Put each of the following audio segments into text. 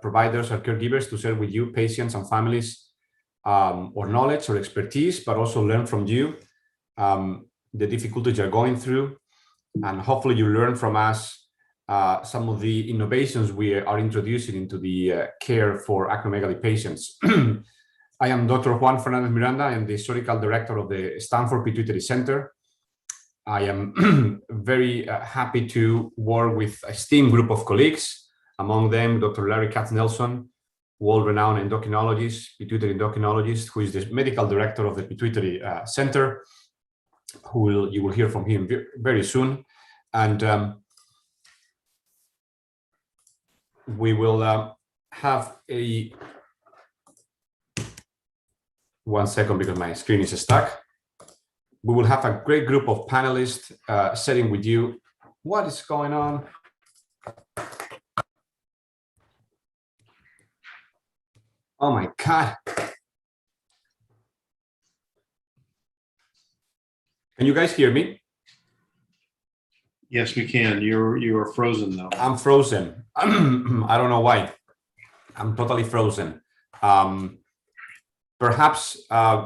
providers or caregivers to share with you, patients and families, or knowledge or expertise, but also learn from you the difficulties you're going through. And hopefully you learn from us some of the innovations we are introducing into the care for acromegaly patients. I am Dr. Juan Fernandez Miranda. I am the historical director of the Stanford Pituitary Center. I am very happy to work with a esteemed group of colleagues, among them Dr. Larry Katz-Nelson, world-renowned endocrinologist, pituitary endocrinologist, who is the medical director of the Pituitary Center, you will hear from him very soon. And we will have a... One second, because my screen is stuck. We will have a great group of panelists sharing with you what is going on. Oh my God. Can you guys hear me? Yes, we can. You are frozen though. I'm frozen. I don't know why. I'm totally frozen. Perhaps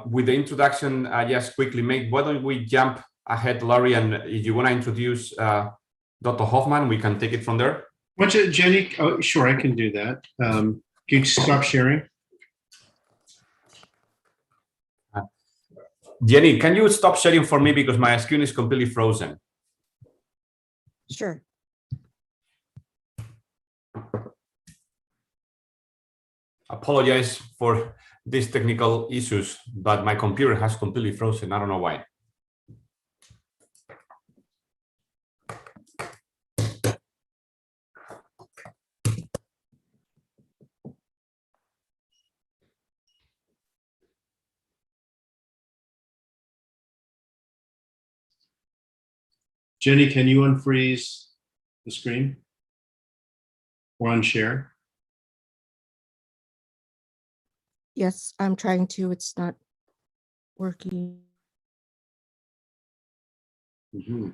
with the introduction, just quickly make, why don't we jump ahead, Laurie, and if you want to introduce Dr. Hoffman, we can take it from there. What's it, Jenny? Oh, sure, I can do that. Can you stop sharing? Jenny, can you stop sharing for me because my screen is completely frozen? Sure. Apologize for these technical issues, but my computer has completely frozen. I don't know why. Jenny, can you unfreeze the screen or unshare? Yes, I'm trying to. It's not working. Mm-hmm.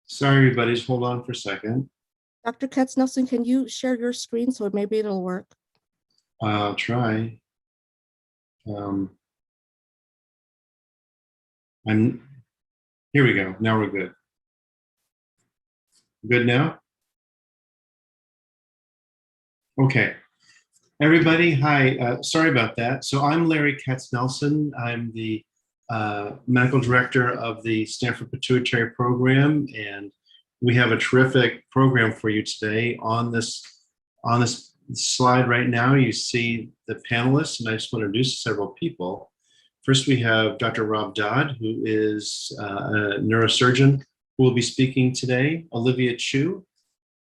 Sorry, everybody, just hold on for a second. Dr. Katz-Nelson, can you share your screen so maybe it'll work? I'll try. Here we go. Now we're good. Good now? Okay. Everybody, hi. Sorry about that. So I'm Larry Katz-Nelson. I'm the medical director of the Stanford Pituitary Program, and we have a terrific program for you today. On this slide right now, you see the panelists, and I just want to introduce several people. First, we have Dr. Rob Dodd, who is a neurosurgeon who will be speaking today. Olivia Chu,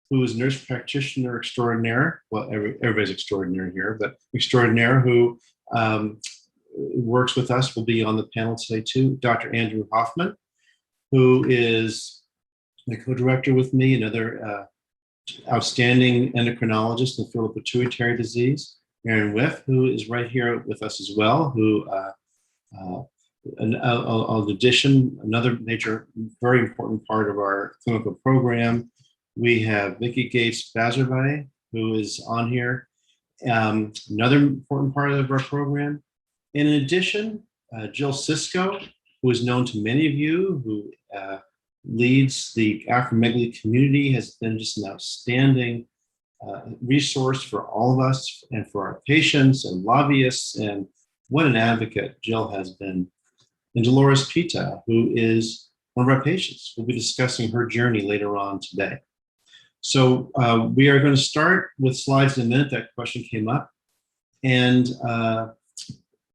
who is nurse practitioner extraordinaire. Well, everybody's extraordinary here, but extraordinaire, who works with us, will be on the panel today too. Dr. Andrew Hoffman, who is the co-director with me, another outstanding endocrinologist in the field of pituitary disease. Aaron Whiff, who is right here with us as well, who, in addition, another major, very important part of our clinical program. We have Vicki Gates-Bazarvay, who is on here, another important part of our program. In addition, Jill Cisco, who is known to many of you, who leads the acromegaly community, has been just an outstanding resource for all of us and for our patients and lobbyists, and what an advocate Jill has been. And Dolores Pita, who is one of our patients. We'll be discussing her journey later on today. So we are going to start with slides in a minute. That question came up. And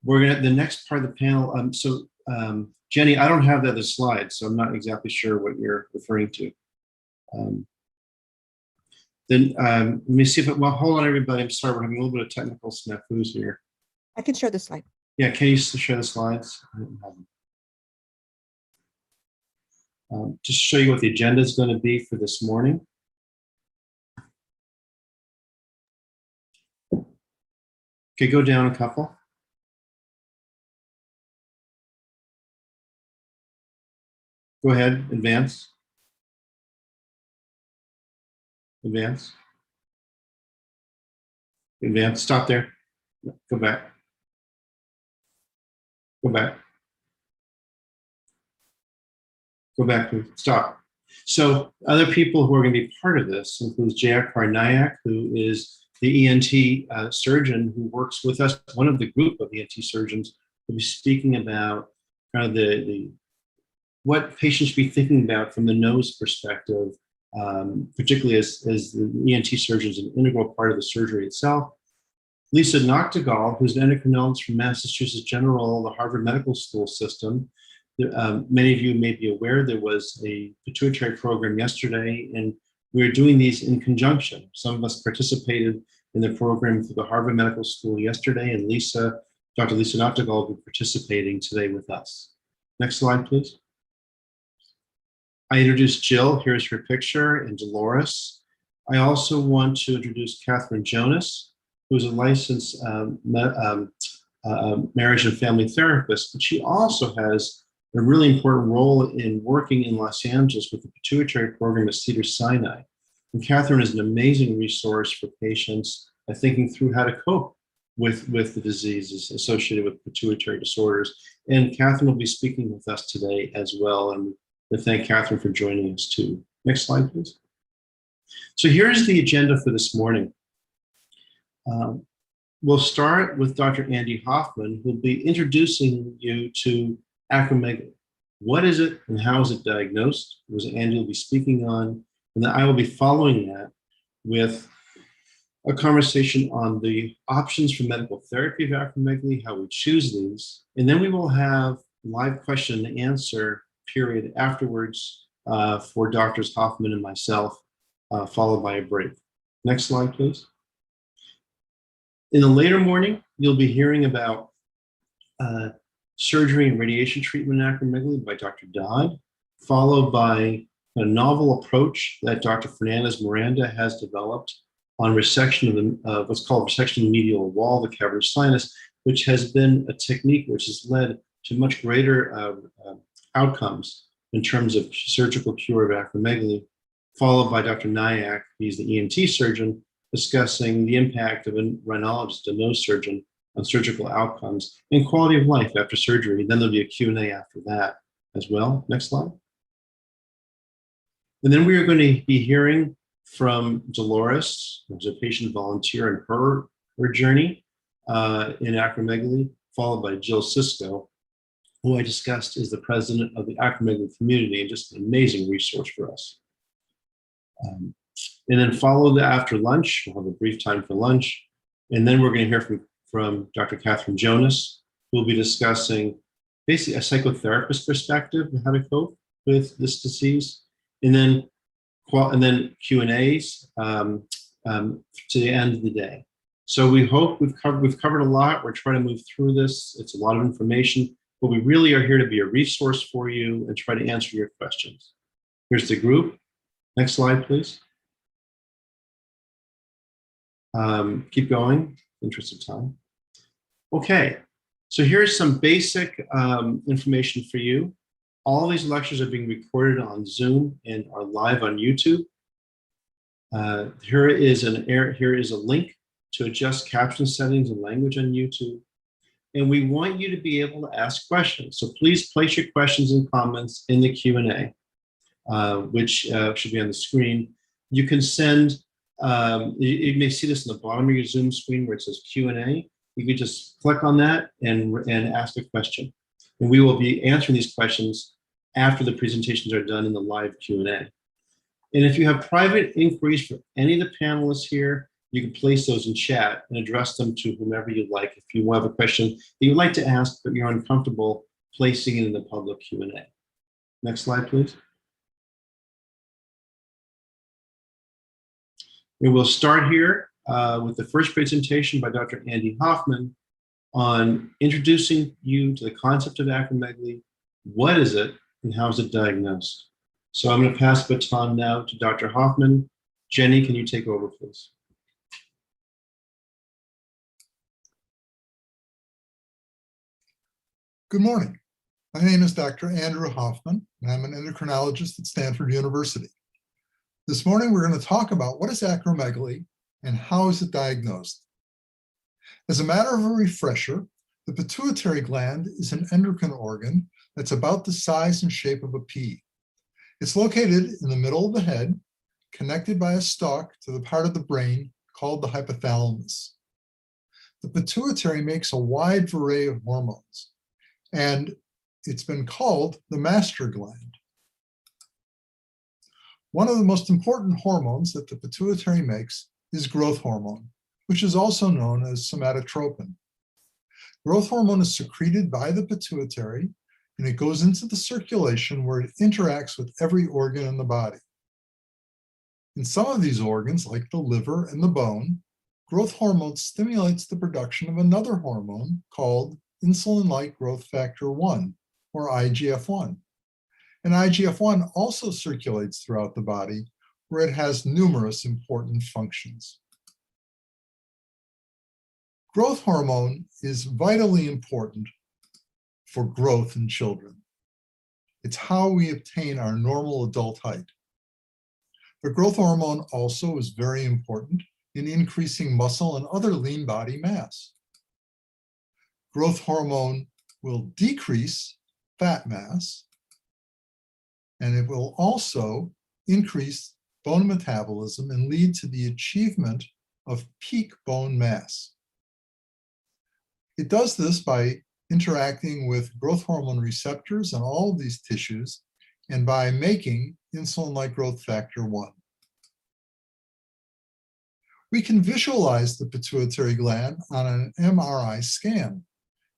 we're going to, the next part of the panel, Jenny, I don't have the other slides, so I'm not exactly sure what you're referring to. Let me see if well, hold on, everybody. I'm sorry, we're having a little bit of technical snafus here. I can share the slide. Yeah, can you share the slides? I don't have them. Just to show you what the agenda is going to be for this morning. Okay, go down a couple. Go ahead, advance. Advance. Advance, stop there. Go back. Go back. Go back, please. Stop. So other people who are going to be part of this includes J.R. Nayak, who is the ENT surgeon who works with us, one of the group of ENT surgeons, who will be speaking about kind of the what patients should be thinking about from the nose perspective, particularly as the ENT surgeon is an integral part of the surgery itself. Lisa Noctegal, who's an endocrinologist from Massachusetts General, the Harvard Medical School system. Many of you may be aware there was a pituitary program yesterday, and we were doing these in conjunction. Some of us participated in the program through the Harvard Medical School yesterday, and Dr. Lisa Noctegal will be participating today with us. Next slide, please. I introduced Jill, here's her picture, and Dolores. I also want to introduce Catherine Jonas, who's a licensed marriage and family therapist, but she also has a really important role in working in Los Angeles with the pituitary program at Cedars-Sinai. And Catherine is an amazing resource for patients thinking through how to cope with the diseases associated with pituitary disorders. And Catherine will be speaking with us today as well. And we thank Catherine for joining us too. Next slide, please. So here's the agenda for this morning. We'll start with Dr. Andy Hoffman, who'll be introducing you to acromegaly. What is it and how is it diagnosed? Was Andy will be speaking on, and then I will be following that with a conversation on the options for medical therapy of acromegaly, how we choose these, and then we will have live question and answer period afterwards for Drs. Hoffman and myself, followed by a break. Next slide, please. In the later morning, you'll be hearing about surgery and radiation treatment in acromegaly by Dr. Dodd, followed by a novel approach that Dr. Fernandez Miranda has developed on resection of what's called resection of the medial wall of the cavernous sinus, which has been a technique which has led to much greater outcomes in terms of surgical cure of acromegaly, followed by Dr. Nayak, he's the ENT surgeon, discussing the impact of a rhinologist, a nose surgeon, on surgical outcomes and quality of life after surgery. Then there'll be a Q&A after that as well. Next slide. And then we are going to be hearing from Dolores, who's a patient volunteer in her journey in acromegaly, followed by Jill Cisco, who I discussed is the president of the acromegaly community and just an amazing resource for us. And then follow after lunch, we'll have a brief time for lunch. And then we're going to hear from Dr. Catherine Jonas, who will be discussing basically a psychotherapist perspective on how to cope with this disease. And then Q&As to the end of the day. So we hope we've covered a lot. We're trying to move through this. It's a lot of information, but we really are here to be a resource for you and try to answer your questions. Here's the group. Next slide, please. Keep going, in the interest of time. Okay, so here's some basic information for you. All these lectures are being recorded on Zoom and are live on YouTube. Here is a link to adjust caption settings and language on YouTube. And we want you to be able to ask questions. So please place your questions and comments in the Q&A, which should be on the screen. You can send, you may see this in the bottom of your Zoom screen where it says Q&A. You can just click on that and ask a question. And we will be answering these questions after the presentations are done in the live Q&A. And if you have private inquiries for any of the panelists here, you can place those in chat and address them to whomever you'd like. If you have a question that you'd like to ask, but you're uncomfortable placing it in the public Q&A. Next slide, please. And we'll start here with the first presentation by Dr. Andy Hoffman on introducing you to the concept of acromegaly. What is it and how is it diagnosed? So I'm going to pass the baton now to Dr. Hoffman. Jenny, can you take over, please? Good morning. My name is Dr. Andrew Hoffman, and I'm an endocrinologist at Stanford University. This morning, we're going to talk about what is acromegaly and how is it diagnosed. As a matter of a refresher, the pituitary gland is an endocrine organ that's about the size and shape of a pea. It's located in the middle of the head, connected by a stalk to the part of the brain called the hypothalamus. The pituitary makes a wide array of hormones, and it's been called the master gland. One of the most important hormones that the pituitary makes is growth hormone, which is also known as somatotropin. Growth hormone is secreted by the pituitary, and it goes into the circulation where it interacts with every organ in the body. In some of these organs, like the liver and the bone, growth hormone stimulates the production of another hormone called insulin-like growth factor 1, or IGF-1. And IGF-1 also circulates throughout the body, where it has numerous important functions. Growth hormone is vitally important for growth in children. It's how we obtain our normal adult height. But growth hormone also is very important in increasing muscle and other lean body mass. Growth hormone will decrease fat mass, and it will also increase bone metabolism and lead to the achievement of peak bone mass. It does this by interacting with growth hormone receptors on all of these tissues and by making insulin-like growth factor 1. We can visualize the pituitary gland on an MRI scan.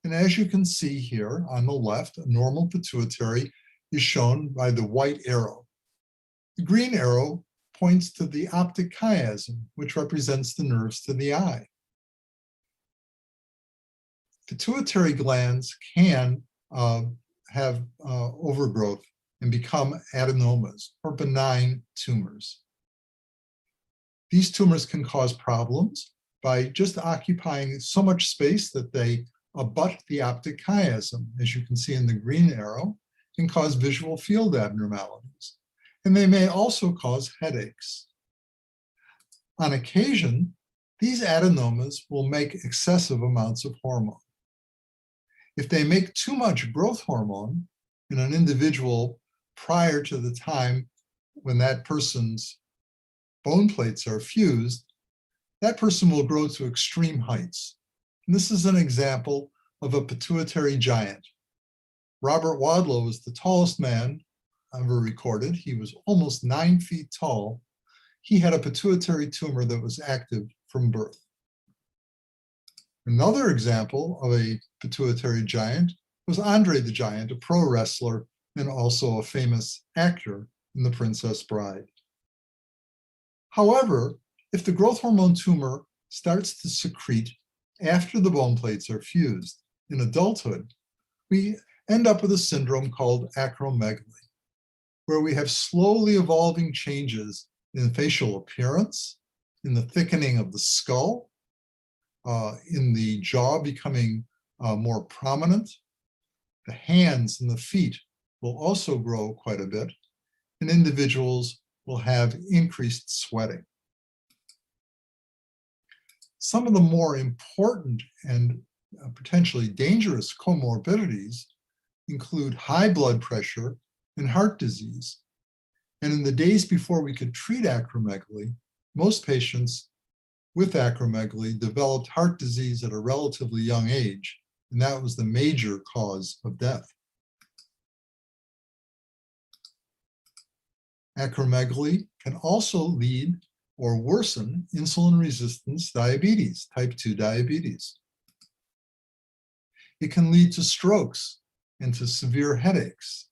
And as you can see here on the left, a normal pituitary is shown by the white arrow. The green arrow points to the optic chiasm, which represents the nerves to the eye. Pituitary glands can have overgrowth and become adenomas, or benign tumors. These tumors can cause problems by just occupying so much space that they abut the optic chiasm, as you can see in the green arrow, and cause visual field abnormalities. And they may also cause headaches. On occasion, these adenomas will make excessive amounts of hormone. If they make too much growth hormone in an individual prior to the time when that person's bone plates are fused, that person will grow to extreme heights. And this is an example of a pituitary giant. Robert Wadlow is the tallest man ever recorded. He was almost 9 feet tall. He had a pituitary tumor that was active from birth. Another example of a pituitary giant was Andre the Giant, a pro wrestler and also a famous actor in The Princess Bride. However, if the growth hormone tumor starts to secrete after the bone plates are fused in adulthood, we end up with a syndrome called acromegaly, where we have slowly evolving changes in facial appearance, in the thickening of the skull, in the jaw becoming more prominent. The hands and the feet will also grow quite a bit, and individuals will have increased sweating. Some of the more important and potentially dangerous comorbidities include high blood pressure and heart disease. And in the days before we could treat acromegaly, most patients with acromegaly developed heart disease at a relatively young age, and that was the major cause of death. Acromegaly can also lead or worsen insulin resistance diabetes, type 2 diabetes. It can lead to strokes and to severe headaches.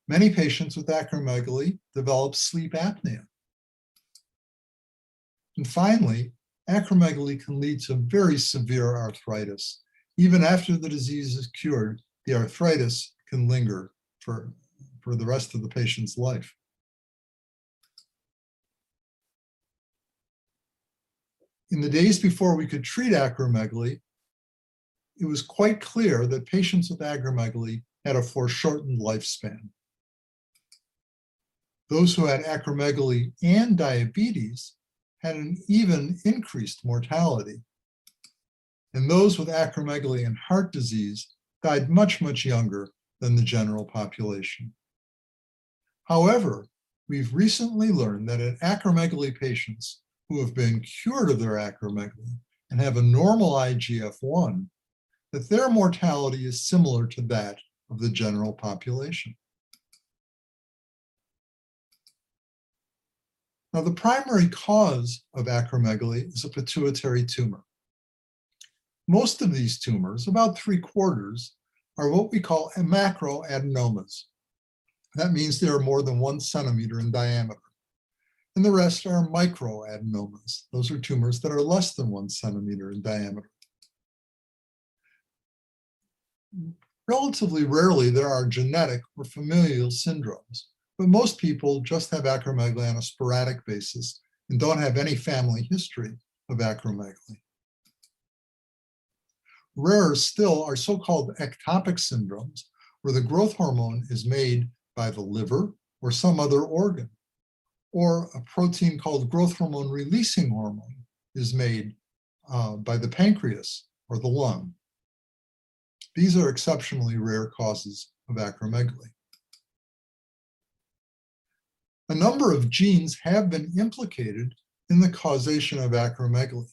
Many patients with acromegaly develop sleep apnea. And finally, acromegaly can lead to very severe arthritis. Even after the disease is cured, the arthritis can linger for the rest of the patient's life. In the days before we could treat acromegaly, it was quite clear that patients with acromegaly had a foreshortened lifespan. Those who had acromegaly and diabetes had an even increased mortality. And those with acromegaly and heart disease died much, much younger than the general population. However, we've recently learned that in acromegaly patients who have been cured of their acromegaly and have a normal IGF-1, that their mortality is similar to that of the general population. Now, the primary cause of acromegaly is a pituitary tumor. Most of these tumors, about 3/4, are what we call macroadenomas. That means they are more than 1 centimeter in diameter. And the rest are microadenomas. Those are tumors that are less than 1 centimeter in diameter. Relatively rarely, there are genetic or familial syndromes, but most people just have acromegaly on a sporadic basis and don't have any family history of acromegaly. Rarer still are so-called ectopic syndromes, where the growth hormone is made by the liver or some other organ, or a protein called growth hormone releasing hormone is made by the pancreas or the lung. These are exceptionally rare causes of acromegaly. A number of genes have been implicated in the causation of acromegaly.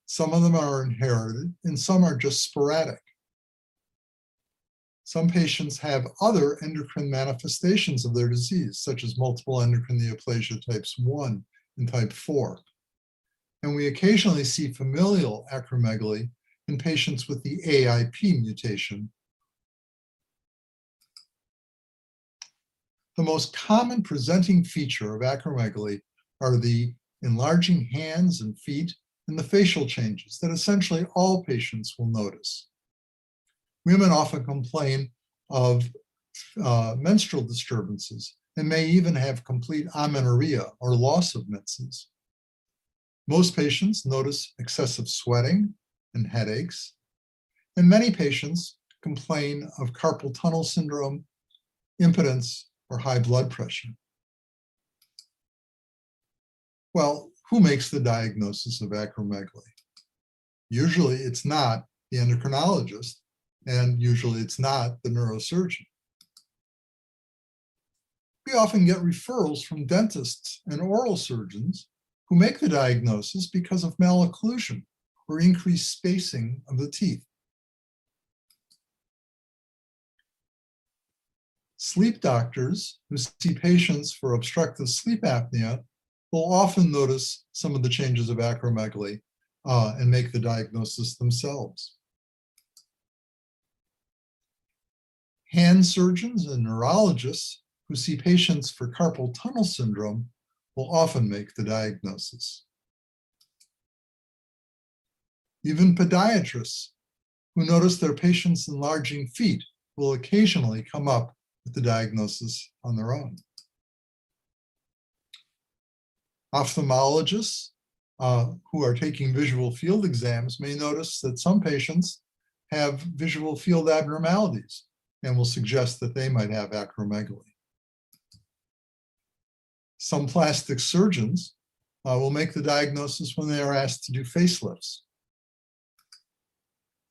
Some of them are inherited and some are just sporadic. Some patients have other endocrine manifestations of their disease, such as multiple endocrine neoplasia types 1 and type 4. And we occasionally see familial acromegaly in patients with the AIP mutation. The most common presenting feature of acromegaly are the enlarging hands and feet and the facial changes that essentially all patients will notice. Women often complain of menstrual disturbances and may even have complete amenorrhea or loss of menses. Most patients notice excessive sweating and headaches, and many patients complain of carpal tunnel syndrome, impotence, or high blood pressure. Well, who makes the diagnosis of acromegaly? Usually it's not the endocrinologist, and usually it's not the neurosurgeon. We often get referrals from dentists and oral surgeons who make the diagnosis because of malocclusion or increased spacing of the teeth. Sleep doctors who see patients for obstructive sleep apnea will often notice some of the changes of acromegaly and make the diagnosis themselves. Hand surgeons and neurologists who see patients for carpal tunnel syndrome will often make the diagnosis. Even podiatrists who notice their patients' enlarging feet will occasionally come up with the diagnosis on their own. Ophthalmologists who are taking visual field exams may notice that some patients have visual field abnormalities and will suggest that they might have acromegaly. Some plastic surgeons will make the diagnosis when they are asked to do facelifts.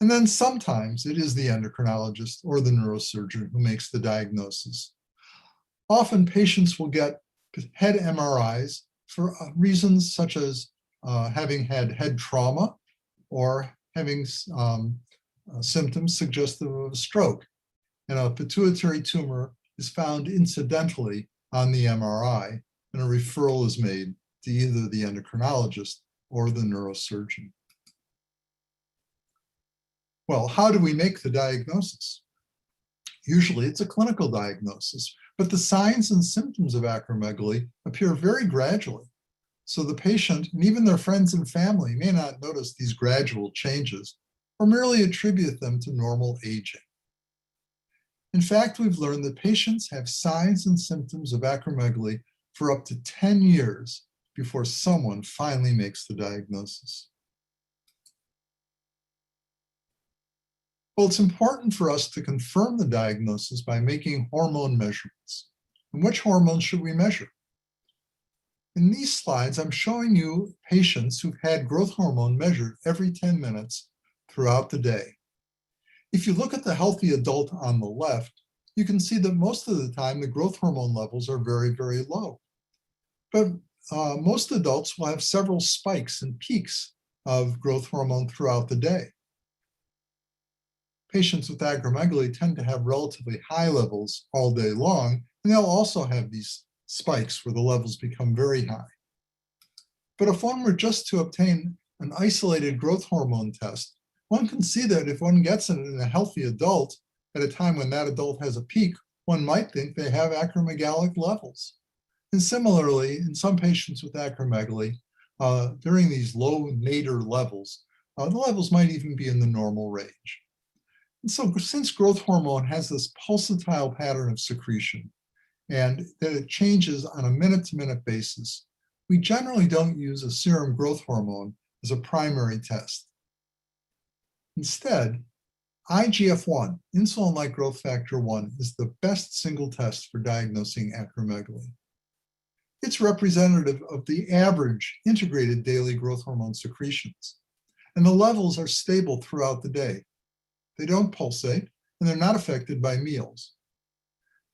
And then sometimes it is the endocrinologist or the neurosurgeon who makes the diagnosis. Often patients will get head MRIs for reasons such as having had head trauma or having symptoms suggestive of a stroke. And a pituitary tumor is found incidentally on the MRI, and a referral is made to either the endocrinologist or the neurosurgeon. Well, how do we make the diagnosis? Usually it's a clinical diagnosis, but the signs and symptoms of acromegaly appear very gradually. So the patient and even their friends and family may not notice these gradual changes or merely attribute them to normal aging. In fact, we've learned that patients have signs and symptoms of acromegaly for up to 10 years before someone finally makes the diagnosis. Well, it's important for us to confirm the diagnosis by making hormone measurements. And which hormones should we measure? In these slides, I'm showing you patients who've had growth hormone measured every 10 minutes throughout the day. If you look at the healthy adult on the left, you can see that most of the time the growth hormone levels are very, very low. But most adults will have several spikes and peaks of growth hormone throughout the day. Patients with acromegaly tend to have relatively high levels all day long, and they'll also have these spikes where the levels become very high. But if one were just to obtain an isolated growth hormone test, one can see that if one gets it in a healthy adult at a time when that adult has a peak, one might think they have acromegalic levels. And similarly, in some patients with acromegaly, during these low nadir levels, the levels might even be in the normal range. And so since growth hormone has this pulsatile pattern of secretion and that it changes on a minute-to-minute basis, we generally don't use a serum growth hormone as a primary test. Instead, IGF-1, insulin-like growth factor 1, is the best single test for diagnosing acromegaly. It's representative of the average integrated daily growth hormone secretions, and the levels are stable throughout the day. They don't pulsate, and they're not affected by meals.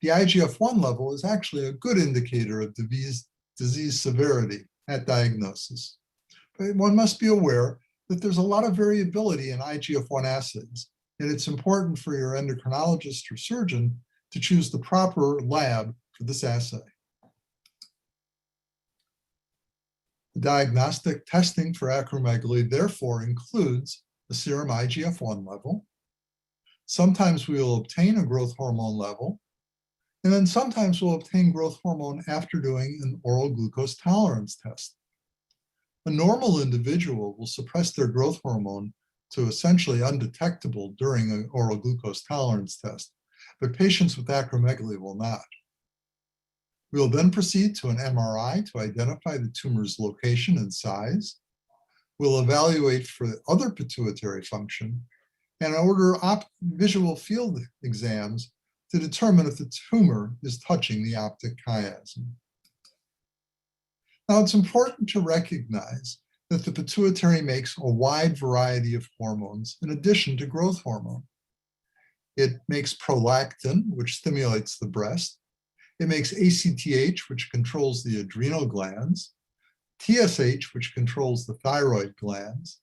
The IGF-1 level is actually a good indicator of disease severity at diagnosis. But one must be aware that there's a lot of variability in IGF-1 assays, and it's important for your endocrinologist or surgeon to choose the proper lab for this assay. The diagnostic testing for acromegaly therefore includes the serum IGF-1 level. Sometimes we will obtain a growth hormone level, and then sometimes we'll obtain growth hormone after doing an oral glucose tolerance test. A normal individual will suppress their growth hormone to essentially undetectable during an oral glucose tolerance test, but patients with acromegaly will not. We will then proceed to an MRI to identify the tumor's location and size. We'll evaluate for other pituitary function and order visual field exams to determine if the tumor is touching the optic chiasm. Now, it's important to recognize that the pituitary makes a wide variety of hormones in addition to growth hormone. It makes prolactin, which stimulates the breast. It makes ACTH, which controls the adrenal glands, TSH, which controls the thyroid glands,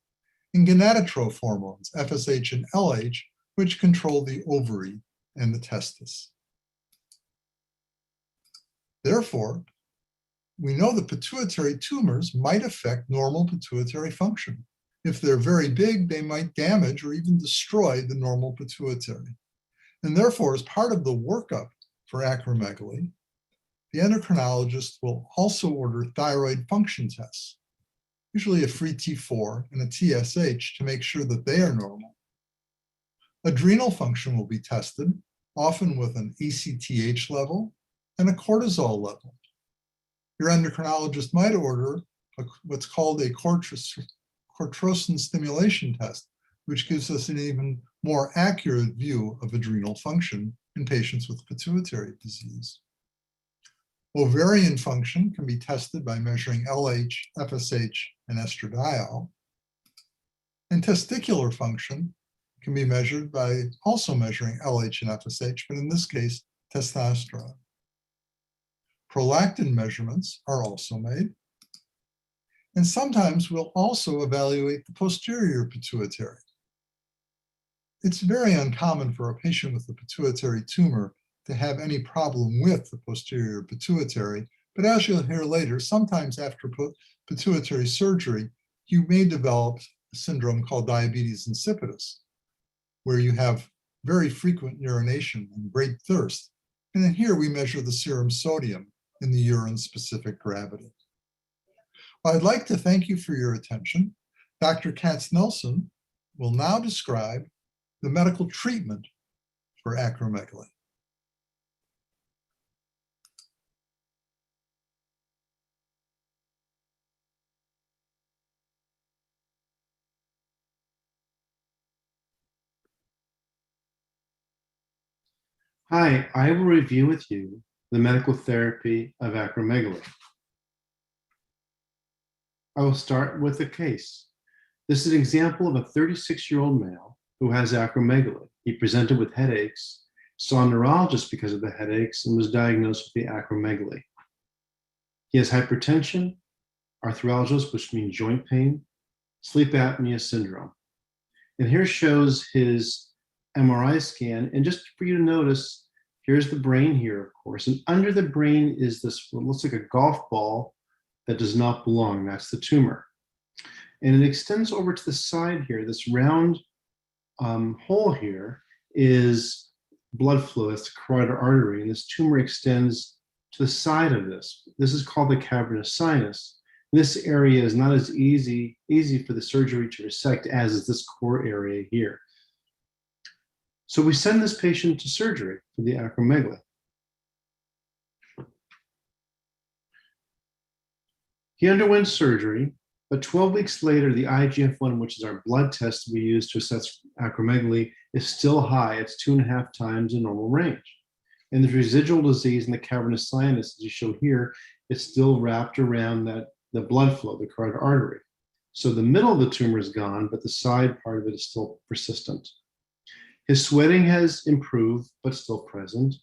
and gonadotroph hormones, FSH and LH, which control the ovary and the testis. Therefore, we know that pituitary tumors might affect normal pituitary function. If they're very big, they might damage or even destroy the normal pituitary. And therefore, as part of the workup for acromegaly, the endocrinologist will also order thyroid function tests, usually a free T4 and a TSH to make sure that they are normal. Adrenal function will be tested, often with an ACTH level and a cortisol level. Your endocrinologist might order what's called a corticotropin stimulation test, which gives us an even more accurate view of adrenal function in patients with pituitary disease. Ovarian function can be tested by measuring LH, FSH, and estradiol. And testicular function can be measured by also measuring LH and FSH, but in this case, testosterone. Prolactin measurements are also made. And sometimes we'll also evaluate the posterior pituitary. It's very uncommon for a patient with a pituitary tumor to have any problem with the posterior pituitary, but as you'll hear later, sometimes after pituitary surgery, you may develop a syndrome called diabetes insipidus, where you have very frequent urination and great thirst. And then here we measure the serum sodium in the urine-specific gravity. Well, I'd like to thank you for your attention. Dr. Katz-Nelson will now describe the medical treatment for acromegaly. Hi, I will review with you the medical therapy of acromegaly. I will start with a case. This is an example of a 36-year-old male who has acromegaly. He presented with headaches, saw a neurologist because of the headaches, and was diagnosed with the acromegaly. He has hypertension, arthralgias, which means joint pain, sleep apnea syndrome. And here shows his MRI scan. And just for you to notice, here's the brain here, of course. And under the brain is this what looks like a golf ball that does not belong. That's the tumor. And it extends over to the side here. This round hole here is blood flow. That's the carotid artery. And this tumor extends to the side of this. This is called the cavernous sinus. This area is not as easy for the surgery to resect as is this core area here. So we send this patient to surgery for the acromegaly. He underwent surgery, but 12 weeks later, the IGF-1, which is our blood test we use to assess acromegaly, is still high. It's 2.5 times the normal range. And the residual disease in the cavernous sinus, as you show here, is still wrapped around the blood flow, the carotid artery. So the middle of the tumor is gone, but the side part of it is still persistent. His sweating has improved, but still present.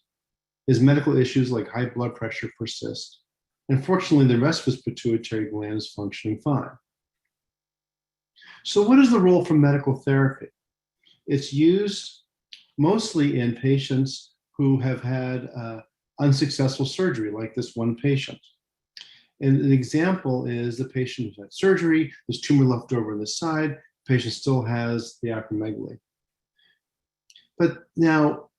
His medical issues like high blood pressure persist. Unfortunately, the rest of his pituitary gland is functioning fine. So what is the role for medical therapy? It's used mostly in patients who have had unsuccessful surgery, like this one patient. And an example is the patient who's had surgery, there's tumor left over on the side, the patient still has the acromegaly. But now,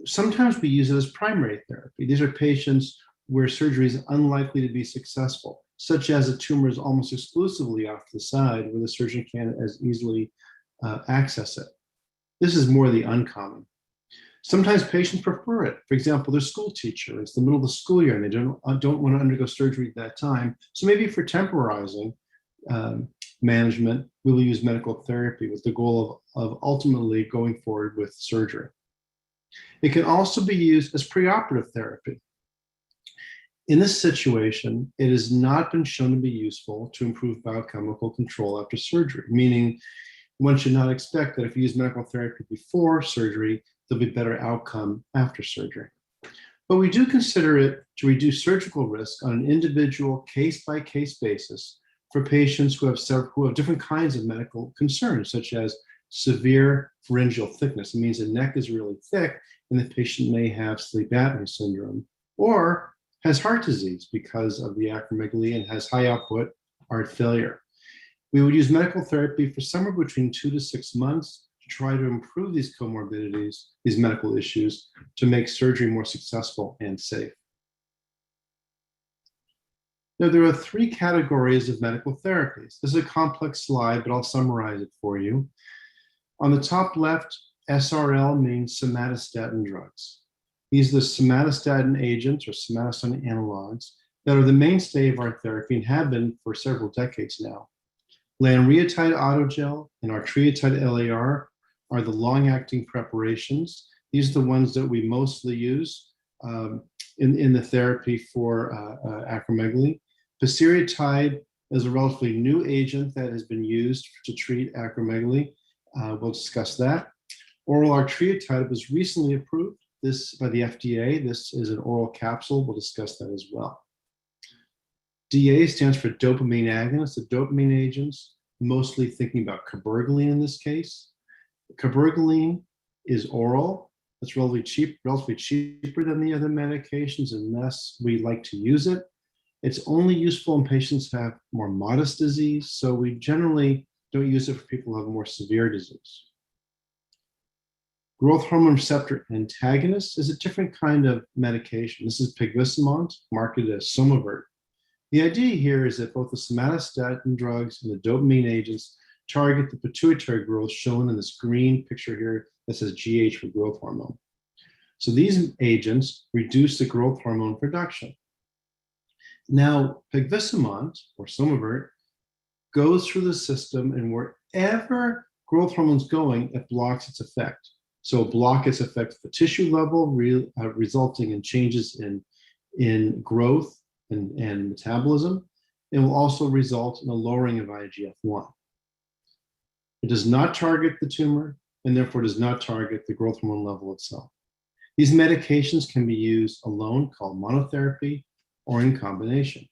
sometimes we use it as primary therapy. These are patients where surgery is unlikely to be successful, such as a tumor is almost exclusively off the side where the surgeon can't as easily access it. This is more the uncommon. Sometimes patients prefer it. For example, their school teacher, it's the middle of the school year and they don't want to undergo surgery at that time. So maybe for temporizing management, we'll use medical therapy with the goal of ultimately going forward with surgery. It can also be used as preoperative therapy. In this situation, it has not been shown to be useful to improve biochemical control after surgery, meaning one should not expect that if you use medical therapy before surgery, there'll be better outcome after surgery. But we do consider it to reduce surgical risk on an individual case-by-case basis for patients who have different kinds of medical concerns, such as severe pharyngeal thickness. It means the neck is really thick and the patient may have sleep apnea syndrome, or has heart disease because of the acromegaly and has high output heart failure. We would use medical therapy for somewhere between 2 to 6 months to try to improve these comorbidities, these medical issues, to make surgery more successful and safe. Now, there are 3 categories of medical therapies. This is a complex slide, but I'll summarize it for you. On the top left, SRL means somatostatin drugs. These are the somatostatin agents or somatostatin analogs that are the mainstay of our therapy and have been for several decades now. Lanreotide autogel and artreotide LAR are the long-acting preparations. These are the ones that we mostly use in the therapy for acromegaly. Pasireotide is a relatively new agent that has been used to treat acromegaly. We'll discuss that. Oral artreotide was recently approved by the FDA. This is an oral capsule. We'll discuss that as well. DA stands for dopamine agonist. The dopamine agents, mostly thinking about cabergoline in this case. Cabergoline is oral. It's relatively cheaper than the other medications, and thus we like to use it. It's only useful in patients who have more modest disease, so we generally don't use it for people who have more severe disease. Growth hormone receptor antagonist is a different kind of medication. This is pegvisomant, marketed as Somavert. The idea here is that both the somatostatin drugs and the dopamine agents target the pituitary growth shown in this green picture here that says GH for growth hormone. So these agents reduce the growth hormone production. Now, pegvisomant, or Somavert, goes through the system, and wherever growth hormone is going, it blocks its effect. So blockades affect the tissue level, resulting in changes in growth and metabolism. It will also result in a lowering of IGF-1. It does not target the tumor and therefore does not target the growth hormone level itself. These medications can be used alone, called monotherapy, or in combination.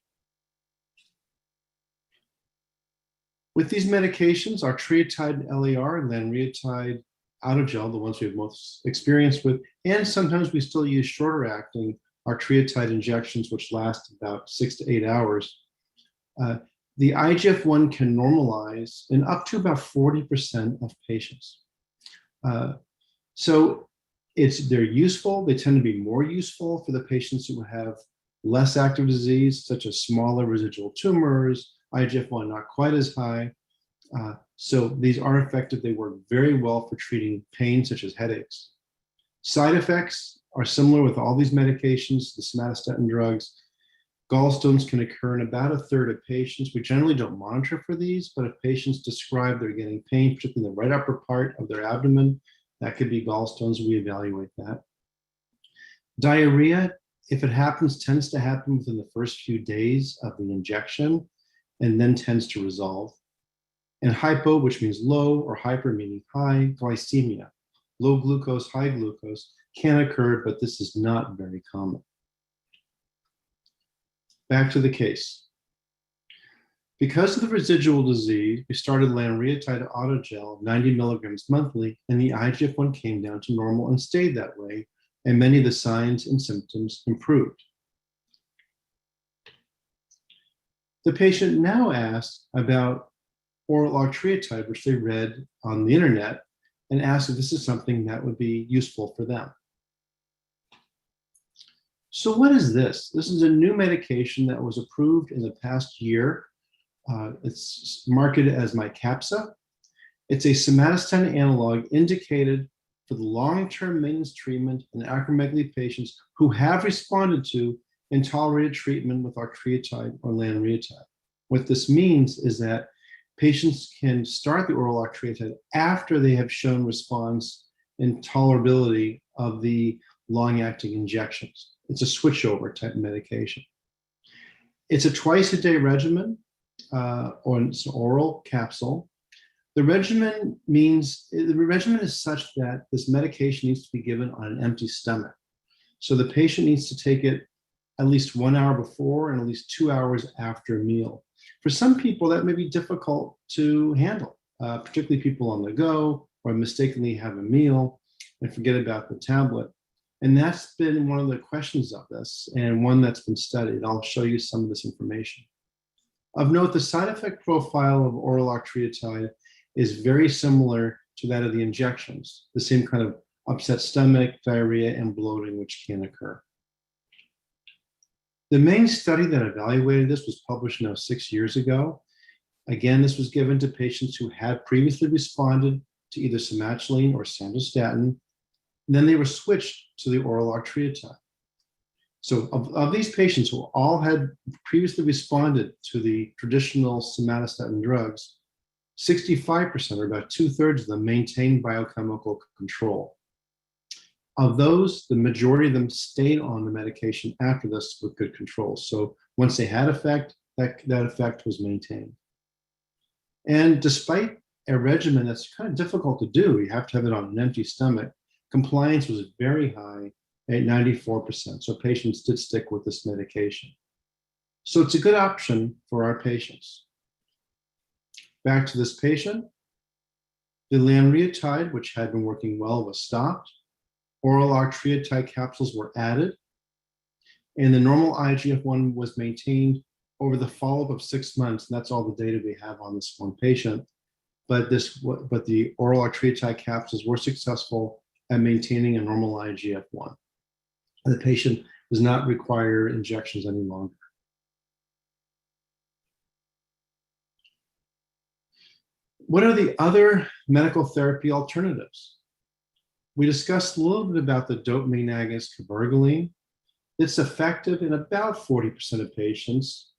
With these medications, our trietide LAR and lanreotide autogel, the ones we have most experience with, and sometimes we still use shorter acting, our trietide injections, which last about 6 to 8 hours. The IGF-1 can normalize in up to about 40% of patients. So they're useful. They tend to be more useful for the patients who have less active disease, such as smaller residual tumors, IGF-1 not quite as high. So these are effective. They work very well for treating pain, such as headaches. Side effects are similar with all these medications, the somatostatin drugs. Gallstones can occur in about a third of patients. We generally don't monitor for these, but if patients describe they're getting pain, particularly in the right upper part of their abdomen, that could be gallstones. We evaluate that. Diarrhea, if it happens, tends to happen within the first few days of the injection and then tends to resolve. And hypo, which means low, or hyper, meaning high, glycemia, low glucose, high glucose, can occur, but this is not very common. Back to the case. Because of the residual disease, we started lanreotide autogel 90 milligrams monthly, and the IGF-1 came down to normal and stayed that way, and many of the signs and symptoms improved. The patient now asked about oral octreotide, which they read on the internet, and asked if this is something that would be useful for them. So what is this? This is a new medication that was approved in the past year. It's marketed as Mycapssa. It's a somatostatin analog indicated for the long-term maintenance treatment in acromegaly patients who have responded to and tolerated treatment with octreotide or lanreotide. What this means is that patients can start the oral octreotide after they have shown response and tolerability of the long-acting injections. It's a switchover type medication. It's a twice-a-day regimen, or it's an oral capsule. The regimen is such that this medication needs to be given on an empty stomach. So the patient needs to take it at least 1 hour before and at least 2 hours after a meal. For some people, that may be difficult to handle, particularly people on the go or mistakenly have a meal and forget about the tablet. And that's been one of the questions of this and one that's been studied. I'll show you some of this information. Of note, the side effect profile of oral octreotide is very similar to that of the injections, the same kind of upset stomach, diarrhea, and bloating which can occur. The main study that evaluated this was published now 6 years ago. Again, this was given to patients who had previously responded to either somatostatin or sandostatin. Then they were switched to the oral octreotide. So of these patients who all had previously responded to the traditional somatostatin drugs, 65%, or about 2/3 of them, maintained biochemical control. Of those, the majority of them stayed on the medication after this with good control. So once they had effect, that effect was maintained. And despite a regimen that's kind of difficult to do, you have to have it on an empty stomach, compliance was very high at 94%. So patients did stick with this medication. So it's a good option for our patients. Back to this patient. The lanreotide, which had been working well, was stopped. Oral octreotide capsules were added, and the normal IGF-1 was maintained over the follow-up of 6 months. And that's all the data we have on this one patient. But the oral octreotide capsules were successful at maintaining a normal IGF-1. The patient does not require injections any longer. What are the other medical therapy alternatives? We discussed a little bit about the dopamine agonist Acromegaly. It's effective in about 40% of patients.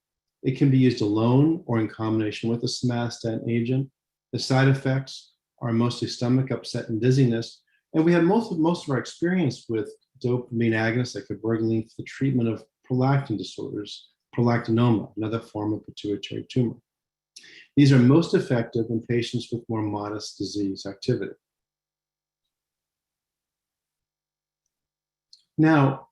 It can be used alone or in combination with a somatostatin agent. The side effects are mostly stomach upset and dizziness, And we have most of our experience with dopamine agonists like Acromegaly for the treatment of prolactin disorders, prolactinoma, another form of pituitary tumor. These are most effective in patients with more modest disease activity. Now,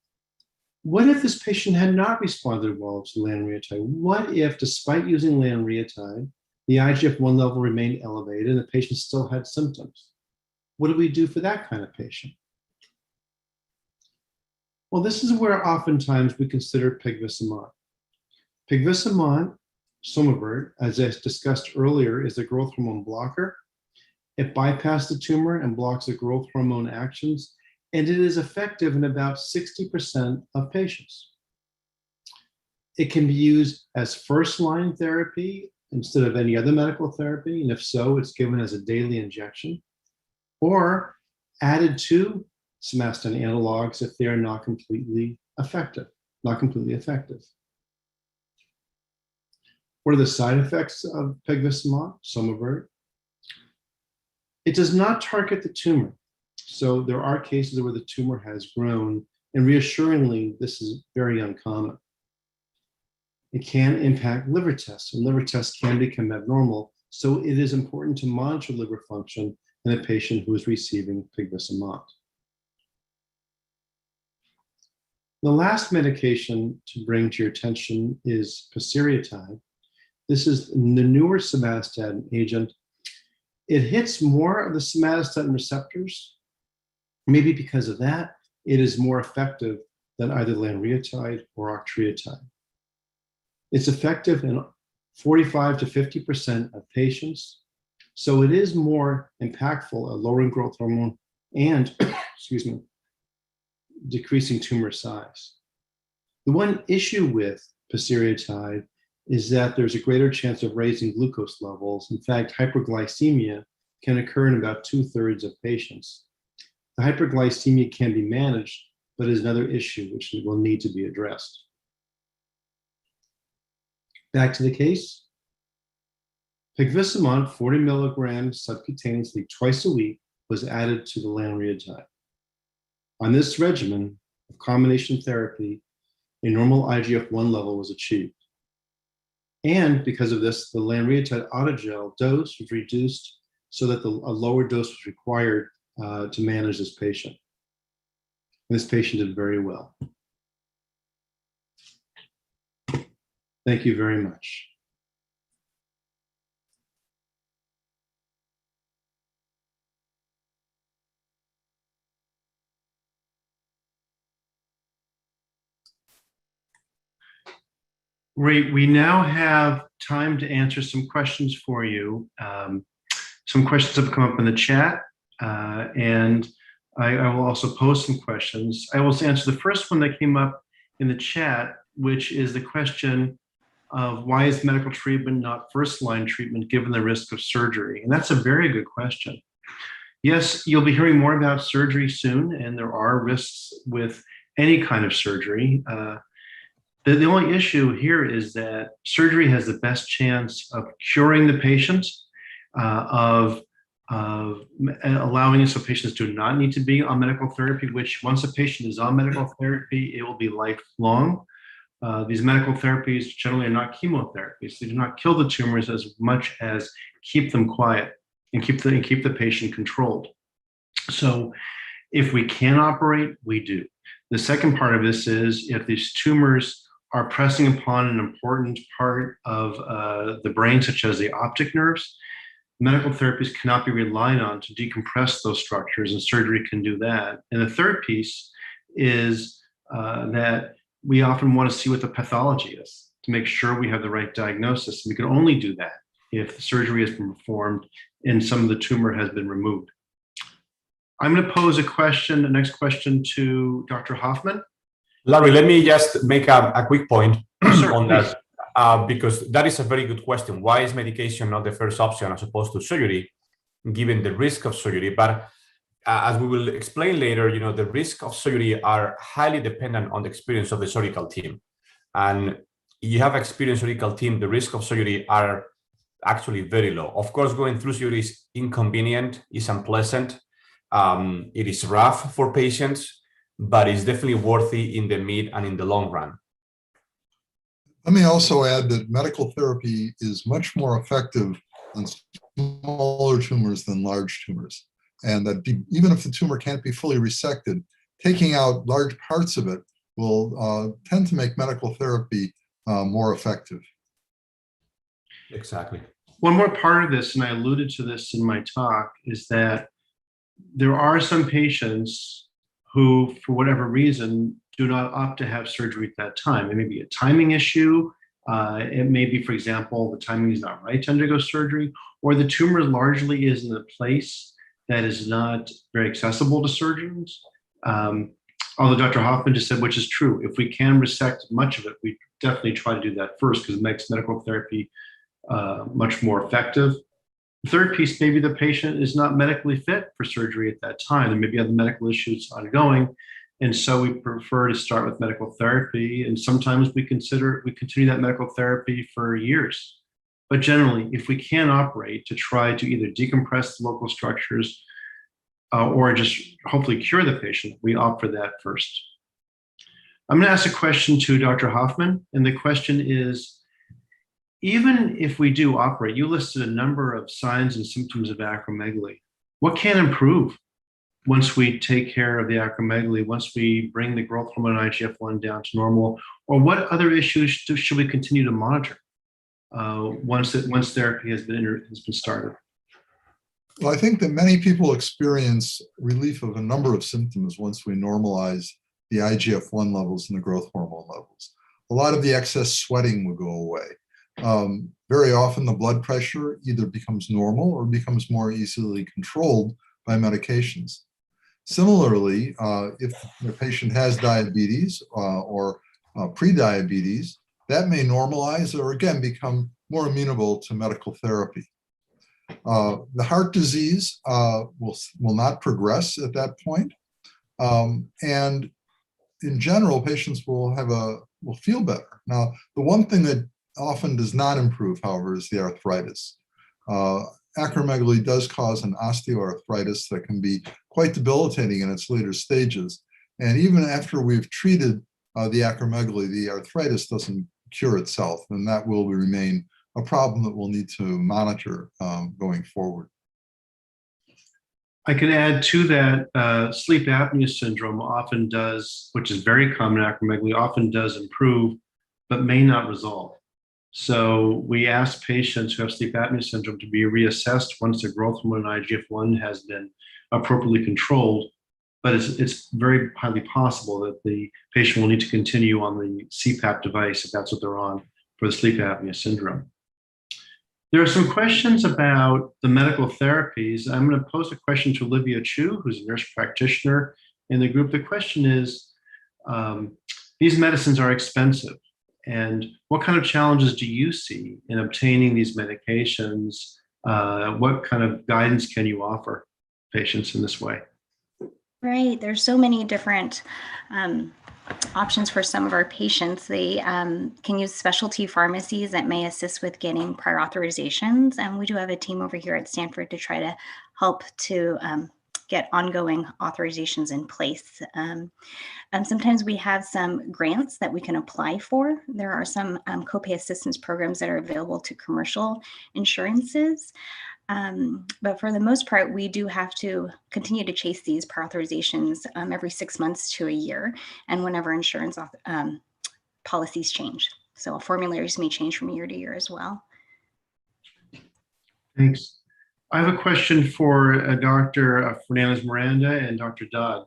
what if this patient had not responded well to lanreotide? What if, despite using lanreotide, the IGF-1 level remained elevated and the patient still had symptoms? What do we do for that kind of patient? Well, this is where oftentimes we consider pegvisomant. Pegvisomant, Somavert, as I discussed earlier, is a growth hormone blocker. It bypasses the tumor and blocks the growth hormone actions, and it is effective in about 60% of patients. It can be used as first-line therapy instead of any other medical therapy, and if so, it's given as a daily injection, or added to somatostatin analogs if they are not completely effective. What are the side effects of pegvisomant, Somavert? It does not target the tumor. So there are cases where the tumor has grown, and reassuringly, this is very uncommon. It can impact liver tests, and liver tests can become abnormal. So it is important to monitor liver function in a patient who is receiving pegvisomant. The last medication to bring to your attention is pasireotide. This is the newer somatostatin agent. It hits more of the somatostatin receptors. Maybe because of that, it is more effective than either lanreotide or octreotide. It's effective in 45 to 50% of patients. So it is more impactful at lowering growth hormone and, excuse me, decreasing tumor size. The one issue with pasireotide is that there's a greater chance of raising glucose levels. In fact, hyperglycemia can occur in about 2/3 of patients. The hyperglycemia can be managed, but is another issue which will need to be addressed. Back to the case. Pegvisomant 40 milligrams subcutaneously twice a week was added to the lanreotide. On this regimen of combination therapy, a normal IGF-1 level was achieved. And because of this, the lanreotide autogel dose was reduced so that a lower dose was required to manage this patient. And this patient did very well. Thank you very much. Great. We now have time to answer some questions for you. Some questions have come up in the chat, and I will also post some questions. I will answer the first one that came up in the chat, which is the question of why is medical treatment not first-line treatment given the risk of surgery? And that's a very good question. Yes, you'll be hearing more about surgery soon, and there are risks with any kind of surgery. The only issue here is that surgery has the best chance of curing the patient, of allowing so patients do not need to be on medical therapy, which once a patient is on medical therapy, it will be lifelong. These medical therapies generally are not chemotherapies. They do not kill the tumors as much as keep them quiet and keep the patient controlled. So if we can operate, we do. The second part of this is if these tumors are pressing upon an important part of the brain, such as the optic nerves, medical therapies cannot be relied on to decompress those structures, and surgery can do that. And the third piece is that we often want to see what the pathology is to make sure we have the right diagnosis. We can only do that if the surgery has been performed and some of the tumor has been removed. I'm going to pose the next question to Dr. Hoffman. Larry, let me just make a quick point Sure, on please. that, because that is a very good question. Why is medication not the first option as opposed to surgery, given the risk of surgery? But as we will explain later, the risk of surgery are highly dependent on the experience of the surgical team. And you have experienced surgical team, the risk of surgery are actually very low. Of course, going through surgery is inconvenient, is unpleasant, It is rough for patients, but it's definitely worthy in the mid and in the long run. Let me also add that medical therapy is much more effective on smaller tumors than large tumors. And that even if the tumor can't be fully resected, taking out large parts of it will tend to make medical therapy more effective. Exactly. One more part of this, and I alluded to this in my talk, is that there are some patients who, for whatever reason, do not opt to have surgery at that time. It may be a timing issue. It may be, for example, the timing is not right to undergo surgery, or the tumor largely is in a place that is not very accessible to surgeons. Although Dr. Hoffman just said, which is true, if we can resect much of it, we definitely try to do that first because it makes medical therapy much more effective. The third piece, maybe the patient is not medically fit for surgery at that time, and maybe other medical issues ongoing. And so we prefer to start with medical therapy. And sometimes we continue that medical therapy for years. But generally, if we can operate to try to either decompress the local structures or just hopefully cure the patient, we opt for that first. I'm going to ask a question to Dr. Hoffman. And the question is, even if we do operate, you listed a number of signs and symptoms of acromegaly. What can improve once we take care of the acromegaly, once we bring the growth hormone IGF-1 down to normal, or what other issues should we continue to monitor once therapy has been started? Well, I think that many people experience relief of a number of symptoms once we normalize the IGF-1 levels and the growth hormone levels. A lot of the excess sweating will go away. Very often the blood pressure either becomes normal or becomes more easily controlled by medications. Similarly, if the patient has diabetes or prediabetes, that may normalize or again become more amenable to medical therapy. The heart disease will not progress at that point. And in general, patients will feel better. Now, the one thing that often does not improve, however, is the arthritis. Acromegaly does cause an osteoarthritis that can be quite debilitating in its later stages. And even after we've treated the acromegaly, the arthritis doesn't cure itself, and that will remain a problem that we'll need to monitor going forward. I could add to that, sleep apnea syndrome often does, which is very common in acromegaly, often does improve, but may not resolve. So we ask patients who have sleep apnea syndrome to be reassessed once their growth hormone IGF-1 has been appropriately controlled. But it's very highly possible that the patient will need to continue on the CPAP device if that's what they're on for the sleep apnea syndrome. There are some questions about the medical therapies. I'm going to pose a question to Olivia Chu, who's a nurse practitioner in the group. The question is, these medicines are expensive. And what kind of challenges do you see in obtaining these medications? What kind of guidance can you offer patients in this way? Right. There's so many different options for some of our patients. They can use specialty pharmacies that may assist with getting prior authorizations. And we do have a team over here at Stanford to try to help to get ongoing authorizations in place. Sometimes we have some grants that we can apply for. There are some copay assistance programs that are available to commercial insurances. But for the most part, we do have to continue to chase these prior authorizations every 6 months to a year, and whenever insurance policies change. So formularies may change from year to year as well. Thanks. I have a question for Dr. Fernandez-Miranda and Dr. Dodd.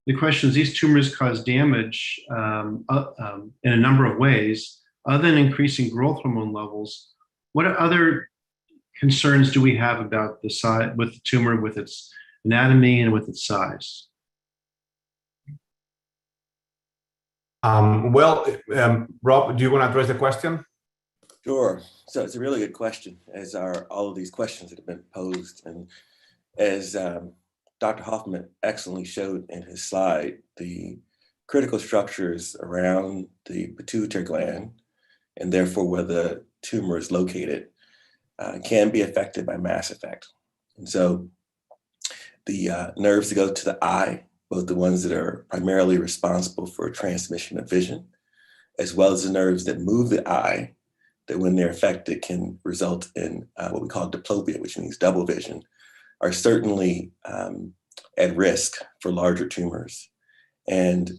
The question is, these tumors cause damage in a number of ways. Other than increasing growth hormone levels, what other concerns do we have about the size with the tumor, with its anatomy and with its size? Rob, do you want to address the question? Sure. So it's a really good question, as are all of these questions that have been posed. And as Dr. Hoffman excellently showed in his slide, the critical structures around the pituitary gland, and therefore where the tumor is located, can be affected by mass effect. And so the nerves that go to the eye, both the ones that are primarily responsible for transmission of vision, as well as the nerves that move the eye, that when they're affected can result in what we call diplopia, which means double vision, are certainly at risk for larger tumors. And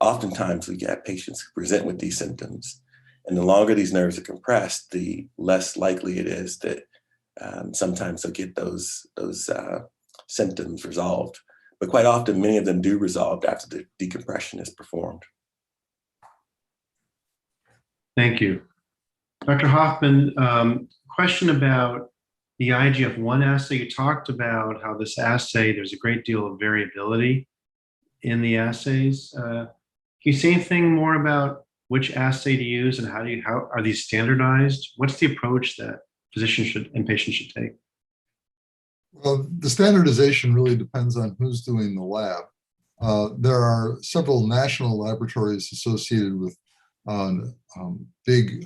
oftentimes we get patients who present with these symptoms. And the longer these nerves are compressed, the less likely it is that sometimes they'll get those symptoms resolved. But quite often, many of them do resolve after the decompression is performed. Thank you. Dr. Hoffman, question about the IGF-1 assay. You talked about how this assay, there's a great deal of variability in the assays. Can you say anything more about which assay to use and how are these standardized? What's the approach that physicians and patients should take? Well, the standardization really depends on who's doing the lab. There are several national laboratories associated with big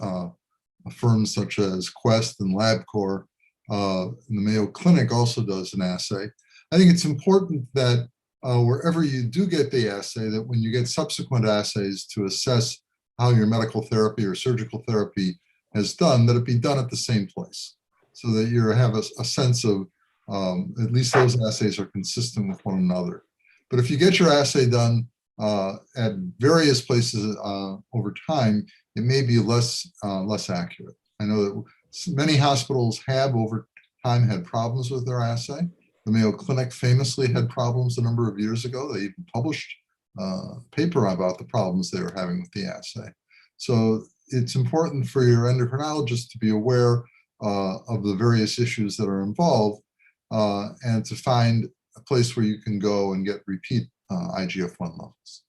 firms such as Quest and LabCorp. And the Mayo Clinic also does an assay. I think it's important that wherever you do get the assay, that when you get subsequent assays to assess how your medical therapy or surgical therapy has done, that it be done at the same place, so that you have a sense of at least those assays are consistent with one another. But if you get your assay done at various places over time, it may be less accurate. I know that many hospitals have over time had problems with their assay. The Mayo Clinic famously had problems a number of years ago. They even published a paper about the problems they were having with the assay. So it's important for your endocrinologist to be aware of the various issues that are involved and to find a place where you can go and get repeat IGF-1 levels.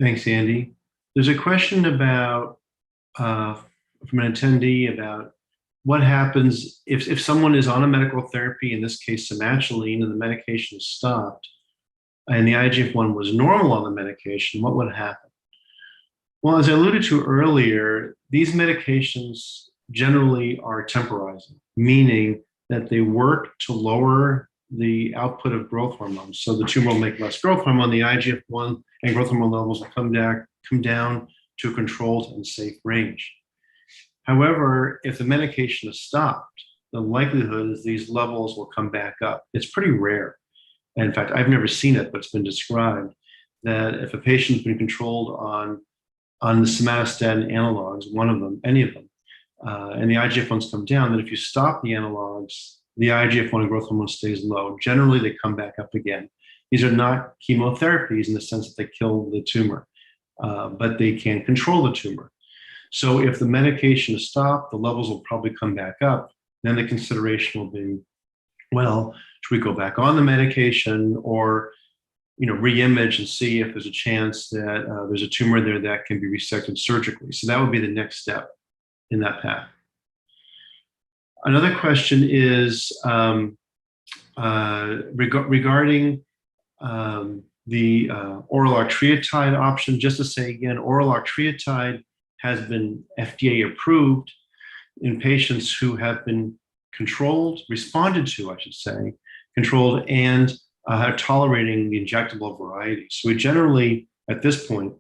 Thanks, Andy. There's a question about, from an attendee, about what happens if someone is on a medical therapy, in this case, somatoline, and the medication is stopped, and the IGF-1 was normal on the medication, what would happen? Well, as I alluded to earlier, these medications generally are temporizing, meaning that they work to lower the output of growth hormones. So the tumor will make less growth hormone, the IGF-1 and growth hormone levels will come down to a controlled and safe range. However, if the medication is stopped, the likelihood is these levels will come back up. It's pretty rare. And in fact, I've never seen it, but it's been described that if a patient's been controlled on the somatostatin analogs, one of them, any of them, and the IGF-1s come down, that if you stop the analogs, the IGF-1 and growth hormone stays low. Generally, they come back up again. These are not chemotherapies in the sense that they kill the tumor, but they can control the tumor. So if the medication is stopped, the levels will probably come back up. Then the consideration will be, well, should we go back on the medication or re-image and see if there's a chance that there's a tumor there that can be resected surgically. So that would be the next step in that path. Another question is regarding the oral octreotide option. Just to say again, oral octreotide has been FDA approved in patients who have been responded to, I should say, controlled and are tolerating the injectable variety. So we generally, at this point,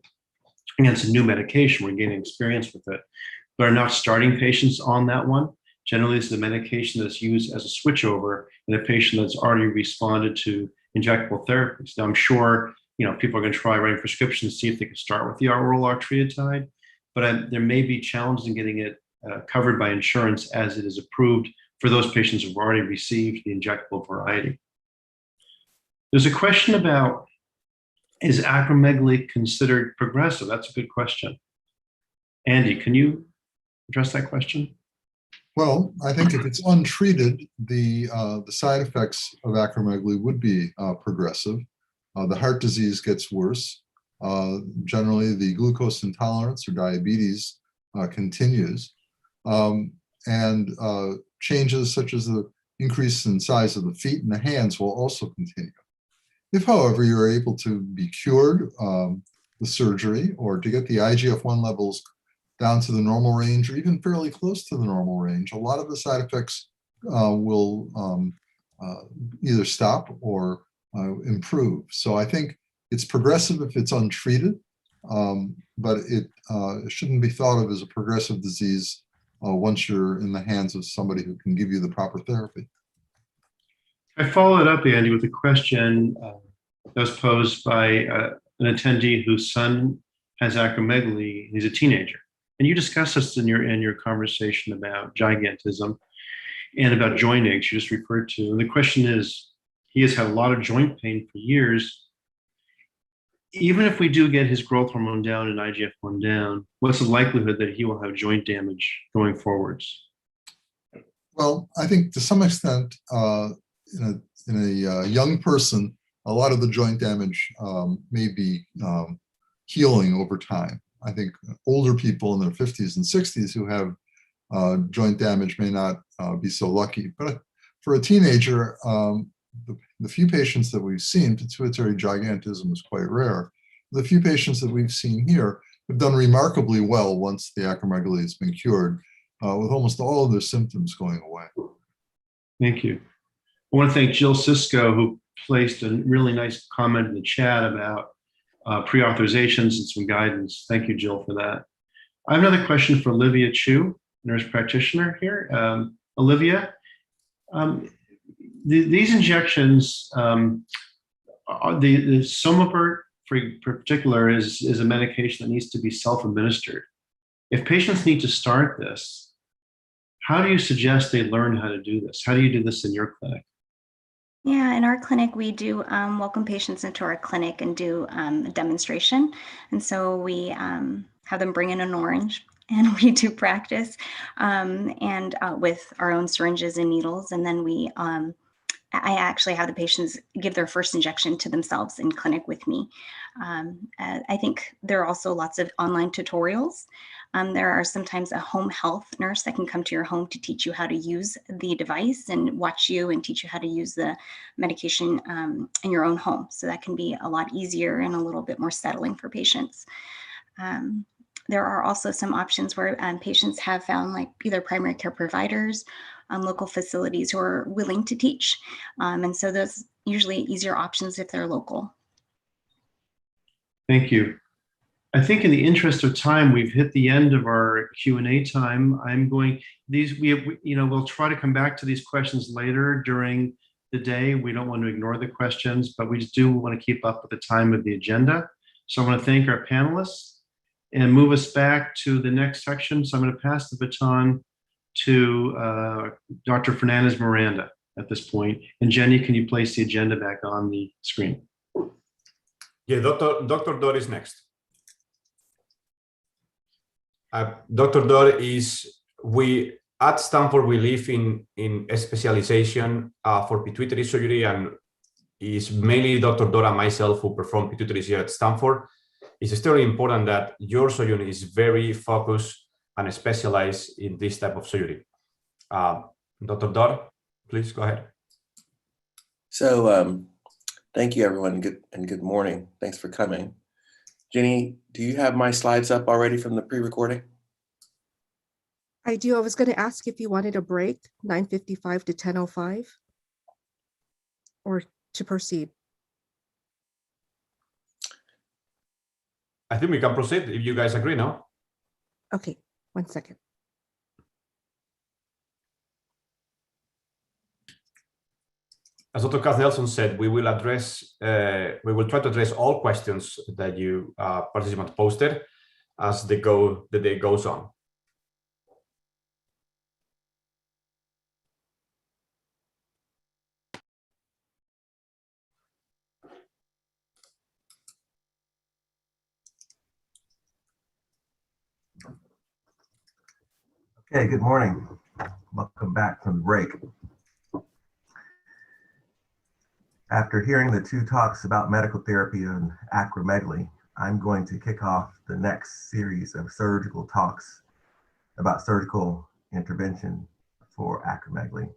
again, it's a new medication, we're gaining experience with it, but are not starting patients on that one. Generally, this is a medication that's used as a switchover in a patient that's already responded to injectable therapies. Now, I'm sure people are going to try writing prescriptions to see if they can start with the oral octreotide, but there may be challenges in getting it covered by insurance as it is approved for those patients who've already received the injectable variety. There's a question about, is acromegaly considered progressive? That's a good question. Andy, can you address that question? Well, I think if it's untreated, the side effects of acromegaly would be progressive. The heart disease gets worse. Generally, the glucose intolerance or diabetes continues. And changes such as the increase in size of the feet and the hands will also continue. If, however, you're able to be cured with surgery or to get the IGF-1 levels down to the normal range or even fairly close to the normal range, a lot of the side effects will either stop or improve. So I think it's progressive if it's untreated, but it shouldn't be thought of as a progressive disease once you're in the hands of somebody who can give you the proper therapy. I followed up, Andy, with a question that was posed by an attendee whose son has acromegaly. He's a teenager, and you discussed this in your conversation about gigantism and about joint aches you just referred to. And the question is, he has had a lot of joint pain for years. Even if we do get his growth hormone down and IGF-1 down, what's the likelihood that he will have joint damage going forwards? Well, I think to some extent, in a young person, a lot of the joint damage may be healing over time. I think older people in their 50s and 60s who have joint damage may not be so lucky. But for a teenager, the few patients that we've seen, pituitary gigantism is quite rare. The few patients that we've seen here have done remarkably well once the acromegaly has been cured, with almost all of their symptoms going away. Thank you. I want to thank Jill Sisko, who placed a really nice comment in the chat about pre-authorizations and some guidance. Thank you, Jill, for that. I have another question for Olivia Chu, nurse practitioner here. Olivia, these injections, the Somavert, for particular, is a medication that needs to be self-administered. If patients need to start this, how do you suggest they learn how to do this? How do you do this in your clinic? Yeah, in our clinic, we do welcome patients into our clinic and do a demonstration. And so we have them bring in an orange and we do practice and with our own syringes and needles. And then I actually have the patients give their first injection to themselves in clinic with me. I think there are also lots of online tutorials. There are sometimes a home health nurse that can come to your home to teach you how to use the device and watch you and teach you how to use the medication in your own home. So that can be a lot easier and a little bit more settling for patients. There are also some options where patients have found, like either primary care providers, local facilities who are willing to teach. And so those usually easier options if they're local. Thank you. I think in the interest of time, we've hit the end of our Q&A time. We'll try to come back to these questions later during the day. We don't want to ignore the questions, but we just do want to keep up with the time of the agenda. So I want to thank our panelists and move us back to the next section. So I'm going to pass the baton to Dr. Fernandez Miranda at this point. And Jenny, can you place the agenda back on the screen? Yeah, Dr. Dor is next. Dr. Dor at Stanford, we live in a specialization for pituitary surgery, and it's mainly Dr. Dor and myself who perform pituitaries here at Stanford. It's still important that your surgeon is very focused and specialized in this type of surgery. Dr. Dor, please go ahead. So thank you, everyone, and good morning. Thanks for coming. Jenny, do you have my slides up already from the pre-recording? I do. I was going to ask if you wanted a break, 9:55 to 10:05, or to proceed. I think we can proceed if you guys agree now. Okay, 1 second. As Dr. Katz-Nelson said, we will try to address all questions that you participants posted as the day goes on. Okay, good morning. Welcome back from the break. After hearing the two talks about medical therapy and acromegaly, I'm going to kick off the next series of surgical talks about surgical intervention for acromegaly.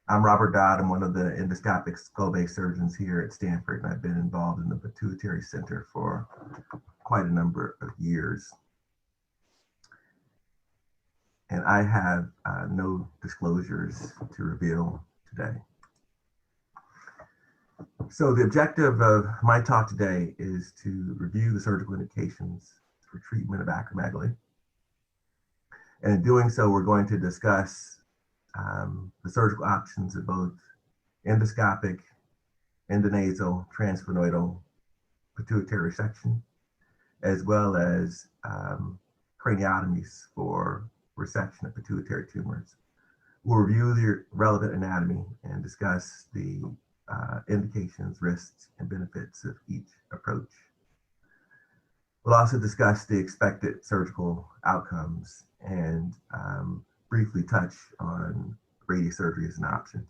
I'm Robert Dodd. I'm one of the endoscopic skull-base surgeons here at Stanford, and I've been involved in the Pituitary Center for quite a number of years. And I have no disclosures to reveal today. So the objective of my talk today is to review the surgical indications for treatment of acromegaly. And in doing so, we're going to discuss the surgical options of both endoscopic, endonasal, transsphenoidal, pituitary resection, as well as craniotomies for resection of pituitary tumors. We'll review the relevant anatomy and discuss the indications, risks, and benefits of each approach. We'll also discuss the expected surgical outcomes and briefly touch on radiosurgery as an option.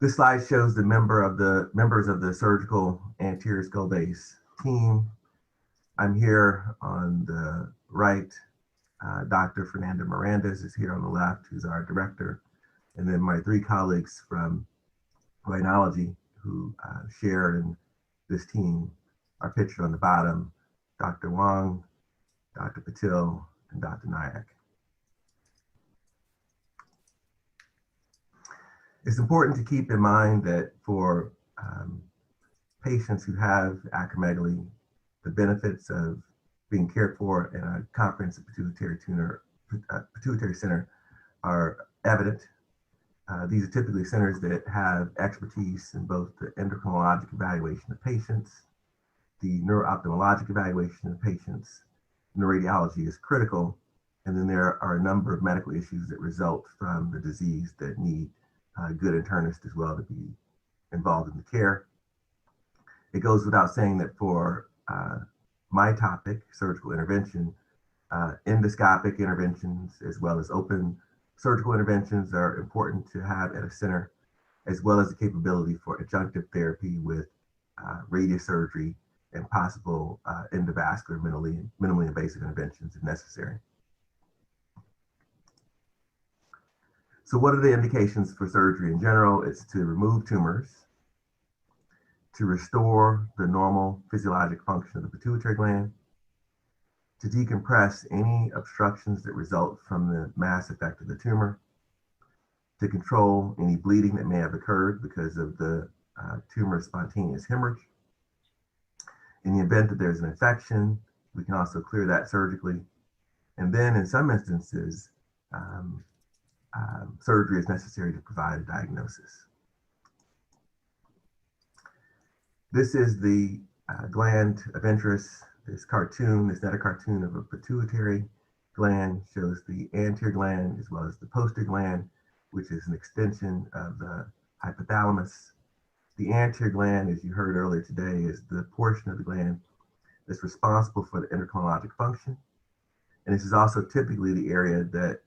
This slide shows the members of the surgical anterior skull base team. I'm here on the right. Dr. Fernanda Mirandas is here on the left, who's our director. And then my three colleagues from rhinology who share in this team are pictured on the bottom: Dr. Wang, Dr. Patil, and Dr. Nayak. It's important to keep in mind that for patients who have acromegaly, the benefits of being cared for in a comprehensive pituitary center are evident. These are typically centers that have expertise in both the endocrinologic evaluation of patients, the neuro-ophthalmologic evaluation of patients. Neuroradiology is critical, and then there are a number of medical issues that result from the disease that need good internists as well to be involved in the care. It goes without saying that for my topic, surgical intervention, endoscopic interventions as well as open surgical interventions are important to have at a center, as well as the capability for adjunctive therapy with radiosurgery and possible endovascular minimally invasive interventions if necessary. So what are the indications for surgery in general? It's to remove tumors, to restore the normal physiologic function of the pituitary gland, to decompress any obstructions that result from the mass effect of the tumor, to control any bleeding that may have occurred because of the tumor spontaneous hemorrhage. In the event that there's an infection, we can also clear that surgically. And then in some instances, surgery is necessary to provide a diagnosis. This is the gland of interest. This cartoon is not a cartoon of a pituitary gland, shows the anterior gland as well as the posterior gland, which is an extension of the hypothalamus. The anterior gland, as you heard earlier today, is the portion of the gland that's responsible for the endocrinologic function. And this is also typically the area that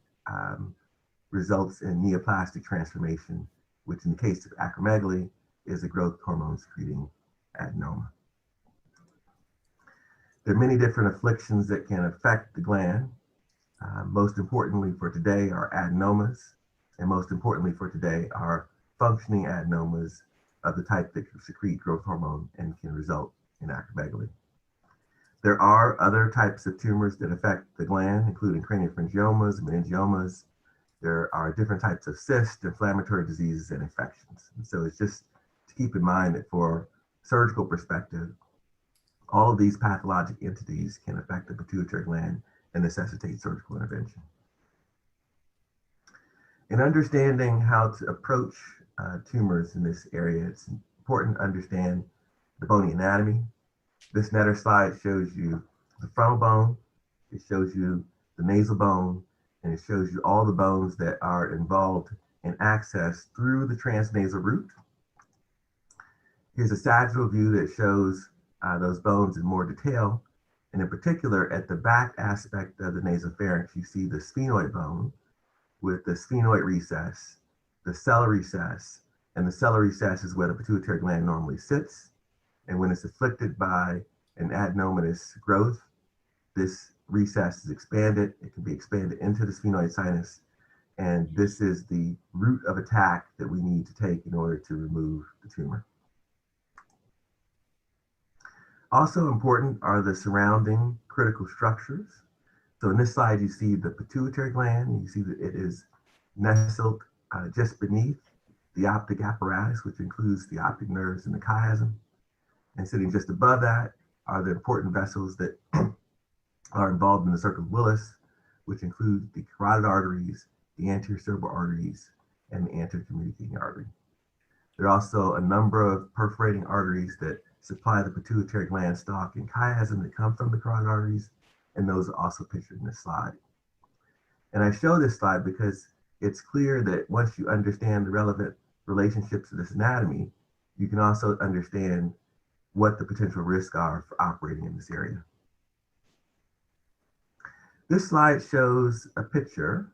results in neoplastic transformation, which in the case of acromegaly is a growth hormone secreting adenoma. There are many different afflictions that can affect the gland. Most importantly for today are adenomas, and most importantly for today are functioning adenomas of the type that can secrete growth hormone and can result in acromegaly. There are other types of tumors that affect the gland, including craniopharyngiomas, meningiomas. There are different types of cysts, inflammatory diseases, and infections. And so it's just to keep in mind that for surgical perspective, all of these pathologic entities can affect the pituitary gland and necessitate surgical intervention. In understanding how to approach tumors in this area, it's important to understand the bony anatomy. This next slide shows you the frontal bone, it shows you the nasal bone, and it shows you all the bones that are involved in access through the transnasal root. Here's a sagittal view that shows those bones in more detail. And in particular, at the back aspect of the nasopharynx, you see the sphenoid bone with the sphenoid recess, the sellar recess, and the sellar recess is where the pituitary gland normally sits. And when it's afflicted by an adenomatous growth, this recess is expanded. It can be expanded into the sphenoid sinus. And this is the route of attack that we need to take in order to remove the tumor. Also important are the surrounding critical structures. So in this slide, you see the pituitary gland. You see that it is nestled just beneath the optic apparatus, which includes the optic nerves and the chiasm. And sitting just above that are the important vessels that are involved in the circle of Willis, which include the carotid arteries, the anterior cerebral arteries, and the anterior communicating artery. There are also a number of perforating arteries that supply the pituitary gland stalk and chiasm that come from the carotid arteries, and those are also pictured in this slide. And I show this slide because it's clear that once you understand the relevant relationships of this anatomy, you can also understand what the potential risks are for operating in this area. This slide shows a picture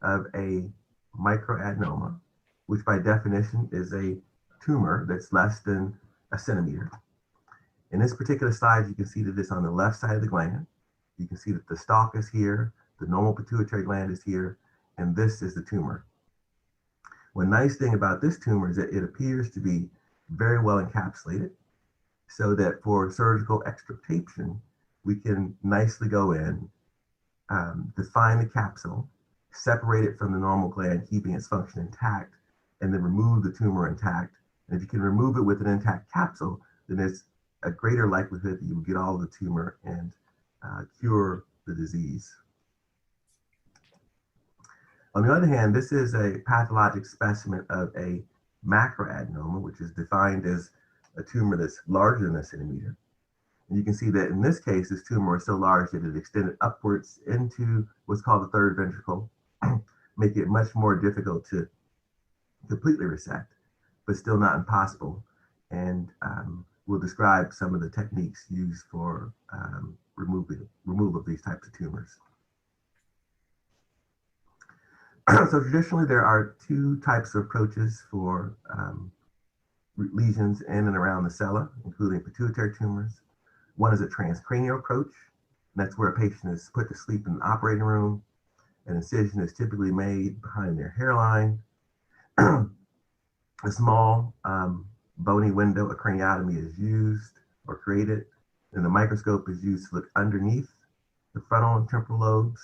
of a microadenoma, which by definition is a tumor that's less than a centimeter. In this particular slide, you can see that it's on the left side of the gland. You can see that the stalk is here, the normal pituitary gland is here, and this is the tumor. One nice thing about this tumor is that it appears to be very well encapsulated, so that for surgical extirpation, we can nicely go in, define the capsule, separate it from the normal gland, keeping its function intact, and then remove the tumor intact. And if you can remove it with an intact capsule, then there's a greater likelihood that you will get all of the tumor and cure the disease. On the other hand, this is a pathologic specimen of a macroadenoma, which is defined as a tumor that's larger than a centimeter. And you can see that in this case, this tumor is so large that it extended upwards into what's called the third ventricle, making it much more difficult to completely resect, but still not impossible. And we'll describe some of the techniques used for removal of these types of tumors. So traditionally, there are two types of approaches for lesions in and around the sella, including pituitary tumors. One is a transcranial approach. And that's where a patient is put to sleep in an operating room. An incision is typically made behind their hairline. A small bony window, a craniotomy, is used or created. And the microscope is used to look underneath the frontal and temporal lobes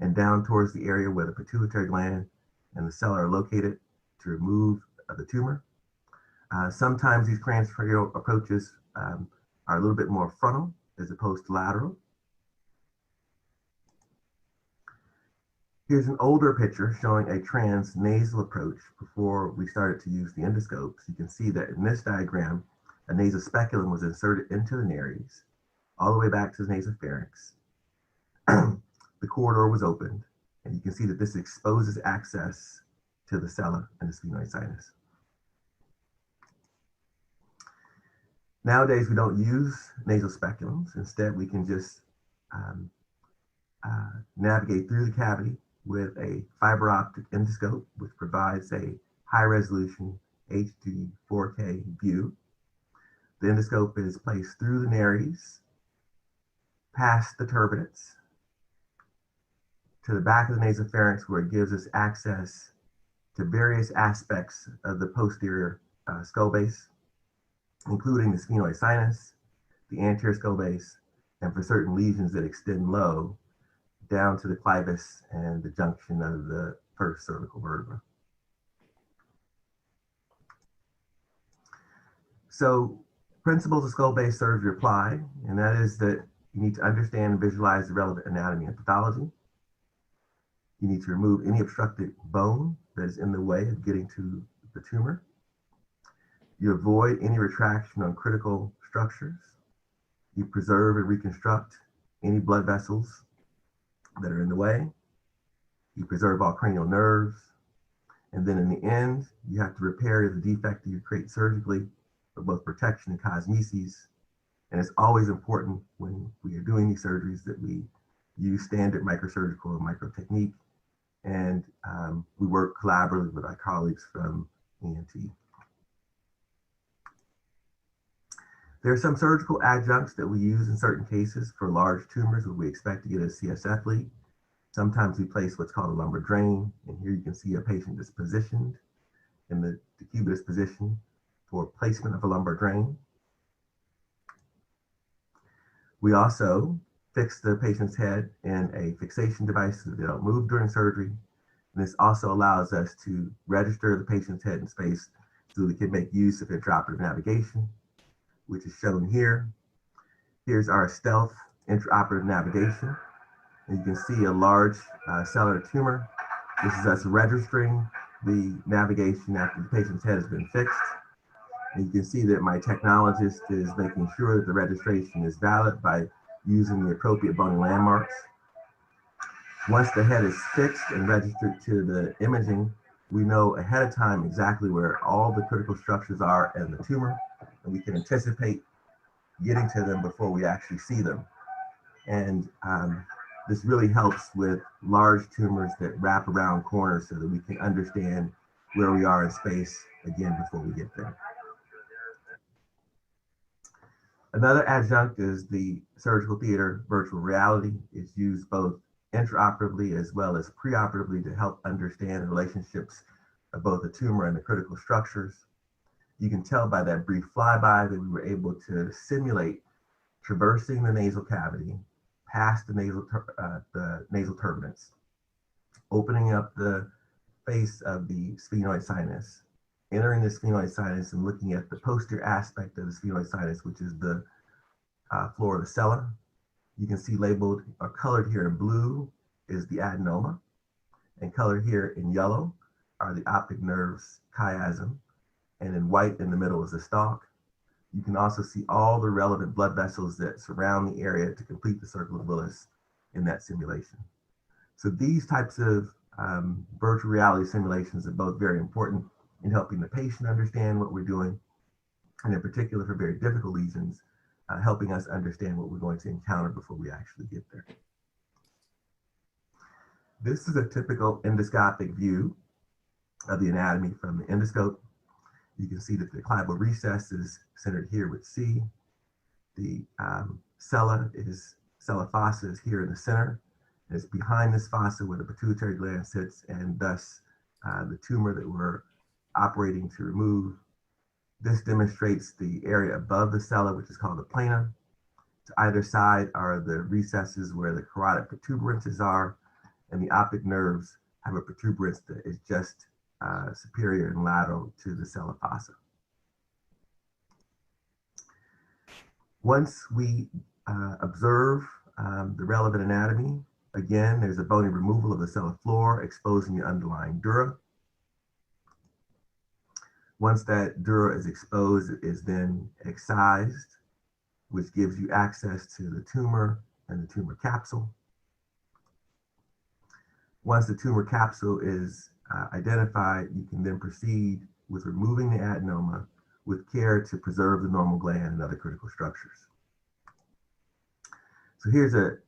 and down towards the area where the pituitary gland and the cell are located to remove the tumor. Sometimes these transcranial approaches are a little bit more frontal as opposed to lateral. Here's an older picture showing a transnasal approach before we started to use the endoscopes. You can see that in this diagram, a nasal speculum was inserted into the nares, all the way back to the nasopharynx. The corridor was opened, and you can see that this exposes access to the sella and the sphenoid sinus. Nowadays, we don't use nasal speculums. Instead, we can just navigate through the cavity with a fiber optic endoscope, which provides a high resolution HD 4K view. The endoscope is placed through the nares, past the turbinates, to the back of the nasopharynx, where it gives us access to various aspects of the posterior skull base, including the sphenoid sinus, the anterior skull base, and for certain lesions that extend low, down to the clivus and the junction of the first cervical vertebra. So principles of skull-based surgery apply, and that is that you need to understand and visualize the relevant anatomy and pathology. You need to remove any obstructed bone that is in the way of getting to the tumor. You avoid any retraction on critical structures. You preserve and reconstruct any blood vessels that are in the way. You preserve all cranial nerves. And then in the end, you have to repair the defect that you create surgically for both protection and cosmesis. And it's always important when we are doing these surgeries that we use standard microsurgical and micro technique. And we work collaboratively with our colleagues from ENT. There are some surgical adjuncts that we use in certain cases for large tumors where we expect to get a CSF lead. Sometimes we place what's called a lumbar drain. And here you can see a patient that's positioned in the decubitus position for placement of a lumbar drain. We also fix the patient's head in a fixation device so that they don't move during surgery. And this also allows us to register the patient's head and space so we can make use of intraoperative navigation, which is shown here. Here's our stealth intraoperative navigation. And you can see a large cellular tumor. This is us registering the navigation after the patient's head has been fixed. And you can see that my technologist is making sure that the registration is valid by using the appropriate bony landmarks. Once the head is fixed and registered to the imaging, we know ahead of time exactly where all the critical structures are in the tumor, and we can anticipate getting to them before we actually see them. And this really helps with large tumors that wrap around corners so that we can understand where we are in space again before we get there. Another adjunct is the surgical theater virtual reality. It's used both intraoperatively as well as preoperatively to help understand the relationships of both the tumor and the critical structures. You can tell by that brief flyby that we were able to simulate traversing the nasal cavity, past the nasal turbinates, opening up the face of the sphenoid sinus, entering the sphenoid sinus and looking at the posterior aspect of the sphenoid sinus, which is the floor of the cella. You can see labeled or colored here in blue is the adenoma, and colored here in yellow are the optic nerves chiasm, and in white in the middle is the stalk. You can also see all the relevant blood vessels that surround the area to complete the circle of Willis in that simulation. So these types of virtual reality simulations are both very important in helping the patient understand what we're doing, and in particular for very difficult lesions, helping us understand what we're going to encounter before we actually get there. This is a typical endoscopic view of the anatomy from the endoscope. You can see that the clival recess is centered here with C. The cella fossa is here in the center. It's behind this fossa where the pituitary gland sits, and thus the tumor that we're operating to remove. This demonstrates the area above the cella, which is called the plana. To either side are the recesses where the carotid protuberances are, and the optic nerves have a protuberance that is just superior and lateral to the cella fossa. Once we observe the relevant anatomy, again, there's a bony removal of the cella floor, exposing the underlying dura. Once that dura is exposed, it is then excised, which gives you access to the tumor and the tumor capsule. Once the tumor capsule is identified, you can then proceed with removing the adenoma with care to preserve the normal gland and other critical structures. So here's a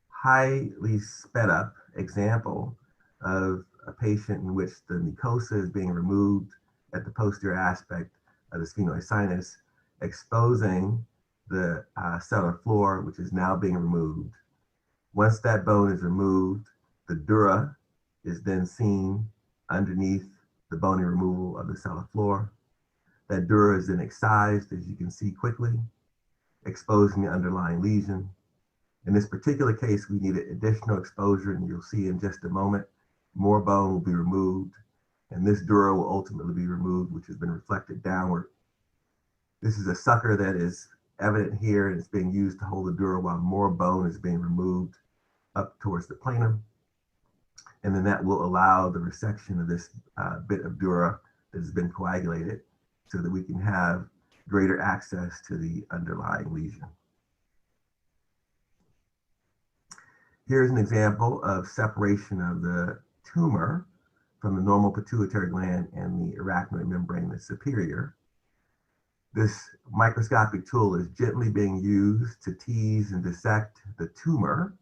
highly sped up example of a patient in which the mucosa is being removed at the posterior aspect of the sphenoid sinus, exposing the cellar floor, which is now being removed. Once that bone is removed, the dura is then seen underneath the bony removal of the cellar floor. That dura is then excised, as you can see quickly, exposing the underlying lesion. In this particular case, we needed additional exposure, and you'll see in just a moment, more bone will be removed, and this dura will ultimately be removed, which has been reflected downward. This is a sucker that is evident here, and it's being used to hold the dura while more bone is being removed up towards the planum. And then that will allow the resection of this bit of dura that has been coagulated so that we can have greater access to the underlying lesion. Here's an example of separation of the tumor from the normal pituitary gland and the arachnoid membrane that's superior. This microscopic tool is gently being used to tease and dissect the tumor,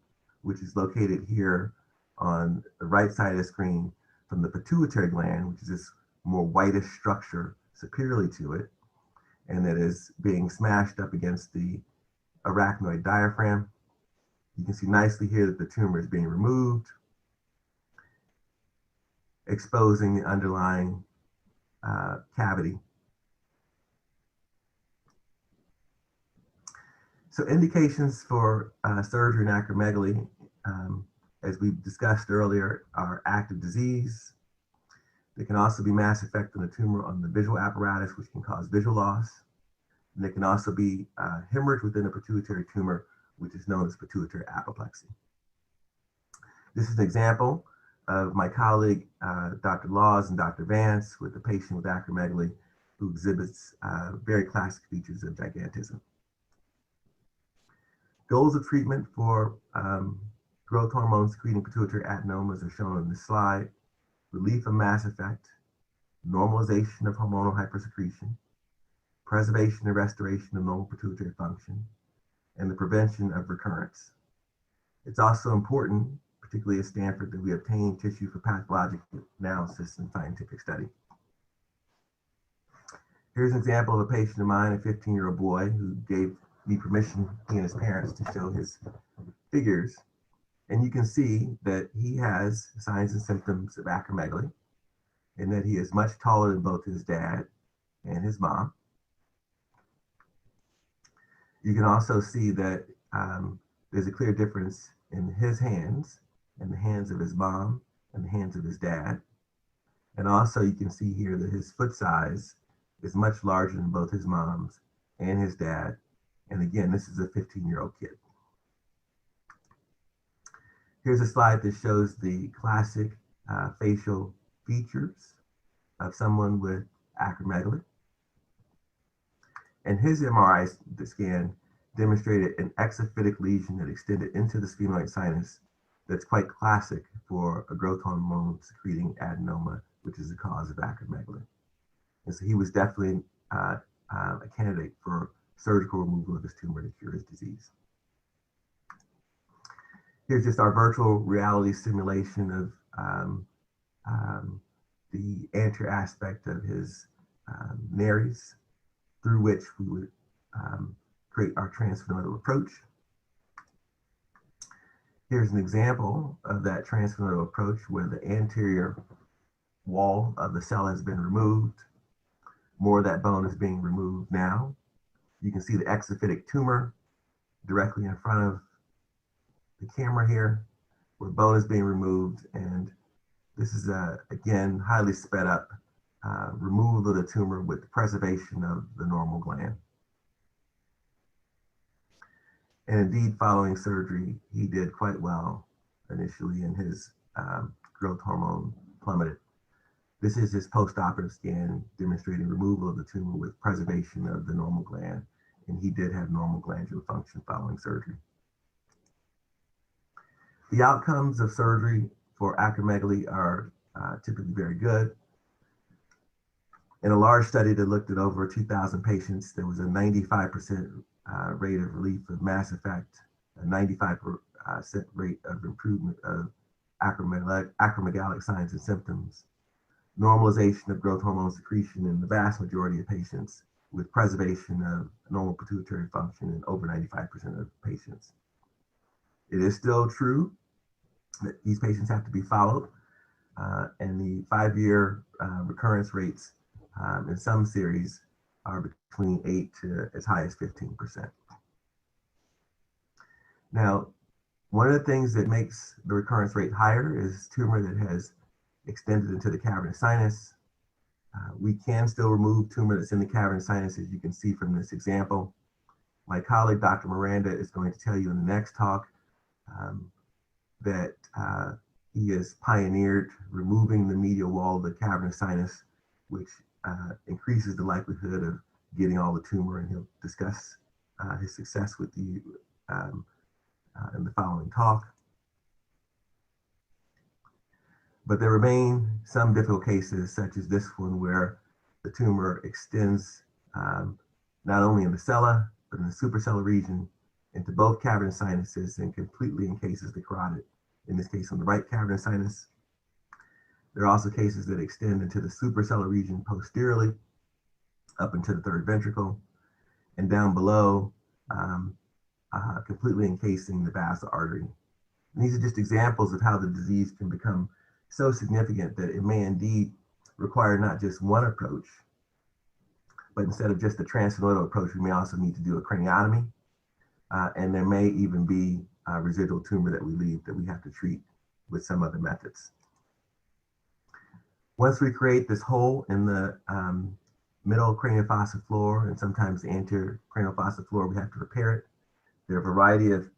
which is located here on the right side of the screen, from the pituitary gland, which is this more whitish structure superiorly to it, and that is being smashed up against the arachnoid diaphragm. You can see nicely here that the tumor is being removed, exposing the underlying cavity. So indications for surgery in acromegaly as we discussed earlier, are active disease. There can also be mass effect on the tumor on the visual apparatus, which can cause visual loss. And there can also be hemorrhage within a pituitary tumor, which is known as pituitary apoplexy. This is an example of my colleague, Dr. Laws and Dr. Vance, with a patient with acromegaly who exhibits very classic features of gigantism. Goals of treatment for growth hormone secreting pituitary adenomas are shown on this slide. Relief of mass effect, normalization of hormonal hypersecretion, preservation and restoration of normal pituitary function, and the prevention of recurrence. It's also important, particularly at Stanford, that we obtain tissue for pathologic analysis and scientific study. Here's an example of a patient of mine, a 15-year-old boy, who gave me permission, he and his parents, to show his figures. And you can see that he has signs and symptoms of acromegaly, and that he is much taller than both his dad and his mom. You can also see that there's a clear difference in his hands and the hands of his mom and the hands of his dad. And also you can see here that his foot size is much larger than both his mom's and his dad. And again, this is a 15-year-old kid. Here's a slide that shows the classic facial features of someone with acromegaly. And his MRI scan demonstrated an exophytic lesion that extended into the sphenoid sinus that's quite classic for a growth hormone secreting adenoma, which is the cause of acromegaly. And so he was definitely a candidate for surgical removal of this tumor to cure his disease. Here's just our virtual reality simulation of the anterior aspect of his nares, through which we would create our transsphenoidal approach. Here's an example of that transsphenoidal approach where the anterior wall of the cell has been removed. More of that bone is being removed now. You can see the exophytic tumor directly in front of the camera here, where bone is being removed. And this is, again, highly sped up removal of the tumor with the preservation of the normal gland. And indeed, following surgery, he did quite well initially, and his growth hormone plummeted. This is his post-operative scan demonstrating removal of the tumor with preservation of the normal gland, and he did have normal glandular function following surgery. The outcomes of surgery for acromegaly are typically very good. In a large study that looked at over 2,000 patients, there was a 95% rate of relief of mass effect, a 95% rate of improvement of acromegalic signs and symptoms, normalization of growth hormone secretion in the vast majority of patients, with preservation of normal pituitary function in over 95% of patients. It is still true that these patients have to be followed, and the 5-year recurrence rates in some series are between 8 to as high as 15%. Now, one of the things that makes the recurrence rate higher is tumor that has extended into the cavernous sinus. We can still remove tumor that's in the cavernous sinus, as you can see from this example. My colleague, Dr. Miranda, is going to tell you in the next talk that he has pioneered removing the medial wall of the cavernous sinus, which increases the likelihood of getting all the tumor, and he'll discuss his success with you in the following talk. But there remain some difficult cases, such as this one, where the tumor extends not only in the sella, but in the suprasellar region into both cavernous sinuses and completely encases the carotid, in this case on the right cavernous sinus. There are also cases that extend into the suprasellar region posteriorly, up into the third ventricle, and down below, completely encasing the basal artery. And these are just examples of how the disease can become so significant that it may indeed require not just one approach, but instead of just the transsphenoidal approach, we may also need to do a craniotomy, and there may even be residual tumor that we leave that we have to treat with some other methods. Once we create this hole in the middle craniofossa floor and sometimes the anterior craniofossa floor, we have to repair it. There are a variety of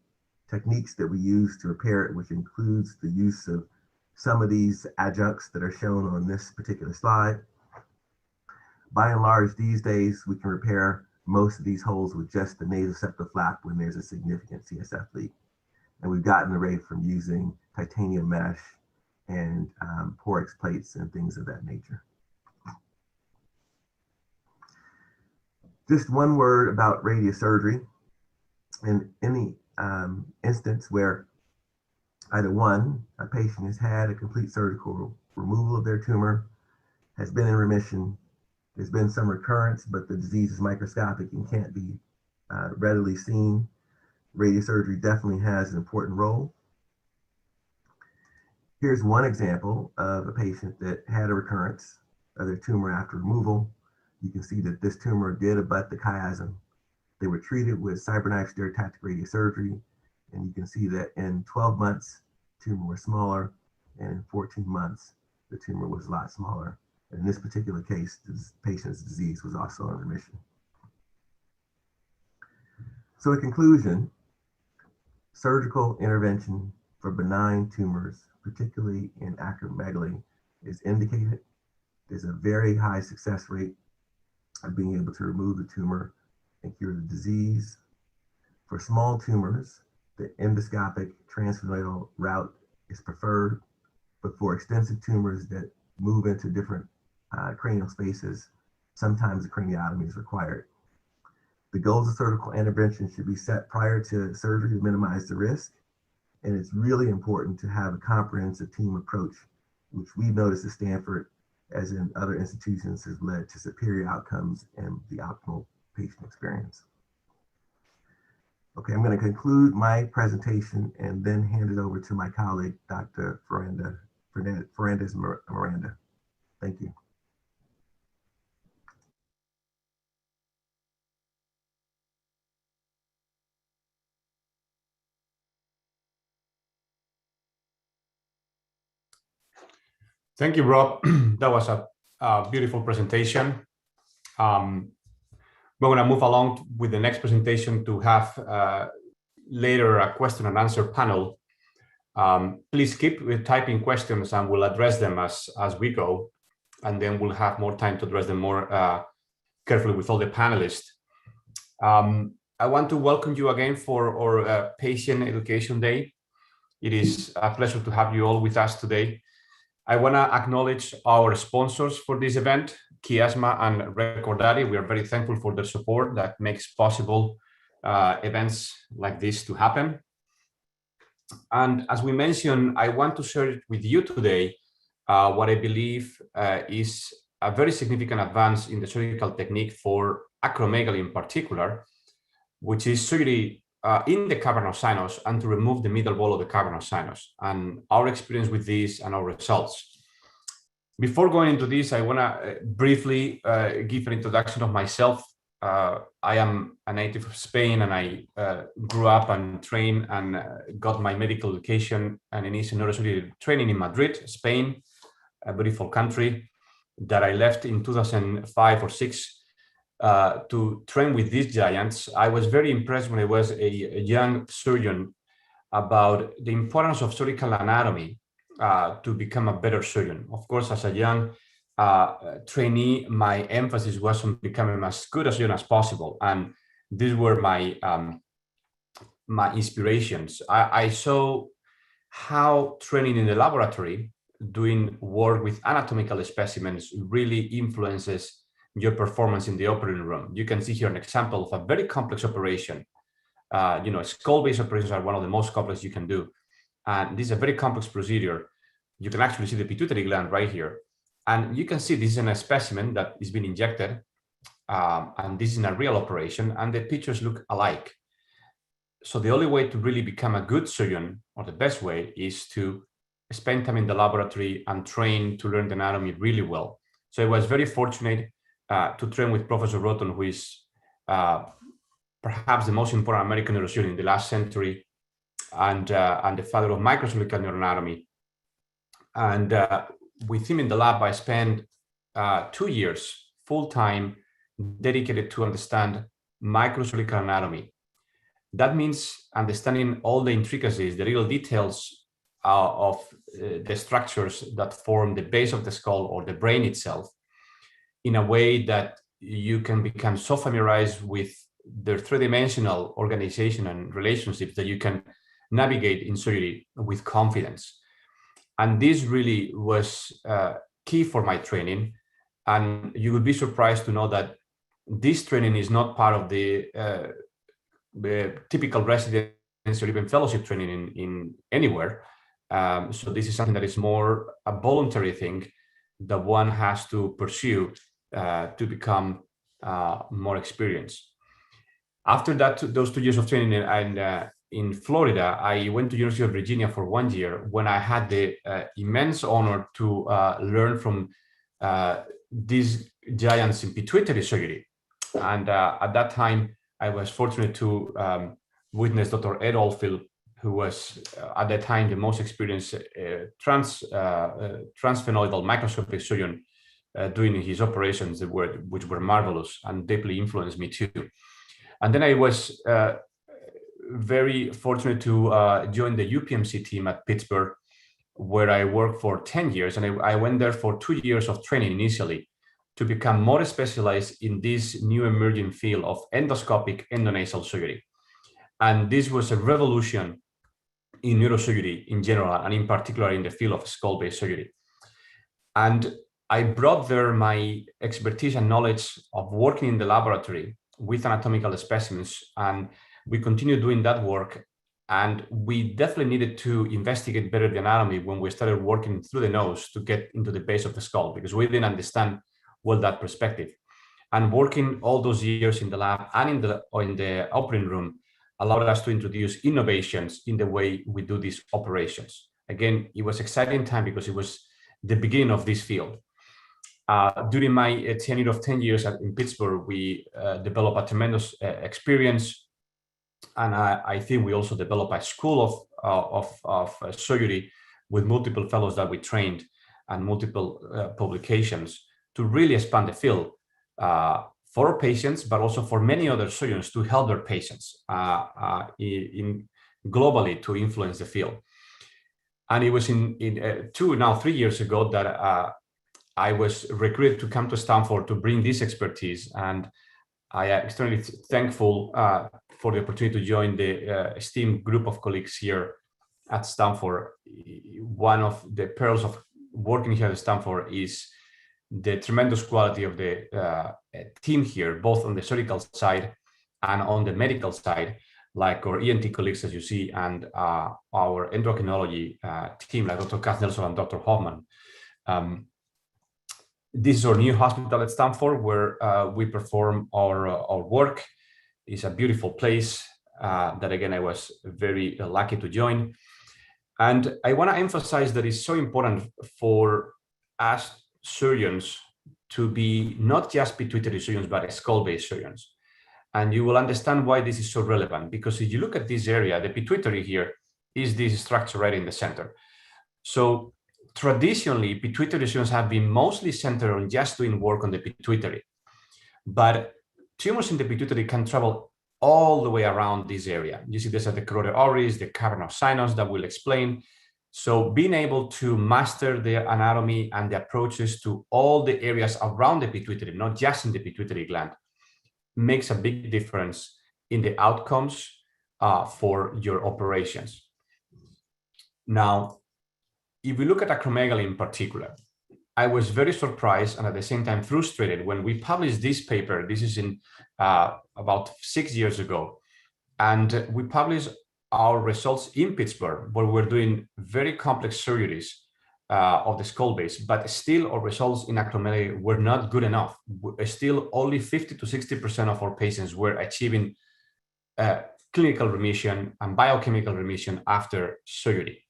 techniques that we use to repair it, which includes the use of some of these adjuncts that are shown on this particular slide. By and large, these days, we can repair most of these holes with just the nasoseptal flap when there's a significant CSF leak. And we've gotten away from using titanium mesh and porix plates and things of that nature. Just one word about radiosurgery. In any instance where either one, a patient has had a complete surgical removal of their tumor, has been in remission, there's been some recurrence, but the disease is microscopic and can't be readily seen, radiosurgery definitely has an important role. Here's one example of a patient that had a recurrence of their tumor after removal. You can see that this tumor did abut the chiasm. They were treated with cyberknife stereotactic radiosurgery, and you can see that in 12 months, the tumor was smaller, and in 14 months, the tumor was a lot smaller. And in this particular case, this patient's disease was also in remission. So in conclusion, surgical intervention for benign tumors, particularly in acromegaly, is indicated. There's a very high success rate of being able to remove the tumor and cure the disease. For small tumors, the endoscopic transfemoral route is preferred, but for extensive tumors that move into different cranial spaces, sometimes a craniotomy is required. The goals of surgical intervention should be set prior to surgery to minimize the risk, and it's really important to have a comprehensive team approach, which we've noticed at Stanford, as in other institutions, has led to superior outcomes and the optimal patient experience. Okay, I'm going to conclude my presentation and then hand it over to my colleague, Dr. Fernandez Miranda. Thank you. Thank you, Rob. That was a beautiful presentation. We're going to move along with the next presentation to have later a question and answer panel. Please keep typing questions and we'll address them as we go. And then we'll have more time to address them more carefully with all the panelists. I want to welcome you again for our Patient Education Day. It is a pleasure to have you all with us today. I want to acknowledge our sponsors for this event, Chiasma and Recordati. We are very thankful for their support that makes possible events like this to happen. And as we mentioned, I want to share with you today what I believe is a very significant advance in the surgical technique for acromegaly in particular, which is surgery in the cavernous sinus and to remove the middle wall of the cavernous sinus, and our experience with this and our results. Before going into this, I want to briefly give an introduction of myself. I am a native of Spain, and I grew up and trained and got my medical education and initial neurosurgery training in Madrid, Spain, a beautiful country that I left in 2005 or 6 to train with these giants. I was very impressed when I was a young surgeon about the importance of surgical anatomy to become a better surgeon. Of course, as a young trainee, my emphasis was on becoming as good a surgeon as possible. And these were my my inspirations. I saw how training in the laboratory, doing work with anatomical specimens, really influences your performance in the operating room. You can see here an example of a very complex operation. Skull-based operations are one of the most complex you can do. And this is a very complex procedure. You can actually see the pituitary gland right here. And you can see this is a specimen that is being injected. And this is a real operation, and the pictures look alike. So the only way to really become a good surgeon, or the best way, is to spend time in the laboratory and train to learn the anatomy really well. So I was very fortunate to train with Professor Roton, who is perhaps the most important American neurosurgeon in the last century. and the father of microcervical neuroanatomy. And with him in the lab, I spent 2 years full-time dedicated to understand microcervical anatomy. That means understanding all the intricacies, the little details of the structures that form the base of the skull or the brain itself, in a way that you can become so familiarized with their three-dimensional organization and relationships that you can navigate in surgery with confidence. And this really was key for my training. And you would be surprised to know that this training is not part of the typical residency or even fellowship training in anywhere. So this is something that is more a voluntary thing that one has to pursue to become more experienced. After that, those 2 years of training in Florida, I went to University of Virginia for 1 year when I had the immense honor to learn from these giants in pituitary surgery. And at that time, I was fortunate to witness Dr. Ed Oldfield, who was at that time the most experienced transphenoidal microscopic surgeon doing his operations, which were marvelous and deeply influenced me too. And then I was very fortunate to join the UPMC team at Pittsburgh, where I worked for 10 years. And I went there for 2 years of training initially to become more specialized in this new emerging field of endoscopic endonasal surgery. And this was a revolution in neurosurgery in general, and in particular in the field of skull-based surgery. And I brought there my expertise and knowledge of working in the laboratory with anatomical specimens, and we continued doing that work. And we definitely needed to investigate better the anatomy when we started working through the nose to get into the base of the skull, because we didn't understand well that perspective. And working all those years in the lab and in the operating room allowed us to introduce innovations in the way we do these operations. Again, it was an exciting time because it was the beginning of this field. During my tenure of 10 years in Pittsburgh, we developed a tremendous experience. And I think we also developed a school of surgery with multiple fellows that we trained and multiple publications to really expand the field for patients, but also for many other surgeons to help their patients globally to influence the field. And it was 3 years ago that I was recruited to come to Stanford to bring this expertise. And I am extremely thankful for the opportunity to join the esteemed group of colleagues here at Stanford. One of the perils of working here at Stanford is the tremendous quality of the team here, both on the surgical side and on the medical side, like our ENT colleagues, as you see, and our endocrinology team, like Dr. Katz Nelson and Dr. Hoffman. This is our new hospital at Stanford, where we perform our work. It's a beautiful place that, again, I was very lucky to join. And I want to emphasize that it's so important for us surgeons to be not just pituitary surgeons, but skull-based surgeons. And you will understand why this is so relevant, because if you look at this area, the pituitary here is this structure right in the center. So traditionally, pituitary surgeons have been mostly centered on just doing work on the pituitary. But tumors in the pituitary can travel all the way around this area. You see this at the carotid arteries, the cavern of sinus that we'll explain. So being able to master the anatomy and the approaches to all the areas around the pituitary, not just in the pituitary gland, makes a big difference in the outcomes for your operations. Now, if we look at acromegaly in particular, I was very surprised and at the same time frustrated when we published this paper. This is in about 6 years ago. And we published our results in Pittsburgh, where we're doing very complex surgeries of the skull base, but still our results in acromegaly were not good enough. Still only 50 to 60% of our patients were achieving clinical remission and biochemical remission after surgery.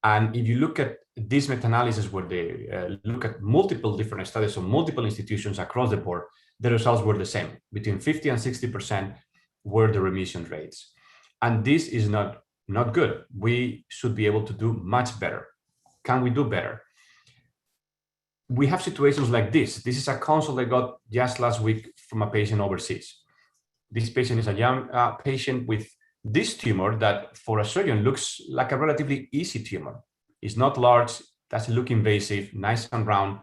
And if you look at this meta-analysis where they look at multiple different studies of multiple institutions across the board, the results were the same. Between 50 and 60% were the remission rates. And this is not not good. We should be able to do much better. Can we do better? We have situations like this. This is a consult I got just last week from a patient overseas. This patient is a young patient with this tumor that for a surgeon looks like a relatively easy tumor. It's not large, doesn't look invasive, nice and round.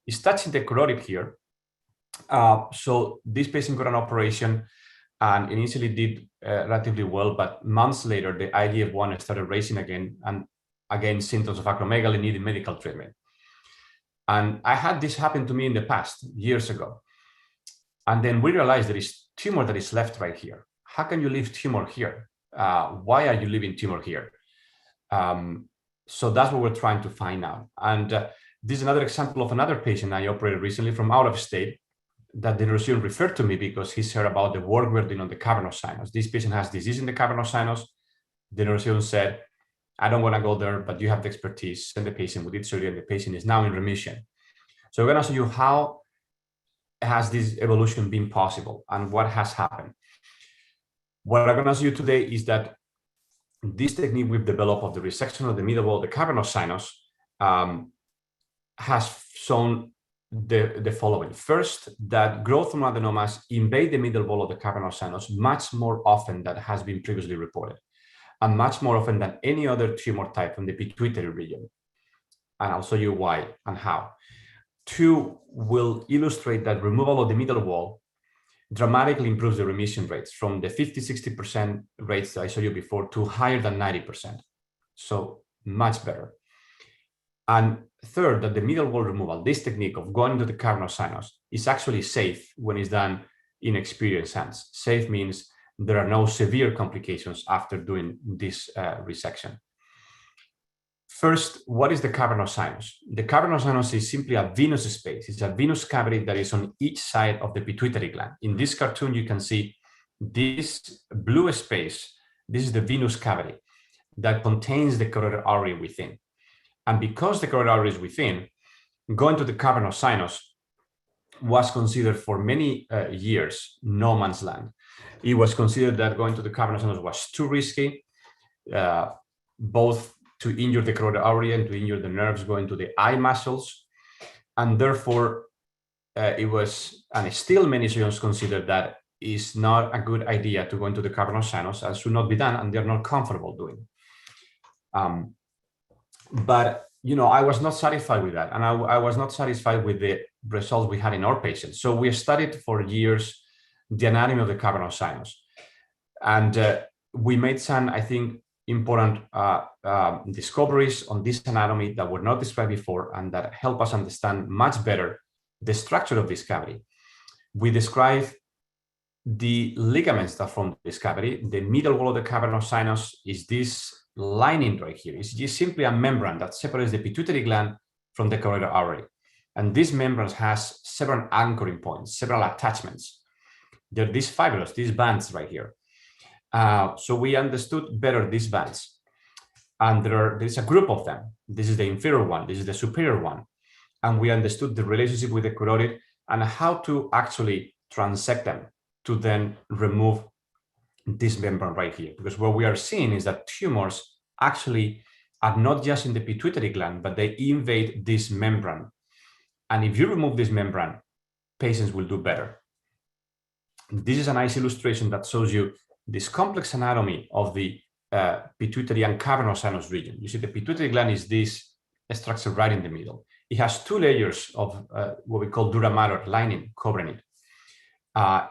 It's touching the carotid here. So this patient got an operation and initially did relatively well, but months later, the IGF-1 started raising again, and again, symptoms of acromegaly needed medical treatment. And I had this happen to me in the past, years ago. And then we realized there is tumor that is left right here. How can you leave tumor here? Why are you leaving tumor here? So that's what we're trying to find out. And this is another example of another patient I operated recently from out of state that the neurosurgeon referred to me because he's heard about the work we're doing on the cavernous sinus. This patient has disease in the cavernous sinus. The neurosurgeon said, I don't want to go there, but you have the expertise. Send the patient, we did surgery, and the patient is now in remission. So we're going to show you how has this evolution been possible and what has happened. What I'm going to show you today is that this technique we've developed of the resection of the middle wall of the cavernous sinus has shown the following. First, that growth hormone adenomas invade the middle wall of the cavernous sinus much more often than has been previously reported, and much more often than any other tumor type from the pituitary region. And I'll show you why and how. Two, will illustrate that removal of the middle wall dramatically improves the remission rates from the 50-60% rates that I showed you before to higher than 90%. So much better. And third, that the middle wall removal, this technique of going to the cavernous sinus, is actually safe when it's done in experienced hands. Safe means there are no severe complications after doing this resection. First, what is the cavernous sinus? The cavernous sinus is simply a venous space. It's a venous cavity that is on each side of the pituitary gland. In this cartoon, you can see this blue space. This is the venous cavity that contains the carotid artery within. And because the carotid artery is within, going to the cavernous sinus was considered for many years no man's land. It was considered that going to the cavernous sinus was too risky, both to injure the carotid artery and to injure the nerves going to the eye muscles. And therefore, it was, and still many surgeons consider that is not a good idea to go into the cavernous sinus, and should not be done, and they're not comfortable doing. But I was not satisfied with that, and I was not satisfied with the results we had in our patients. So we studied for years the anatomy of the cavernous sinus, and we made some, I think, important discoveries on this anatomy that were not described before and that help us understand much better the structure of this cavity. We describe the ligaments that form this cavity. The middle wall of the cavernous sinus is this lining right here. It's just simply a membrane that separates the pituitary gland from the carotid artery. And this membrane has several anchoring points, several attachments. There are these fibrils, these bands right here. So we understood better these bands. And there's a group of them. This is the inferior one, this is the superior one. And we understood the relationship with the carotid and how to actually transect them to then remove this membrane right here. Because what we are seeing is that tumors actually are not just in the pituitary gland, but they invade this membrane. And if you remove this membrane, patients will do better. This is a nice illustration that shows you this complex anatomy of the pituitary and cavernous sinus region. You see the pituitary gland is this structure right in the middle. It has two layers of what we call dura mater lining covering it.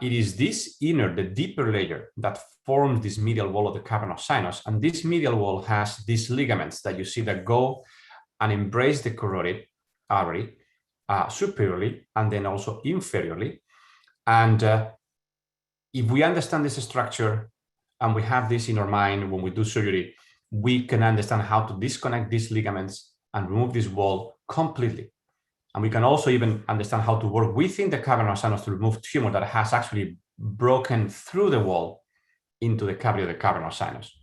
It is this inner, the deeper layer that forms this medial wall of the cavernous sinus. And this medial wall has these ligaments that you see that go and embrace the carotid artery superiorly and then also inferiorly. And if we understand this structure and we have this in our mind when we do surgery, we can understand how to disconnect these ligaments and remove this wall completely. And we can also even understand how to work within the cavernous sinus to remove tumor that has actually broken through the wall into the cavity of the cavernous sinus.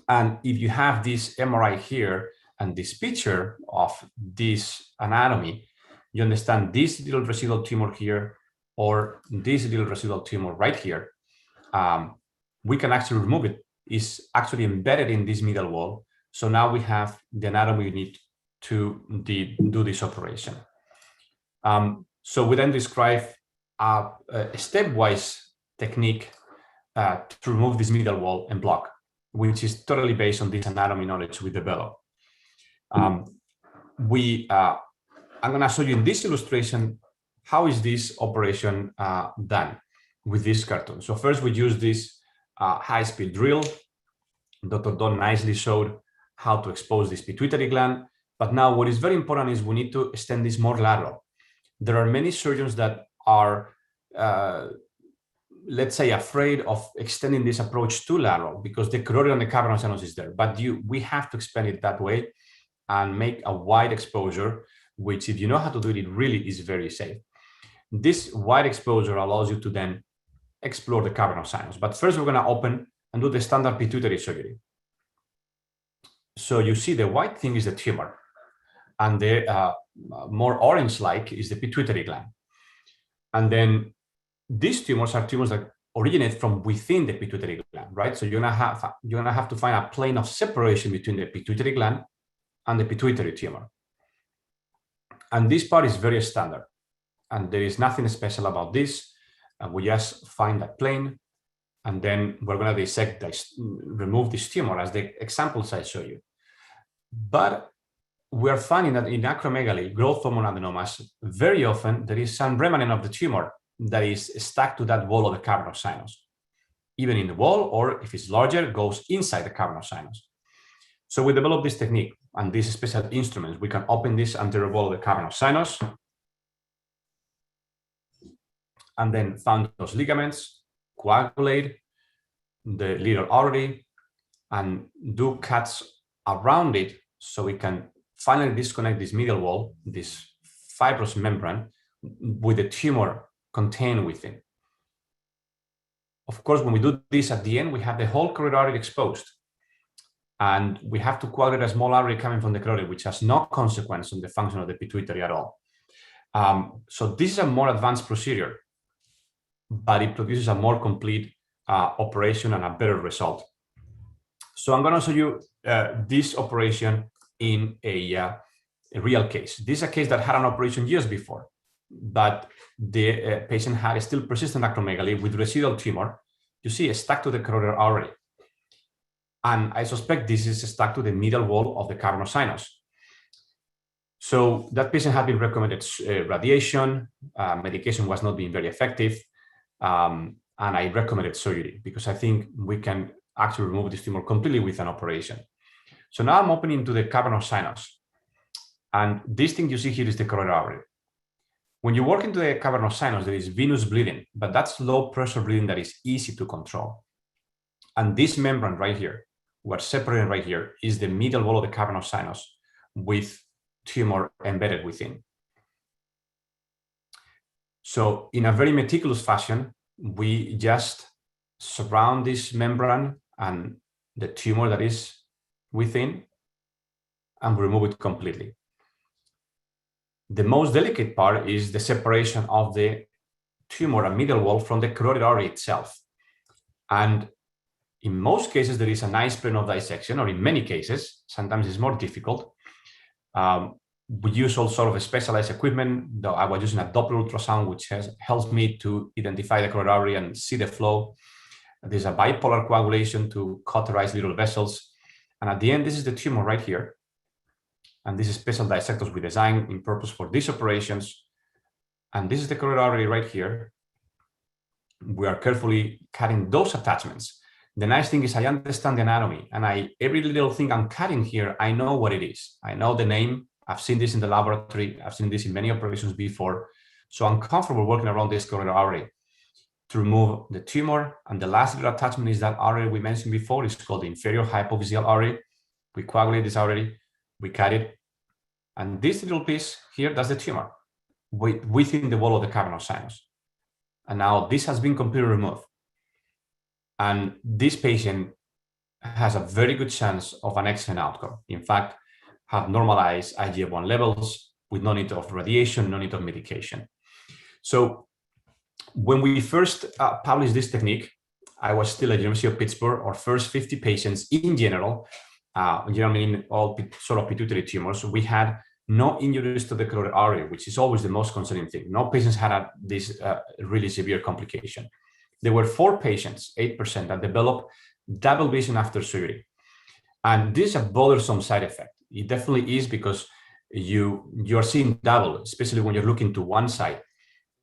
And if you have this MRI here and this picture of this anatomy, you understand this little residual tumor here or this little residual tumor right here. We can actually remove it is actually embedded in this middle wall. So now we have the anatomy we need to do this operation. So we then describe a stepwise technique to remove this middle wall and block, which is totally based on this anatomy knowledge we developed. I'm going to show you in this illustration how is this operation done with this cartoon. So first we use this high-speed drill. Dr. Don nicely showed how to expose this pituitary gland. But now what is very important is we need to extend this more lateral. There are many surgeons that are, let's say, afraid of extending this approach too lateral because the carotid and the cavernous sinus is there. But we have to expand it that way and make a wide exposure, which if you know how to do it, it really is very safe. This wide exposure allows you to then explore the cavernous sinus. But first we're going to open and do the standard pituitary surgery. So you see the white thing is the tumor, and the more orange-like is the pituitary gland. And then these tumors are tumors that originate from within the pituitary gland, right? So you're gonna have to find a plane of separation between the pituitary gland and the pituitary tumor. And this part is very standard, and there is nothing special about this. We just find that plane, and then we're going to dissect this, remove this tumor as the examples I show you. But we are finding that in acromegaly, growth hormone adenomas, very often there is some remnant of the tumor that is stuck to that wall of the cavernous sinus, even in the wall, or if it's larger, it goes inside the cavernous sinus. So we developed this technique and these special instruments. We can open this anterior wall of the cavernous sinus and then found those ligaments, coagulate the little artery, and do cuts around it so we can finally disconnect this middle wall, this fibrous membrane, with the tumor contained within. Of course, when we do this at the end, we have the whole carotid artery exposed. And we have to coagulate a small artery coming from the carotid, which has no consequence on the function of the pituitary at all. So this is a more advanced procedure, but it produces a more complete operation and a better result. So I'm going to show you this operation in a real case. This is a case that had an operation years before, but the patient had a still persistent acromegaly with residual tumor. You see, it's stuck to the carotid artery. And I suspect this is stuck to the middle wall of the cavernous sinus. So that patient had been recommended radiation, medication was not being very effective, and I recommended surgery because I think we can actually remove this tumor completely with an operation. So now I'm opening to the cavernous sinus, and this thing you see here is the carotid artery. When you work into the cavernous sinus, there is venous bleeding, but that's low pressure bleeding that is easy to control. And this membrane right here, what's separated right here, is the middle wall of the cavernous sinus with tumor embedded within. So in a very meticulous fashion, we just surround this membrane and the tumor that is within and remove it completely. The most delicate part is the separation of the tumor and middle wall from the carotid artery itself. And in most cases, there is a nice plane of dissection, or in many cases, sometimes it's more difficult. We use all sort of specialized equipment, though I was using a Doppler ultrasound, which helps me to identify the carotid artery and see the flow. There's a bipolar coagulation to cauterize little vessels. And at the end, this is the tumor right here. And this is special dissectors we designed in purpose for these operations. And this is the carotid artery right here. We are carefully cutting those attachments. The nice thing is I understand the anatomy, and every little thing I'm cutting here, I know what it is. I know the name. I've seen this in the laboratory. I've seen this in many operations before. So I'm comfortable working around this carotid artery to remove the tumor. And the last little attachment is that artery we mentioned before. It's called the inferior hypophyseal artery. We coagulate this artery, we cut it. And this little piece here, that's the tumor within the wall of the cavernous sinus. And now this has been completely removed. And this patient has a very good chance of an excellent outcome. In fact, have normalized IGF-1 levels with no need of radiation, no need of medication. So when we first published this technique, I was still at University of Pittsburgh. Our first 50 patients in general, meaning all sort of pituitary tumors, we had no injuries to the carotid artery, which is always the most concerning thing. No patients had this really severe complication. There were 4 patients, 8%, that developed double vision after surgery. And this is a bothersome side effect. It definitely is, because you're seeing double, especially when you're looking to one side,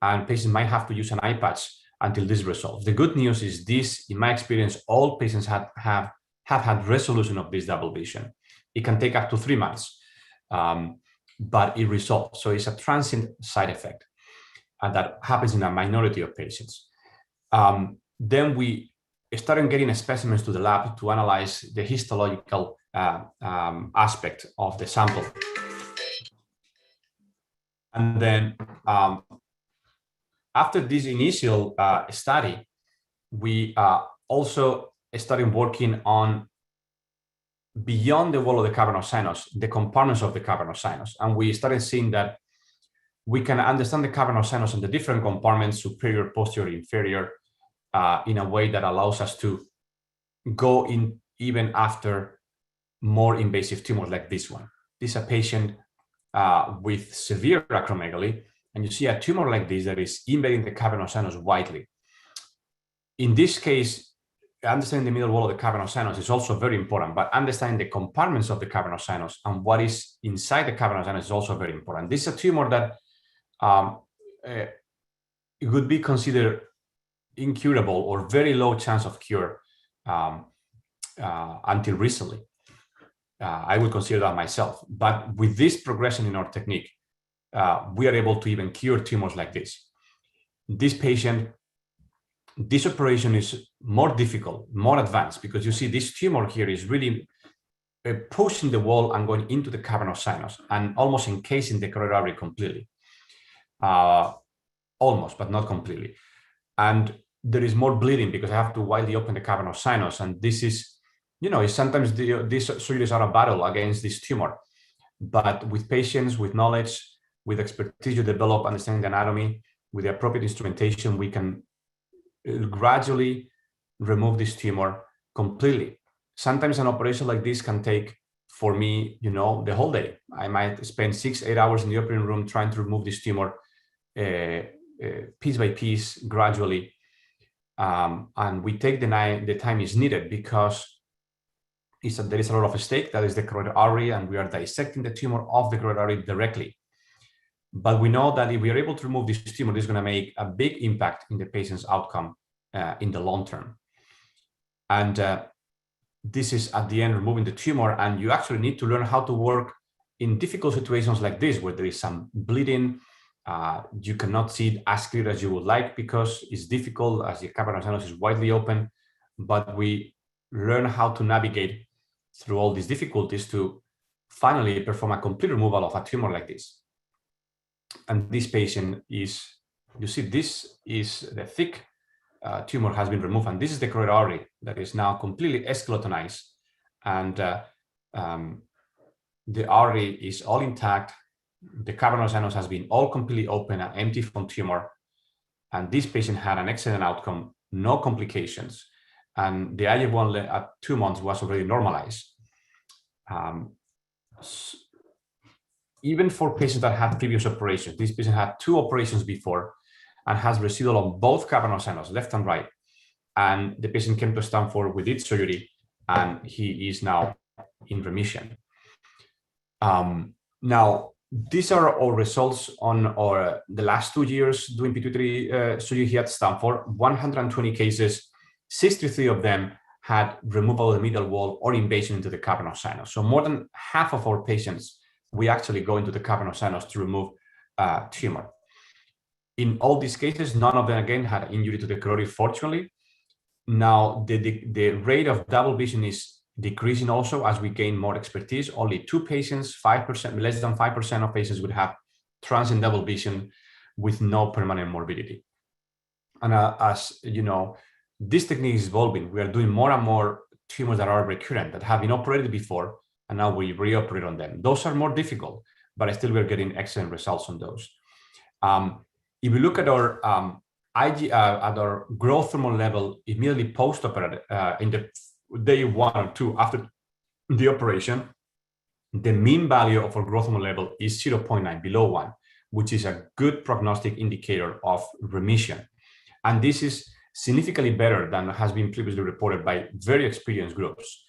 and patients might have to use an eye patch until this resolves. The good news is this, in my experience, all patients have had resolution of this double vision. It can take up to 3 months, but it resolves. So it's a transient side effect, and that happens in a minority of patients. Then we started getting specimens to the lab to analyze the histological aspect of the sample. And then after this initial study, we also started working on beyond the wall of the cavernous sinus, the compartments of the cavernous sinus. And we started seeing that we can understand the cavernous sinus and the different compartments, superior, posterior, inferior, in a way that allows us to go in even after more invasive tumors like this one. This is a patient with severe acromegaly, and you see a tumor like this that is invading the cavernous sinus widely. In this case, understanding the middle wall of the cavernous sinus is also very important, but understanding the compartments of the cavernous sinus and what is inside the cavernous sinus is also very important. This is a tumor that it would be considered incurable or very low chance of cure until recently. I would consider that myself. But with this progression in our technique, we are able to even cure tumors like this. This patient, this operation is more difficult, more advanced, because you see this tumor here is really pushing the wall and going into the cavernous sinus and almost encasing the carotid artery completely. Almost, but not completely. And there is more bleeding because I have to widely open the cavernous sinus. And this is, sometimes these surgeries are a battle against this tumor. But with patients, with knowledge, with expertise you develop, understanding the anatomy, with the appropriate instrumentation, we can gradually remove this tumor completely. Sometimes an operation like this can take, for me, the whole day. I might spend 6-8 hours in the operating room trying to remove this tumor piece by piece, gradually. And we take the time is needed because there is a lot of stake, that is the carotid artery, and we are dissecting the tumor of the carotid artery directly. But we know that if we are able to remove this tumor, this is going to make a big impact in the patient's outcome in the long term. And this is at the end removing the tumor, and you actually need to learn how to work in difficult situations like this, where there is some bleeding. You cannot see it as clear as you would like because it's difficult, as the cavernous sinus is widely open. But we learn how to navigate through all these difficulties to finally perform a complete removal of a tumor like this. And this patient is, you see, this is the thick tumor has been removed, and this is the carotid artery that is now completely skeletonized, and the artery is all intact. The cavernous sinus has been all completely open and empty from tumor, and this patient had an excellent outcome, no complications, and the IF1 at 2 months was already normalized. Even for patients that had previous operations, this patient had 2 operations before and has residual on both cavernous sinus, left and right. And the patient came to Stanford with its surgery, and he is now in remission. Now, these are our results on the last 2 years doing pituitary surgery here at Stanford. 120 cases, 63 of them had removal of the middle wall or invasion into the cavernous sinus. So more than half of our patients, we actually go into the cavernous sinus to remove tumor. In all these cases, none of them again had injury to the carotid, fortunately. Now, the rate of double vision is decreasing also as we gain more expertise. Only 2 patients, 5%, less than 5% of patients would have transient double vision with no permanent morbidity. And as you know, this technique is evolving. We are doing more and more tumors that are recurrent, that have been operated before, and now we reoperate on them. Those are more difficult, but still we're getting excellent results on those. If we look at our at our growth hormone level immediately post-operative, in the day 1 or 2 after the operation, the mean value of our growth hormone level is 0.9, below 1, which is a good prognostic indicator of remission. And this is significantly better than has been previously reported by very experienced groups,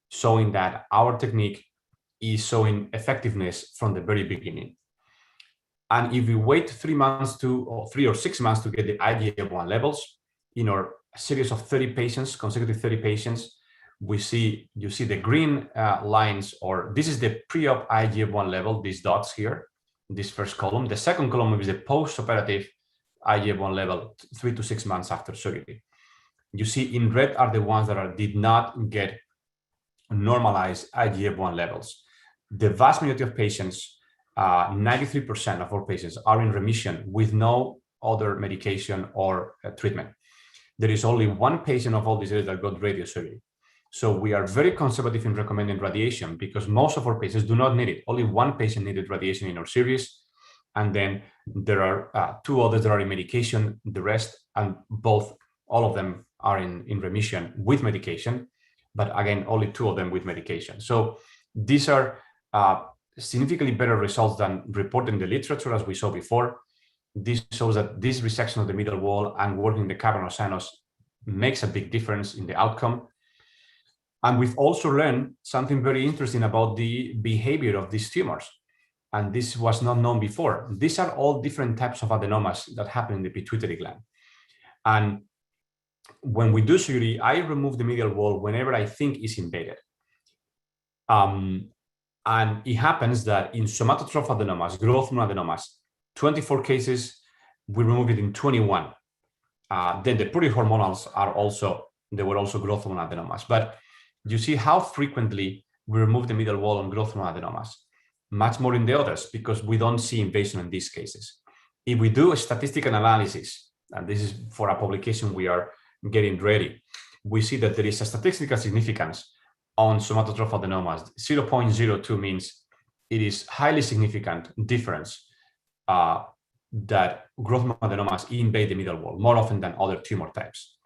showing that our technique is showing effectiveness from the very beginning. And if we wait 3 months or 3 or 6 months to get the IGF-1 levels in our series of 30 patients, consecutive 30 patients, you see the green lines, or this is the pre-op IGF-1 level, these dots here, this first column. The second column is the post-operative IGF-1 level 3 to 6 months after surgery. You see in red are the ones that did not get normalized IGF-1 levels. The vast majority of patients, 93% of our patients, are in remission with no other medication or treatment. There is only one patient of all these areas that got radiosurgery. So we are very conservative in recommending radiation because most of our patients do not need it. Only one patient needed radiation in our series. And then there are 2 others that are in medication, the rest, and all of them are in remission with medication. But again, only 2 of them with medication. So these are significantly better results than reported in the literature, as we saw before. This shows that this resection of the middle wall and working the cavernous sinus makes a big difference in the outcome. And we've also learned something very interesting about the behavior of these tumors. And this was not known before. These are all different types of adenomas that happen in the pituitary gland. And when we do surgery, I remove the medial wall whenever I think it's invaded. And it happens that in somatotroph adenomas, growth hormone adenomas, 24 cases, we remove it in 21. Then the plurihormonals were also growth hormone adenomas. But you see how frequently we remove the middle wall on growth hormone adenomas. Much more in the others because we don't see invasion in these cases. If we do a statistical analysis, and this is for a publication we are getting ready, we see that there is a statistical significance on somatotroph adenomas. 0.02 means it is highly significant difference that growth hormone adenomas invade the middle wall more often than other tumor types.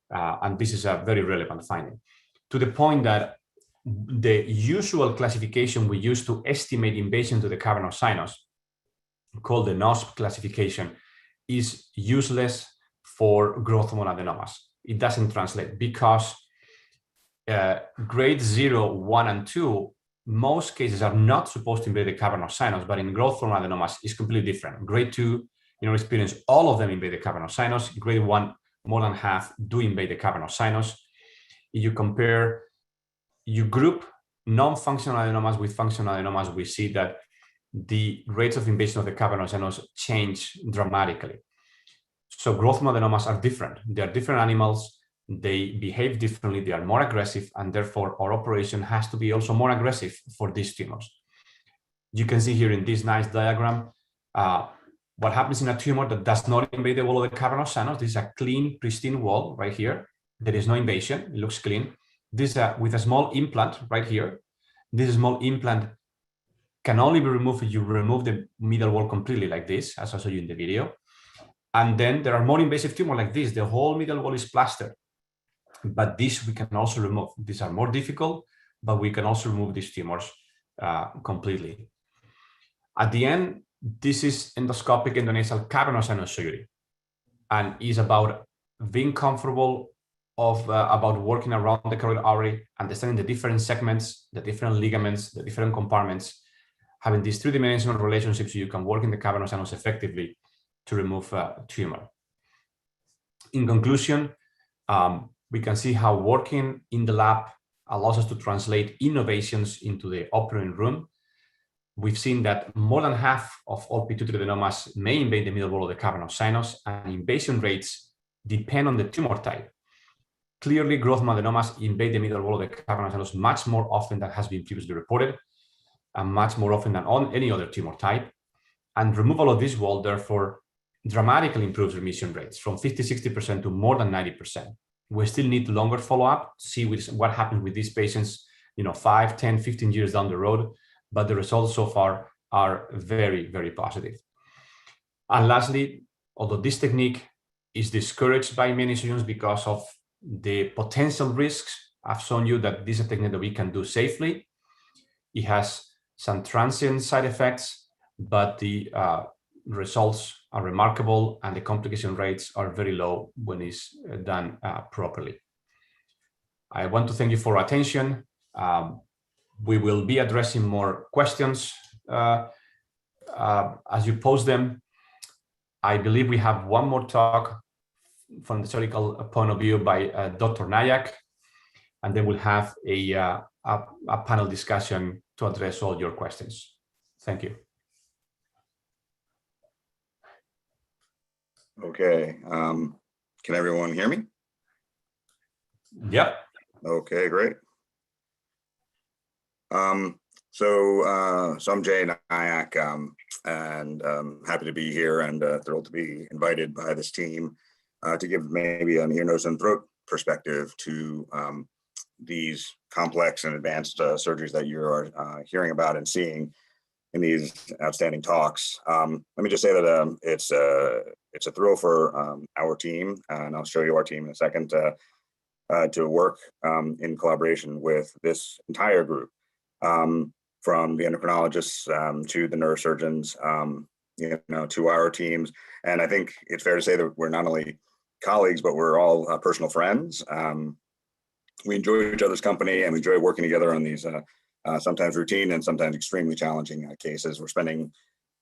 And this is a very relevant finding, to the point that the usual classification we use to estimate invasion to the cavernous sinus, called the NOSP classification, is useless for growth hormone adenomas. It doesn't translate because grade 0, 1, and 2, most cases are not supposed to invade the cavernous sinus, but in growth hormone adenomas is completely different. Grade 2, in our experience, all of them invade the cavernous sinus. Grade 1, more than half do invade the cavernous sinus. If you group non-functional adenomas with functional adenomas, we see that the rates of invasion of the cavernous sinus change dramatically. So growth hormone adenomas are different. They are different animals. They behave differently. They are more aggressive, and therefore our operation has to be also more aggressive for these tumors. You can see here in this nice diagram what happens in a tumor that does not invade the wall of the cavernous sinus. This is a clean, pristine wall right here. There is no invasion. It looks clean. This with a small implant right here. This small implant can only be removed if you remove the middle wall completely, like this, as I showed you in the video. And then there are more invasive tumors like this. The whole middle wall is plastered. But this we can also remove. These are more difficult, but we can also remove these tumors completely. At the end, this is endoscopic endonasal cavernous sinus surgery, and is about being comfortable about working around the carotid artery, understanding the different segments, the different ligaments, the different compartments, having these 3-dimensional relationships so you can work in the cavernous sinus effectively to remove a tumor. In conclusion, we can see how working in the lab allows us to translate innovations into the operating room. We've seen that more than half of all pituitary adenomas may invade the middle wall of the cavernous sinus, and invasion rates depend on the tumor type. Clearly, growth hormone adenomas invade the middle wall of the cavernous sinus much more often than has been previously reported, and much more often than on any other tumor type. And removal of this wall, therefore, dramatically improves remission rates from 50-60% to more than 90%. We still need longer follow-up, see what happens with these patients, 5, 10, 15 years down the road, but the results so far are very, very positive. And lastly, although this technique is discouraged by many surgeons because of the potential risks. I've shown you that this is a technique that we can do safely. It has some transient side effects, but the results are remarkable and the complication rates are very low when it's done properly. I want to thank you for your attention. We will be addressing more questions as you post them. I believe we have one more talk from the surgical point of view by Dr. Nayak, and then we'll have a panel discussion to address all your questions. Thank you. Okay, can everyone hear me? Yep. Okay, great. So I'm Jay Nayak, and happy to be here and thrilled to be invited by this team to give maybe an ear, nose, and throat perspective to these complex and advanced surgeries that you are hearing about and seeing in these outstanding talks. Let me just say that it's a thrill for our team, and I'll show you our team in a second, to work in collaboration with this entire group, from the endocrinologists to the neurosurgeons, to our teams. And I think it's fair to say that we're not only colleagues, but we're all personal friends. We enjoy each other's company and we enjoy working together on these sometimes routine and sometimes extremely challenging cases. We're spending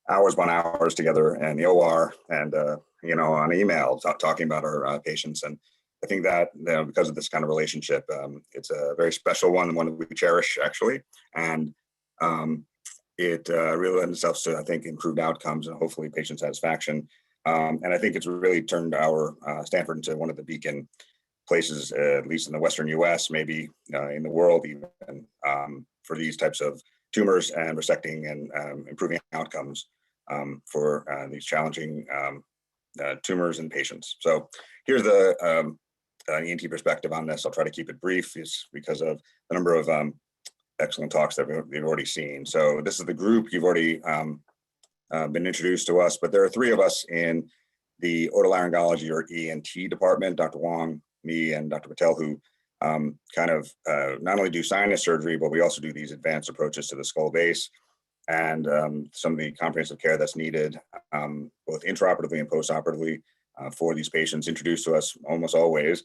hours upon hours together in the OR and on email talking about our patients. And I think that because of this kind of relationship, it's a very special one and one that we cherish, actually. And it really lends itself to, I think, improved outcomes and hopefully patient satisfaction. And I think it's really turned our Stanford into one of the beacon places, at least in the Western US, maybe in the world even, for these types of tumors and resecting and improving outcomes for these challenging tumors in patients. So here's the ENT perspective on this. I'll try to keep it brief, is because of the number of excellent talks that we've already seen. So this is the group. You've already been introduced to us, but there are three of us in the otolaryngology or ENT department, Dr. Wong, me, and Dr. Patel, who kind of not only do sinus surgery, but we also do these advanced approaches to the skull base and some of the comprehensive care that's needed, both intraoperatively and postoperatively for these patients, introduced to us almost always,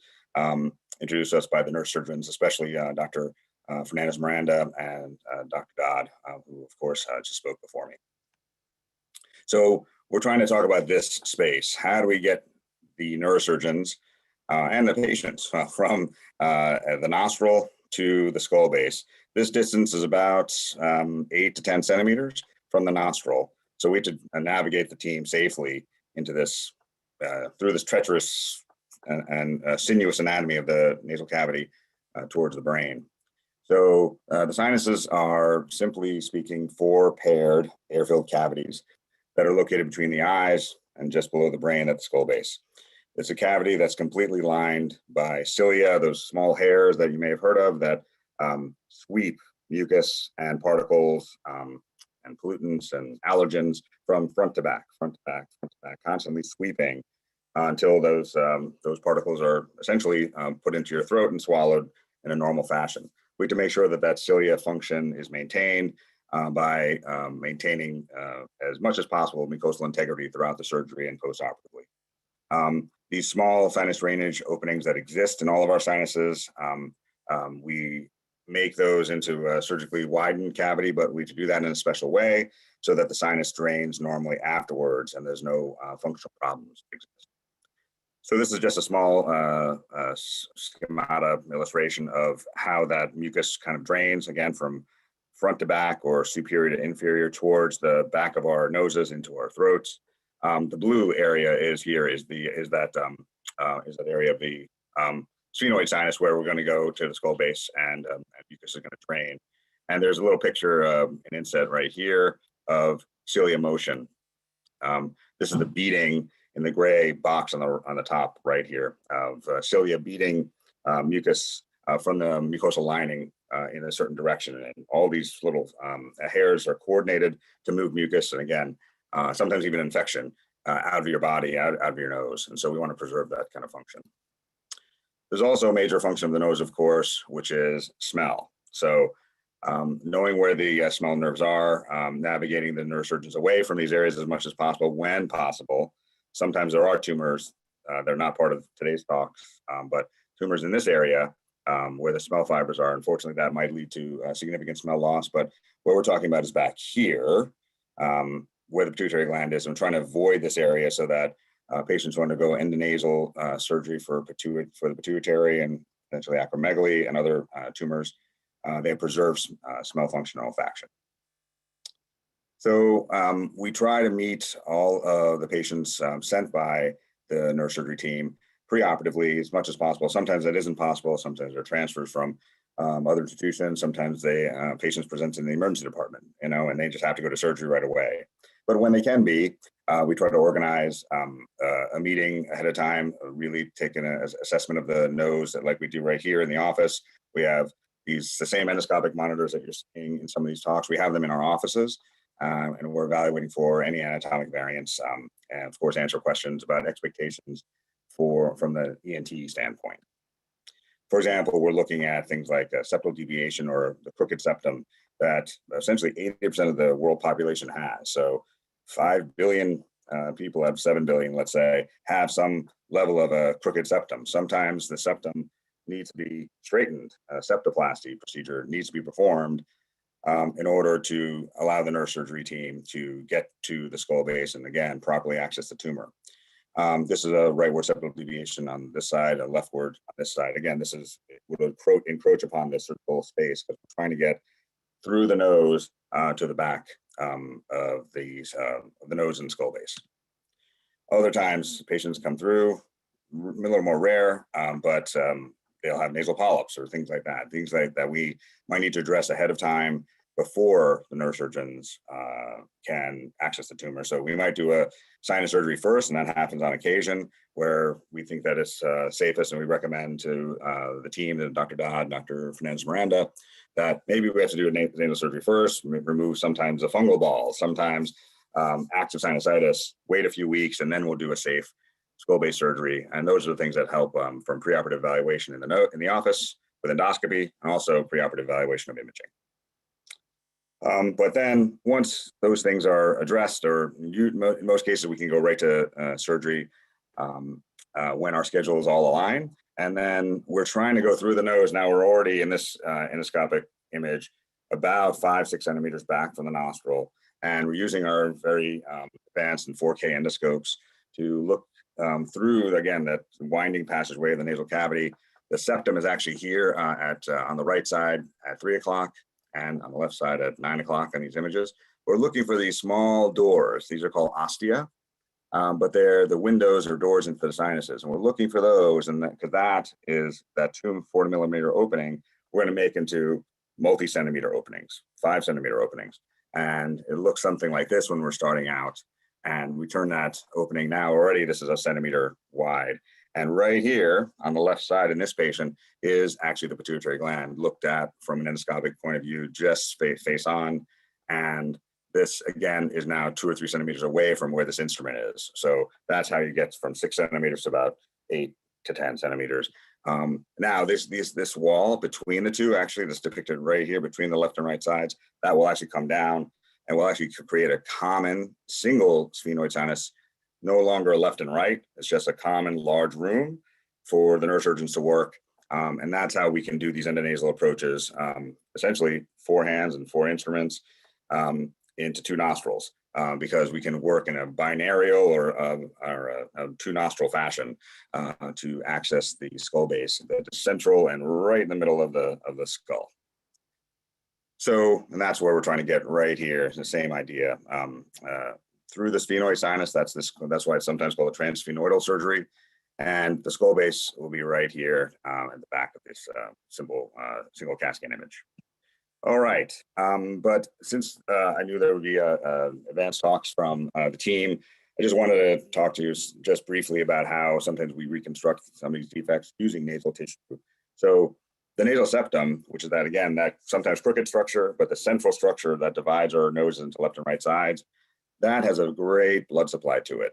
introduced to us by the nurse surgeons, especially Dr. Fernandez Miranda and Dr. Dodd, who of course just spoke before me. So we're trying to talk about this space. How do we get the neurosurgeons and the patients from the nostril to the skull base? This distance is about 8 to 10 centimeters from the nostril. So we had to navigate the team safely into this, through this treacherous and sinuous anatomy of the nasal cavity towards the brain. So the sinuses are, simply speaking, 4 paired air-filled cavities that are located between the eyes and just below the brain at the skull base. It's a cavity that's completely lined by cilia, those small hairs that you may have heard of that sweep mucus and particles and pollutants and allergens from front to back, constantly sweeping until those particles are essentially put into your throat and swallowed in a normal fashion. We have to make sure that that cilia function is maintained by maintaining as much as possible mucosal integrity throughout the surgery and postoperatively. These small sinus drainage openings that exist in all of our sinuses, we make those into a surgically widened cavity, but we have to do that in a special way so that the sinus drains normally afterwards and there's no functional problems exist. So this is just a small schemata illustration of how that mucus kind of drains, again, from front to back or superior to inferior towards the back of our noses into our throats. The blue area is that area of the sphenoid sinus where we're going to go to the skull base and mucus is going to drain. And there's a little picture, an inset right here of cilia motion. This is the beating in the gray box on the top right here of cilia beating mucus from the mucosal lining in a certain direction. And all these little hairs are coordinated to move mucus. And again, sometimes even infection out of your body, out of your nose. And so we want to preserve that kind of function. There's also a major function of the nose, of course, which is smell. So knowing where the smell nerves are, navigating the neurosurgeons away from these areas as much as possible when possible. Sometimes there are tumors, they're not part of today's talks, but tumors in this area where the smell fibers are, unfortunately, that might lead to significant smell loss. But what we're talking about is back here, where the pituitary gland is. I'm trying to avoid this area so that patients who undergo endonasal surgery for the pituitary and potentially acromegaly and other tumors, they preserve smell function and olfaction. So we try to meet all of the patients sent by the neurosurgery team preoperatively as much as possible. Sometimes that isn't possible. Sometimes they're transfers from other institutions. Sometimes patients present in the emergency department, and they just have to go to surgery right away. But when they can be, we try to organize a meeting ahead of time, really taking an assessment of the nose, like we do right here in the office. We have the same endoscopic monitors that you're seeing in some of these talks. We have them in our offices, and we're evaluating for any anatomic variants, and of course answer questions about expectations from the ENT standpoint. For example, we're looking at things like septal deviation or the crooked septum that essentially 80% of the world population has. So 5 billion people out of 7 billion, let's say, have some level of a crooked septum. Sometimes the septum needs to be straightened. A septoplasty procedure needs to be performed in order to allow the neurosurgery team to get to the skull base and, again, properly access the tumor. This is a rightward septal deviation on this side, a leftward on this side. Again, this would encroach upon the surgical space, but we're trying to get through the nose to the back of the nose and skull base. Other times, patients come through, a little more rare, but they'll have nasal polyps or things like that we might need to address ahead of time before the neurosurgeons can access the tumor. So we might do a sinus surgery first, and that happens on occasion where we think that it's safest, and we recommend to the team, Dr. Dodd, Dr. Fernandez-Miranda, that maybe we have to do a nasal surgery first, remove sometimes a fungal ball, sometimes active sinusitis, wait a few weeks, and then we'll do a safe skull-based surgery. And those are the things that help from preoperative evaluation in the office with endoscopy, and also preoperative evaluation of imaging. But then once those things are addressed, or in most cases, we can go right to surgery when our schedule is all aligned. And then we're trying to go through the nose. Now we're already in this endoscopic image about 5-6 centimeters back from the nostril. And we're using our very advanced and 4K endoscopes to look through, again, that winding passageway of the nasal cavity. The septum is actually here on the right side at 3 o'clock and on the left side at 9 o'clock on these images. We're looking for these small doors. These are called ostia, but they're the windows or doors into the sinuses. And we're looking for those, and because that is that 240 millimeter opening, we're going to make into multi-centimeter openings, 5 centimeter openings. And it looks something like this when we're starting out. And we turn that opening now already, this is a centimeter wide. And right here on the left side in this patient is actually the pituitary gland looked at from an endoscopic point of view, just face on. And this again is now 2 or 3 centimeters away from where this instrument is. So that's how you get from 6 centimeters to about 8 to 10 centimeters. Now this wall between the two, actually that's depicted right here between the left and right sides, that will actually come down and will actually create a common single sphenoid sinus, no longer left and right. It's just a common large room for the neurosurgeons to work. And that's how we can do these endonasal approaches, essentially 4 hands and 4 instruments into 2 nostrils, because we can work in a binarial or a 2 nostril fashion to access the skull base, the central and right in the middle of the skull. So, and that's where we're trying to get right here. It's the same idea. Through the sphenoid sinus, that's why it's sometimes called a transsphenoidal surgery. And the skull base will be right here at the back of this single CAT scan image. All right, but since I knew there would be advanced talks from the team, I just wanted to talk to you just briefly about how sometimes we reconstruct some of these defects using nasal tissue. So the nasal septum, which is that sometimes crooked structure, but the central structure that divides our noses into left and right sides, that has a great blood supply to it.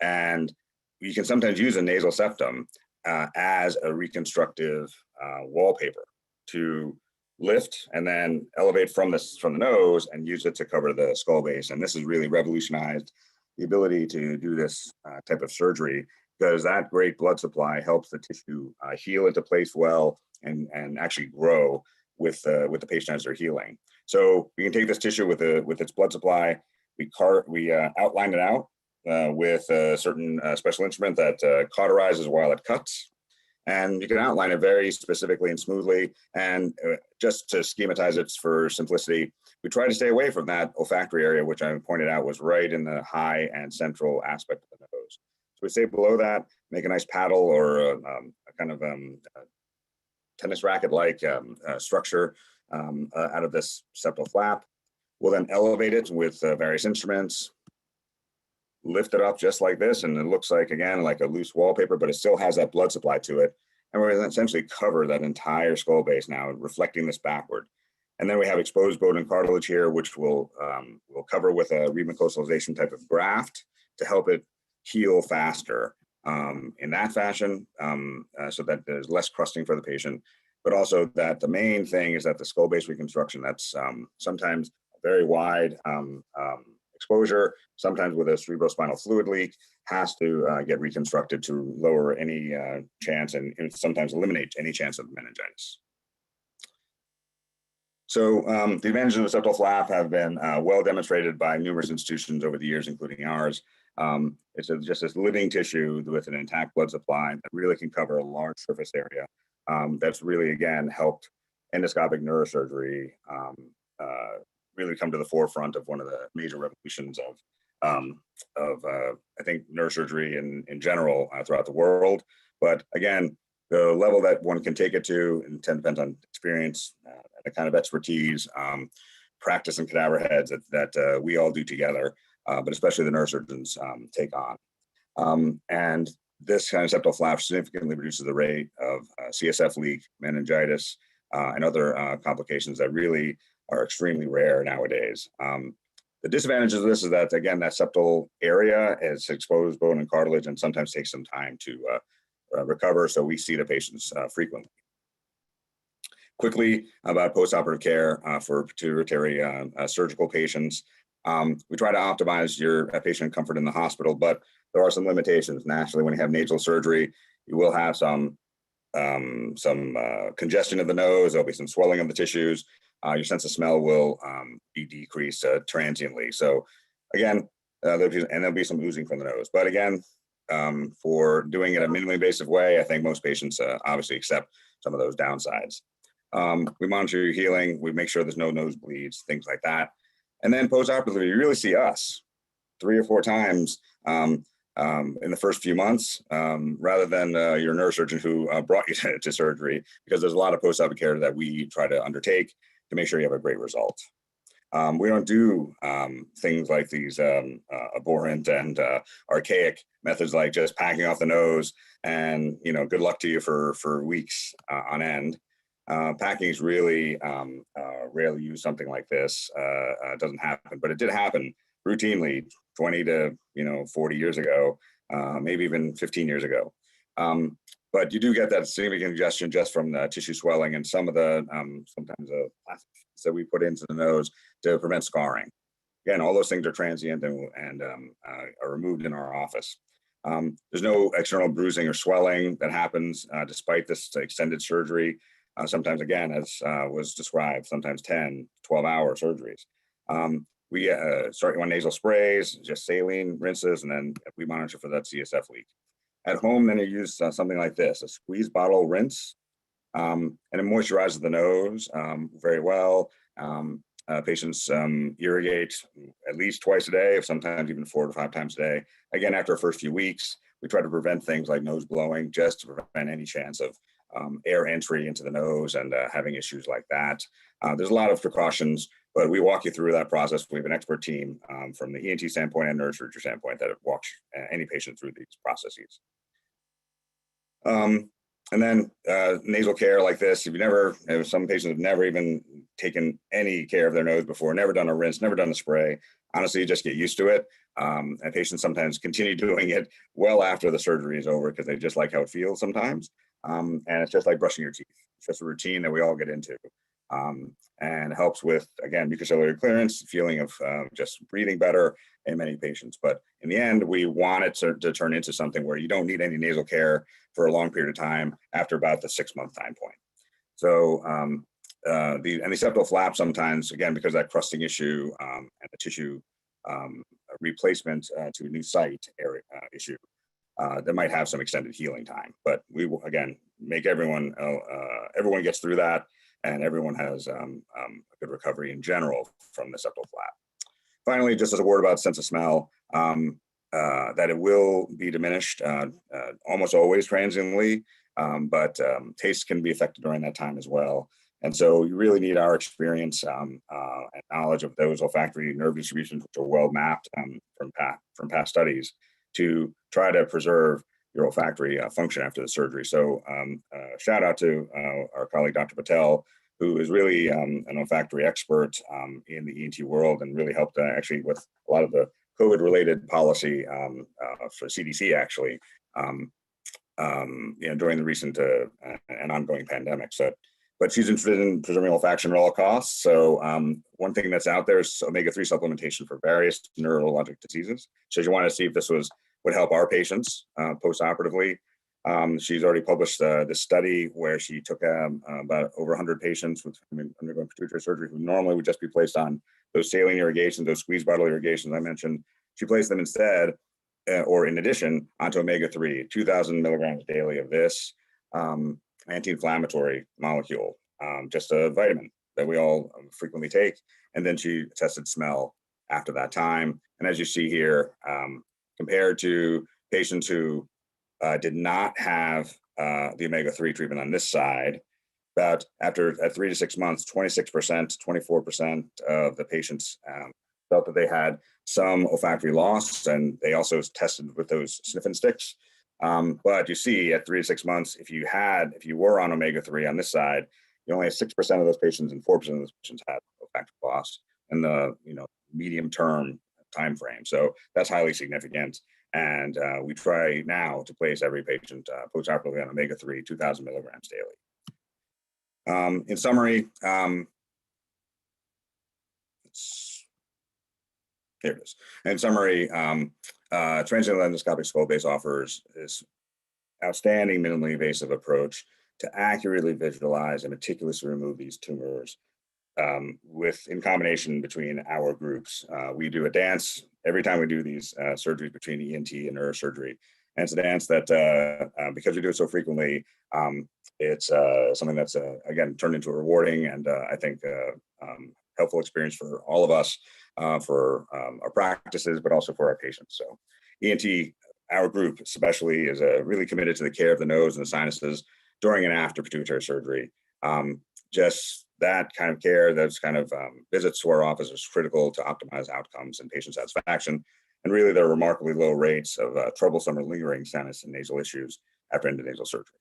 And you can sometimes use a nasal septum as a reconstructive wallpaper to lift and then elevate from the nose and use it to cover the skull base. And this has really revolutionized the ability to do this type of surgery, because that great blood supply helps the tissue heal into place well and actually grow with the patient as they're healing. So we can take this tissue with its blood supply, we outline it out with a certain special instrument that cauterizes while it cuts. And you can outline it very specifically and smoothly. And just to schematize it for simplicity, we try to stay away from that olfactory area, which I pointed out was right in the high and central aspect of the nose. So we stay below that, make a nice paddle or a kind of tennis racket-like structure out of this septal flap. We'll then elevate it with various instruments, lift it up just like this, and it looks like, again, like a loose wallpaper, but it still has that blood supply to it. And we're essentially cover that entire skull base now, reflecting this backward. And then we have exposed bone and cartilage here, which we'll cover with a remucosalization type of graft to help it heal faster in that fashion, so that there's less crusting for the patient. But also that the main thing is that the skull base reconstruction, that's sometimes very wide exposure, sometimes with a cerebrospinal fluid leak, has to get reconstructed to lower any chance and sometimes eliminate any chance of meningitis. So the advantages of the septal flap have been well demonstrated by numerous institutions over the years, including ours. It's just this living tissue with an intact blood supply that really can cover a large surface area. That's really, again, helped endoscopic neurosurgery really come to the forefront of one of the major revolutions of I think neurosurgery in general throughout the world. But again, the level that one can take it to depends on experience, the kind of expertise, practice and cadaver heads that we all do together, but especially the neurosurgeons take on. And this kind of septal flap significantly reduces the rate of CSF leak, meningitis, and other complications that really are extremely rare nowadays. The disadvantages of this is that, again, that septal area is exposed bone and cartilage and sometimes takes some time to recover, so we see the patients frequently. Quickly about postoperative care for pituitary surgical patients. We try to optimize your patient comfort in the hospital, but there are some limitations. Naturally, when you have nasal surgery, you will have some congestion of the nose. There'll be some swelling of the tissues. Your sense of smell will be decreased transiently. So again, there'll be some oozing from the nose. But again, for doing it a minimally invasive way, I think most patients obviously accept some of those downsides. We monitor your healing. We make sure there's no nosebleeds, things like that. And then postoperatively, you really see us 3 or 4 times in the first few months, rather than your neurosurgeon who brought you to surgery, because there's a lot of postoperative care that we try to undertake to make sure you have a great result. We don't do things like these abhorrent and archaic methods like just packing off the nose and, you know, good luck to you for weeks on end. Packing is really rarely use something like this. It doesn't happen, but it did happen routinely 20 to 40 years ago, maybe even 15 years ago. But you do get that significant congestion just from the tissue swelling and some of the sometimes the plastics that we put into the nose to prevent scarring. Again, all those things are transient and are removed in our office. There's no external bruising or swelling that happens despite this extended surgery. Sometimes, again, as was described, sometimes 10, 12-hour surgeries. We start on nasal sprays, just saline rinses, and then we monitor for that CSF leak. At home, then you use something like this, a squeeze bottle rinse, and it moisturizes the nose very well. Patients irrigate at least twice a day, sometimes even 4 to 5 times a day. Again, after the first few weeks, we try to prevent things like nose blowing, just to prevent any chance of air entry into the nose and having issues like that. There's a lot of precautions, but we walk you through that process. We have an expert team from the ENT standpoint and neurosurgery standpoint that walks any patient through these processes. And then nasal care like this, if some patients have never even taken any care of their nose before, never done a rinse, never done a spray, honestly, you just get used to it. And patients sometimes continue doing it well after the surgery is over because they just like how it feels sometimes. And it's just like brushing your teeth. It's just a routine that we all get into. And helps with, again, mucociliary clearance, feeling of just breathing better in many patients. But in the end, we want it to turn into something where you don't need any nasal care for a long period of time after about the 6-month time point. So the septal flap sometimes, again, because of that crusting issue and the tissue replacement to a new site area issue, that might have some extended healing time. But we will, again, make everyone gets through that, and everyone has a good recovery in general from the septal flap. Finally, just as a word about sense of smell, that it will be diminished almost always transiently, but taste can be affected during that time as well. And so you really need our experience and knowledge of those olfactory nerve distributions, which are well mapped from past studies, to try to preserve your olfactory function after the surgery. So shout out to our colleague, Dr. Patel, who is really an olfactory expert in the ENT world and really helped actually with a lot of the COVID-related policy for CDC actually, during the recent and ongoing pandemic. So, but she's interested in preserving olfaction at all costs. So one thing that's out there is omega-3 supplementation for various neurologic diseases. So you want to see if this would help our patients post-operatively. She's already published this study where she took about over 100 patients with undergoing pituitary surgery who normally would just be placed on those saline irrigations, those squeeze bottle irrigations I mentioned. She placed them instead, or in addition, onto omega-3, 2,000 milligrams daily of this anti-inflammatory molecule, just a vitamin that we all frequently take. And then she tested smell after that time. And as you see here, compared to patients who did not have the omega-3 treatment on this side, about at 3 to 6 months, 26%, 24% of the patients felt that they had some olfactory loss, and they also tested with those sniffing sticks. But you see at 3 to 6 months, if you were on omega-3 on this side, you only had 6% of those patients and 4% of those patients had olfactory loss in the medium term time frame. So that's highly significant. And we try now to place every patient postoperatively on omega-3, 2,000 milligrams daily. In summary, here it is. In summary, transient endoscopic skull base offers this outstanding minimally invasive approach to accurately visualize and meticulously remove these tumors in combination between our groups. We do a dance every time we do these surgeries between ENT and neurosurgery. And it's a dance that, because we do it so frequently, it's something that's, again, turned into a rewarding and I think helpful experience for all of us, for our practices, but also for our patients. So ENT, our group especially, is really committed to the care of the nose and the sinuses during and after pituitary surgery. Just that kind of care, those kind of visits to our office is critical to optimize outcomes and patient satisfaction. And really, there are remarkably low rates of troublesome or lingering sinus and nasal issues after endonasal surgery.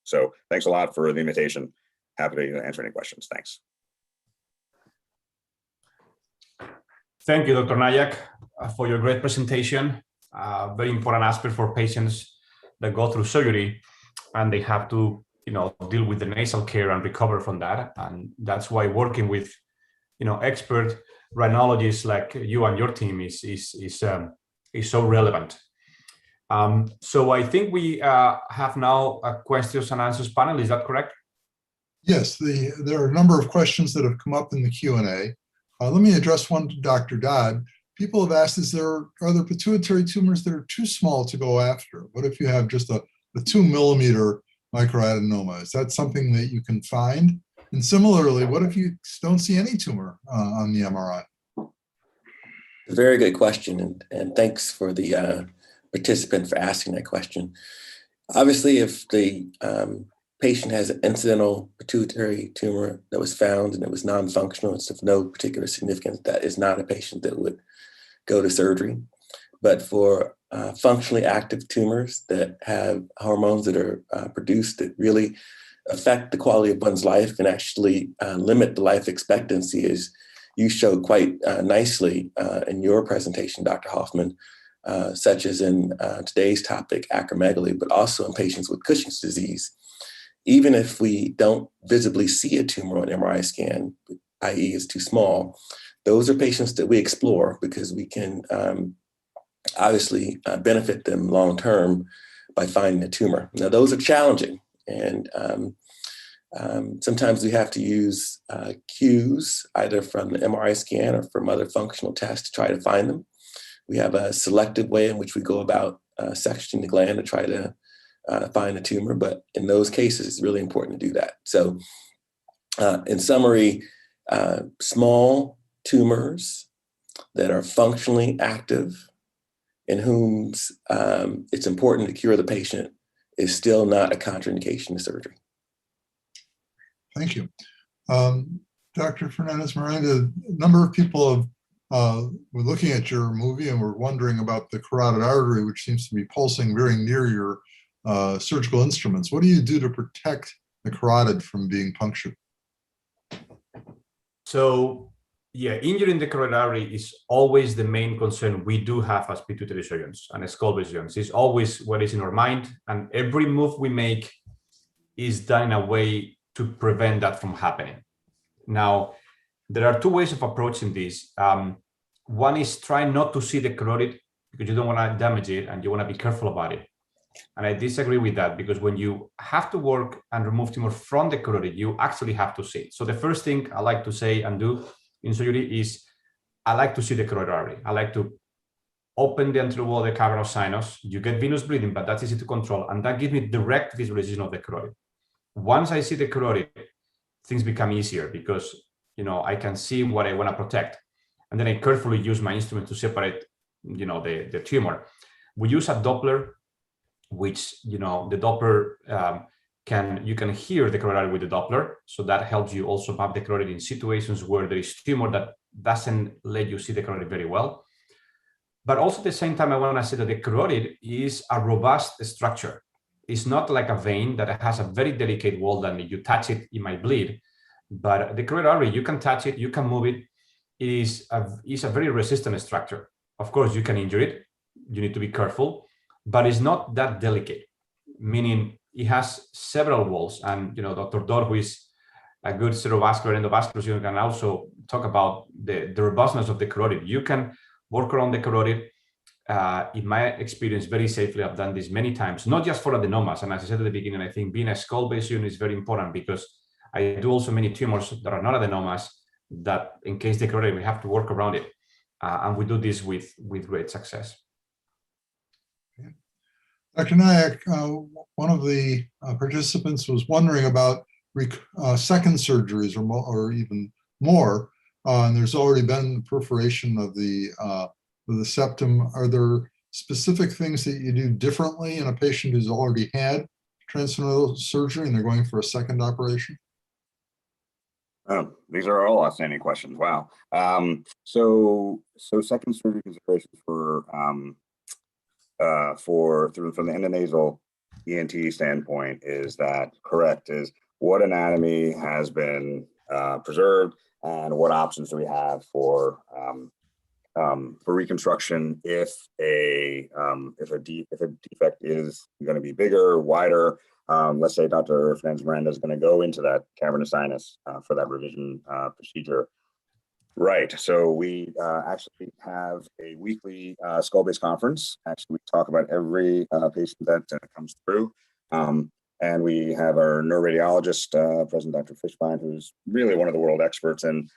So thanks a lot for the invitation. Happy to answer any questions. Thanks. Thank you, Dr. Nayak, for your great presentation. Very important aspect for patients that go through surgery and they have to, deal with the nasal care and recover from that. And that's why working with, expert rhinologists like you and your team is so relevant. So I think we have now a questions and answers panel. Is that correct? Yes, there are a number of questions that have come up in the Q&A. Let me address one to Dr. Dodd. People have asked, are there pituitary tumors that are too small to go after? What if you have just a 2 millimeter microadenoma? Is that something that you can find? And similarly, what if you don't see any tumor on the MRI? Very good question. And thanks for the participant for asking that question. Obviously, if the patient has an incidental pituitary tumor that was found and it was non-functional, it's of no particular significance, that is not a patient that would go to surgery. But for functionally active tumors that have hormones that are produced that really affect the quality of one's life and actually limit the life expectancy, as you showed quite nicely in your presentation, Dr. Hoffman, such as in today's topic, acromegaly, but also in patients with Cushing's disease. Even if we don't visibly see a tumor on MRI scan, i.e. it's too small, those are patients that we explore because we can obviously benefit them long-term by finding a tumor. Now, those are challenging, and sometimes we have to use cues either from the MRI scan or from other functional tests to try to find them. We have a selective way in which we go about sectioning the gland to try to find a tumor, but in those cases, it's really important to do that. So in summary, small tumors that are functionally active in whom it's important to cure the patient is still not a contraindication to surgery. Thank you. Dr. Fernandez-Miranda, a number of people were looking at your movie and were wondering about the carotid artery, which seems to be pulsing very near your surgical instruments. What do you do to protect the carotid from being punctured? So, yeah, injury in the carotid artery is always the main concern we do have as pituitary surgeons and skull-based surgeons. It's always what is in our mind, and every move we make is done in a way to prevent that from happening. Now, there are two ways of approaching this. One is try not to see the carotid because you don't want to damage it and you want to be careful about it. And I disagree with that, because when you have to work and remove tumor from the carotid, you actually have to see it. So the first thing I like to say and do in surgery is I like to see the carotid artery. I like to open the anterior wall of the cavernous sinus. You get venous bleeding, but that's easy to control. And that gives me direct visualization of the carotid. Once I see the carotid, things become easier because, you know, I can see what I want to protect. And then I carefully use my instrument to separate, you know, the tumor. We use a Doppler, which, you know, the Doppler you can hear the carotid with the Doppler. So that helps you also map the carotid in situations where there is tumor that doesn't let you see the carotid very well. But also at the same time, I want to say that the carotid is a robust structure. It's not like a vein that has a very delicate wall that if you touch it, it might bleed. But the carotid artery, you can touch it, you can move it. It is a very resistant structure. Of course, you can injure it. You need to be careful, but it's not that delicate, meaning it has several walls. And, you know, Dr. Dodd, who is a good cerebrovascular endovascular surgeon, can also talk about the robustness of the carotid. You can work around the carotid. In my experience, very safely. I've done this many times, not just for adenomas. And as I said at the beginning, I think being a skull-based surgeon is very important because I do also many tumors that are not adenomas that in case the carotid, we have to work around it. And we do this with great success. Dr. Nayak, one of the participants was wondering about second surgeries or even more. And there's already been perforation of the septum. Are there specific things that you do differently in a patient who's already had transfemoral surgery and they're going for a second operation? These are all outstanding questions. Wow. So second surgery considerations from the endonasal ENT standpoint is that correct? Is what anatomy has been preserved and what options do we have for reconstruction if a defect is going to be bigger, wider. Let's say Dr. Fernandez-Miranda is going to go into that cavernous sinus for that revision procedure. Right. So we actually have a weekly skull-based conference. Actually, we talk about every patient that comes through. And we have our neuroradiologist, President Dr. Fishbein, who's really one of the world experts in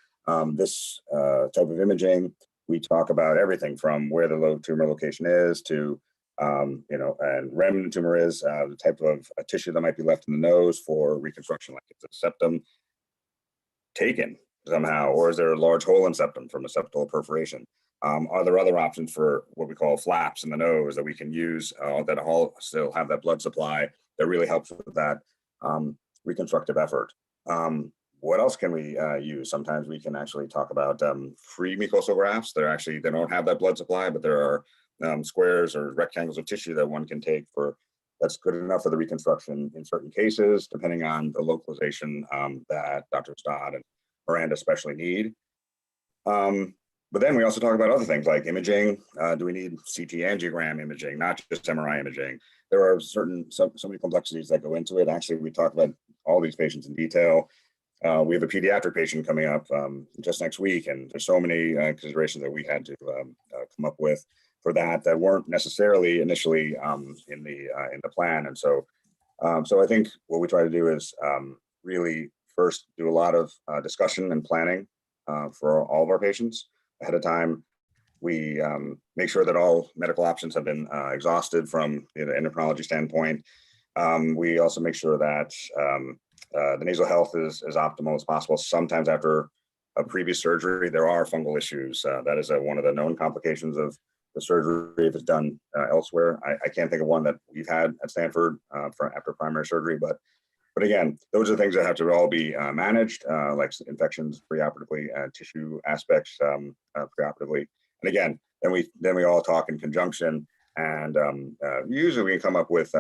this type of imaging. We talk about everything from where the tumor location is to, and remnant tumor is, the type of tissue that might be left in the nose for reconstruction, like it's a septum taken somehow, or is there a large hole in septum from a septal perforation? Are there other options for what we call flaps in the nose that we can use that all still have that blood supply that really helps with that reconstructive effort? What else can we use? Sometimes we can actually talk about free mucosal grafts. They don't have that blood supply, but there are squares or rectangles of tissue that one can take that's good enough for the reconstruction in certain cases, depending on the localization that Dr. Dodd and Miranda especially need. But then we also talk about other things like imaging. Do we need CT angiogram imaging, not just MRI imaging? There are so many complexities that go into it. Actually, we talk about all these patients in detail. We have a pediatric patient coming up just next week, and there's so many considerations that we had to come up with for that weren't necessarily initially in the plan. And so I think what we try to do is really first do a lot of discussion and planning for all of our patients ahead of time. We make sure that all medical options have been exhausted from the endocrinology standpoint. We also make sure that the nasal health is as optimal as possible. Sometimes after a previous surgery, there are fungal issues. That is one of the known complications of the surgery if it's done elsewhere. I can't think of one that we've had at Stanford after primary surgery, but again, those are things that have to all be managed, like infections preoperatively and tissue aspects preoperatively. And again, then we all talk in conjunction, and usually we can come up with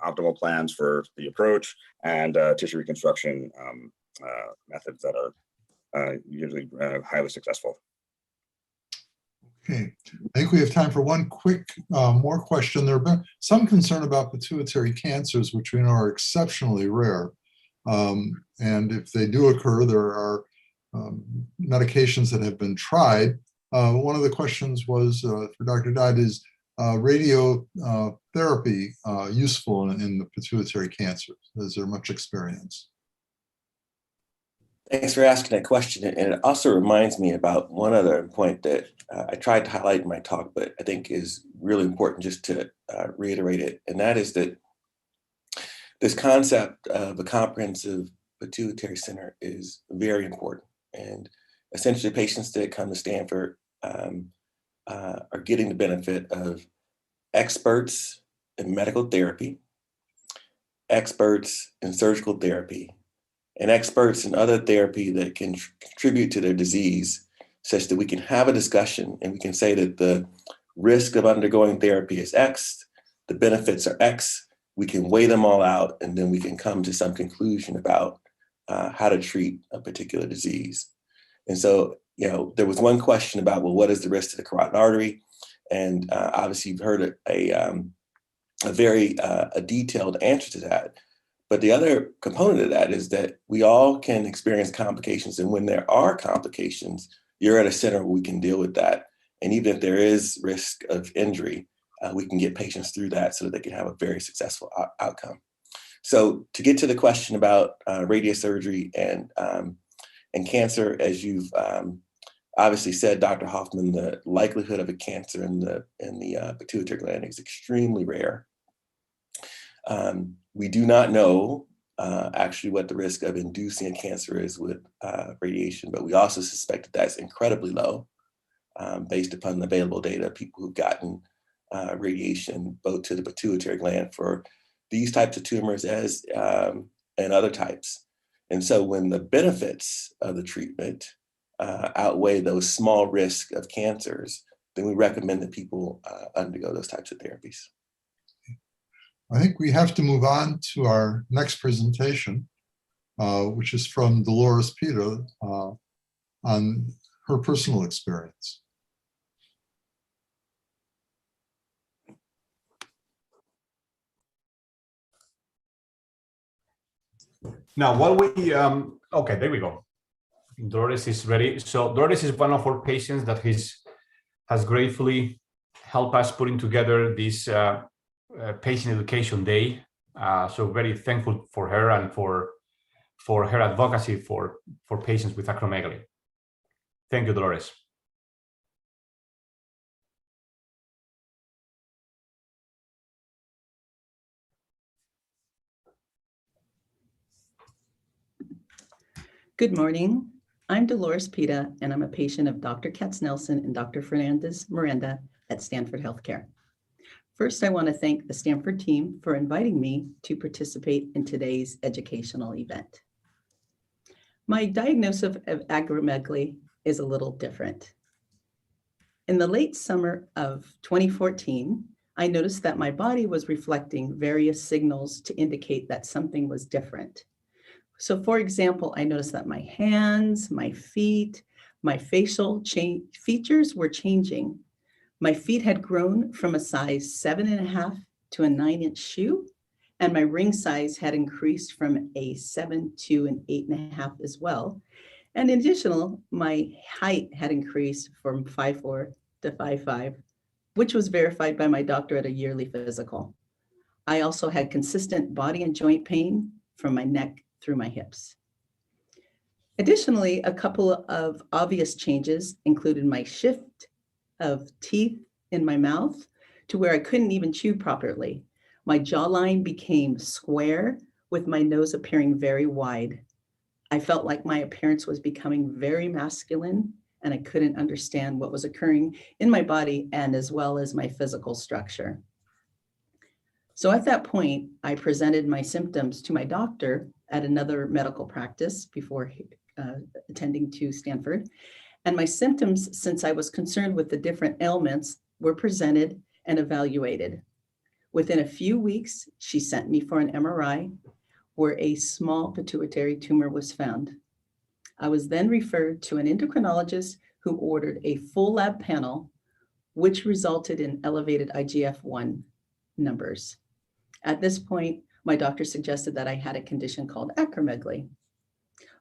optimal plans for the approach and tissue reconstruction methods that are usually highly successful. Okay, I think we have time for one quick more question. There have been some concern about pituitary cancers, which we know are exceptionally rare. And if they do occur, there are medications that have been tried. One of the questions was for Dr. Dodd, is radiotherapy useful in the pituitary cancers? Is there much experience? Thanks for asking that question. And it also reminds me about one other point that I tried to highlight in my talk, but I think is really important just to reiterate it. And that is that this concept of a comprehensive pituitary center is very important. And essentially patients that come to Stanford are getting the benefit of experts in medical therapy, experts in surgical therapy, and experts in other therapy that can contribute to their disease, such that we can have a discussion and we can say that the risk of undergoing therapy is X, the benefits are X, we can weigh them all out, and then we can come to some conclusion about how to treat a particular disease. And so, there was one question about, well, what is the risk to the carotid artery? And obviously you've heard a very detailed answer to that. But the other component of that is that we all can experience complications. And when there are complications, you're at a center where we can deal with that. And even if there is risk of injury, we can get patients through that so that they can have a very successful outcome. So to get to the question about radiosurgery and cancer, as you've obviously said, Dr. Hoffman, the likelihood of a cancer in the pituitary gland is extremely rare. We do not know actually what the risk of inducing a cancer is with radiation, but we also suspect that that's incredibly low based upon the available data of people who've gotten radiation both to the pituitary gland for these types of tumors as and other types. And so when the benefits of the treatment outweigh those small risk of cancers, then we recommend that people undergo those types of therapies. I think we have to move on to our next presentation, which is from Dolores Pita on her personal experience. Now, while we, okay, there we go. Dolores is ready. So Dolores is one of our patients that has gratefully helped us putting together this patient education day. So very thankful for her and for her advocacy for patients with acromegaly. Thank you, Dolores. Good morning. I'm Dolores Pita, and I'm a patient of Dr. Katz-Nelson and Dr. Fernandez Miranda at Stanford Healthcare. First, I want to thank the Stanford team for inviting me to participate in today's educational event. My diagnosis of acromegaly is a little different. In the late summer of 2014, I noticed that my body was reflecting various signals to indicate that something was different. So for example, I noticed that my hands, my feet, my facial features were changing. My feet had grown from a size 7.5 to a 9-inch shoe, and my ring size had increased from a 7 to an 8.5 as well. And in addition, my height had increased from 5'4" to 5'5", which was verified by my doctor at a yearly physical. I also had consistent body and joint pain from my neck through my hips. Additionally, a couple of obvious changes included my shift of teeth in my mouth to where I couldn't even chew properly. My jawline became square with my nose appearing very wide. I felt like my appearance was becoming very masculine, and I couldn't understand what was occurring in my body and as well as my physical structure. So at that point, I presented my symptoms to my doctor at another medical practice before attending to Stanford. And my symptoms, since I was concerned with the different ailments, were presented and evaluated. Within a few weeks, she sent me for an MRI where a small pituitary tumor was found. I was then referred to an endocrinologist who ordered a full lab panel, which resulted in elevated IGF-1 numbers. At this point, my doctor suggested that I had a condition called acromegaly.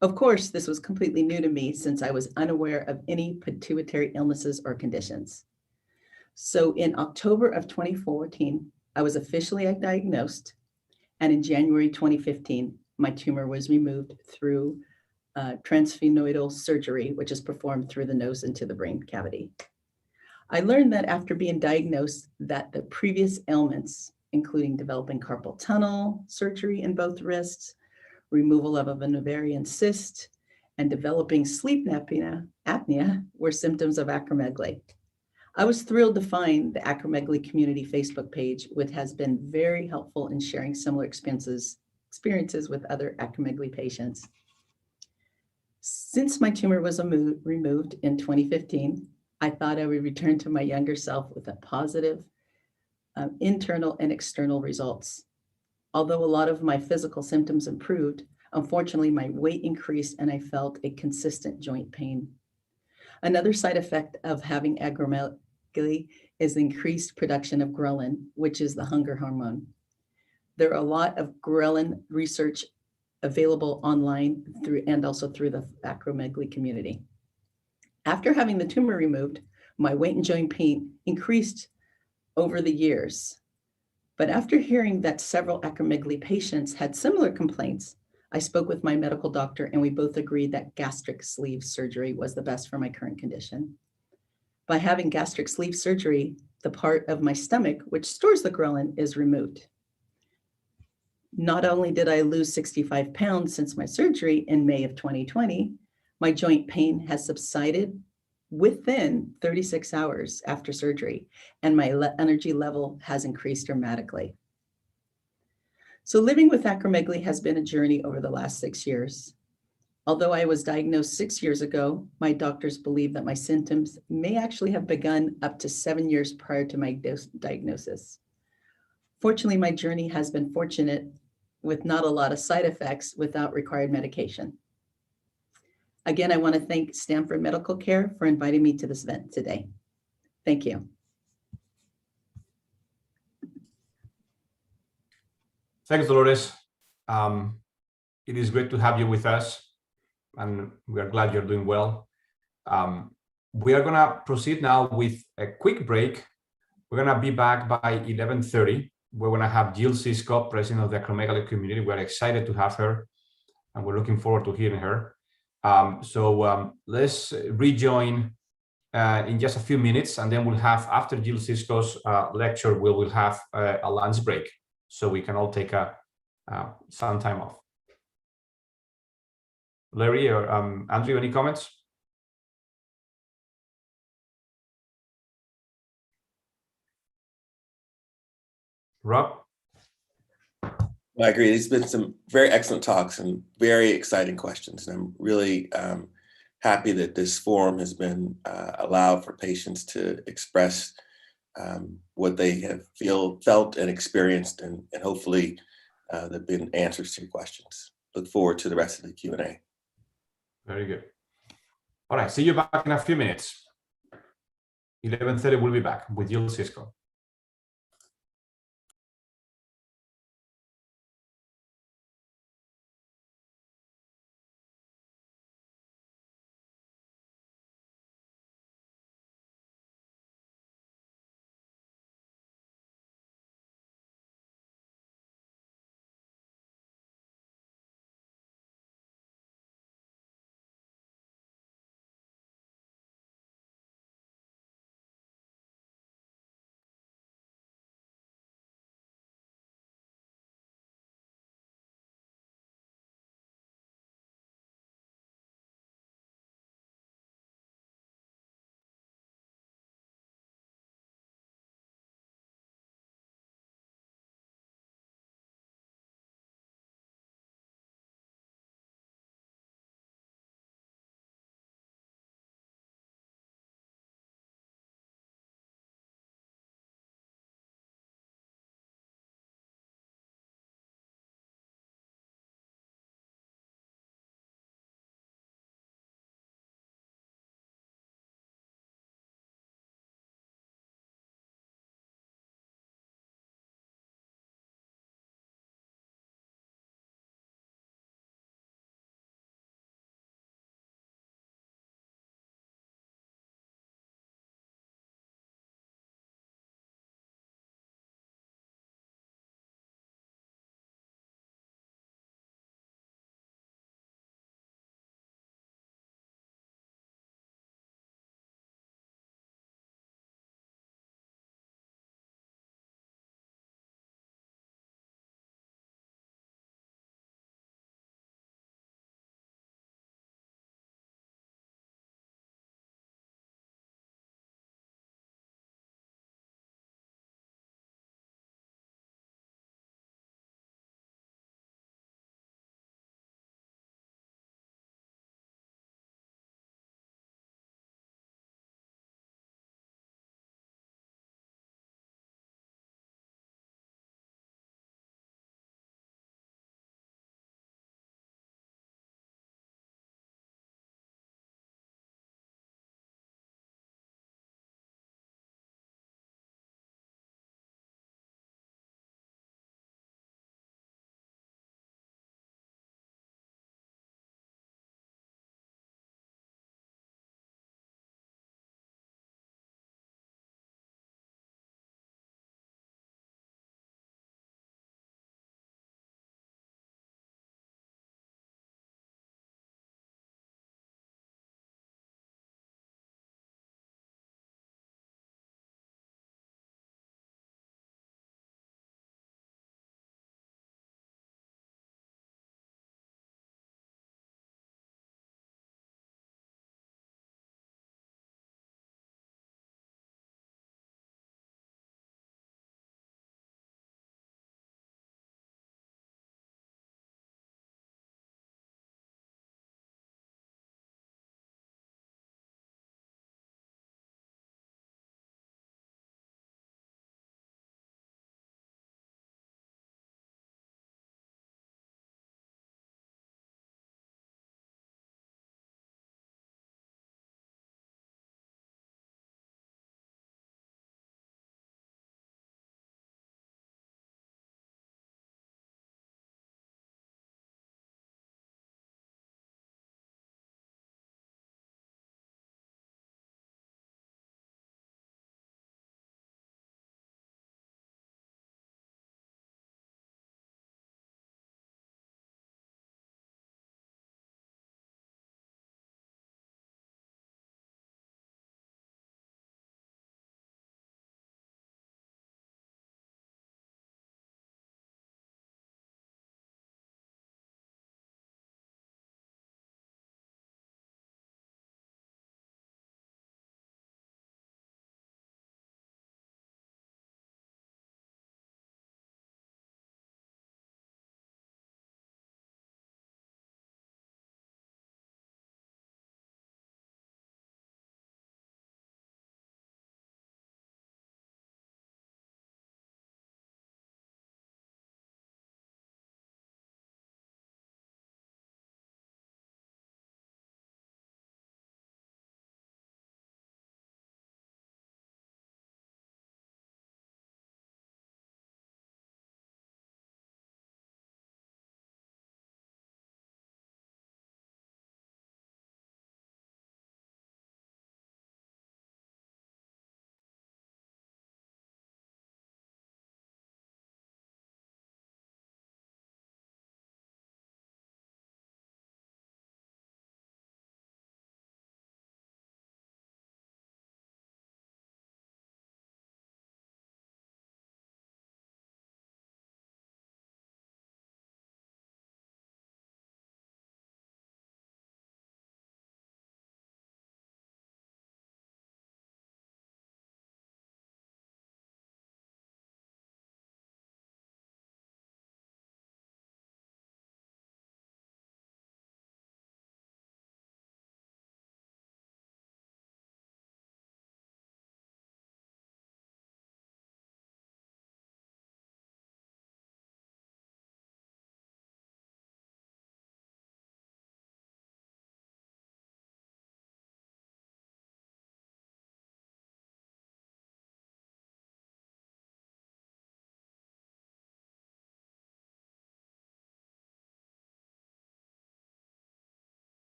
Of course, this was completely new to me since I was unaware of any pituitary illnesses or conditions. So in October of 2014, I was officially diagnosed, and in January 2015, my tumor was removed through transsphenoidal surgery, which is performed through the nose into the brain cavity. I learned that after being diagnosed that the previous ailments, including developing carpal tunnel surgery in both wrists, removal of an ovarian cyst, and developing sleep apnea were symptoms of acromegaly. I was thrilled to find the Acromegaly community Facebook page, which has been very helpful in sharing similar experiences with other acromegaly patients. Since my tumor was removed in 2015, I thought I would return to my younger self with a positive internal and external results. Although a lot of my physical symptoms improved, unfortunately, my weight increased and I felt a consistent joint pain. Another side effect of having acromegaly is the increased production of ghrelin, which is the hunger hormone. There are a lot of ghrelin research available online and also through the acromegaly community. After having the tumor removed, my weight and joint pain increased over the years. But after hearing that several acromegaly patients had similar complaints, I spoke with my medical doctor and we both agreed that gastric sleeve surgery was the best for my current condition. By having gastric sleeve surgery, the part of my stomach which stores the ghrelin is removed. Not only did I lose 65 pounds since my surgery in May of 2020, my joint pain has subsided within 36 hours after surgery, and my energy level has increased dramatically. So living with acromegaly has been a journey over the last 6 years. Although I was diagnosed 6 years ago, my doctors believe that my symptoms may actually have begun up to 7 years prior to my diagnosis. Fortunately, my journey has been fortunate with not a lot of side effects without required medication. Again, I want to thank Stanford Medical Care for inviting me to this event today. Thank you. Thanks, Dolores. It is great to have you with us, and we are glad you're doing well. We are going to proceed now with a quick break. We're going to be back by 11:30. We're going to have Jill Cisco, president of the Acromegaly community. We're excited to have her, and we're looking forward to hearing her. Let's rejoin in just a few minutes, and then we'll have, after Jill Cisco's lecture, we will have a lunch break, so we can all take some time off. Larry or Andrew, any comments? Rob? I agree. It's been some very excellent talks and very exciting questions. And I'm really happy that this forum has been allowed for patients to express what they have felt and experienced, and hopefully there have been answers to your questions. Look forward to the rest of the Q&A. Very good. All right, see you back in a few minutes. 11:30, we'll be back with Jill Cisco.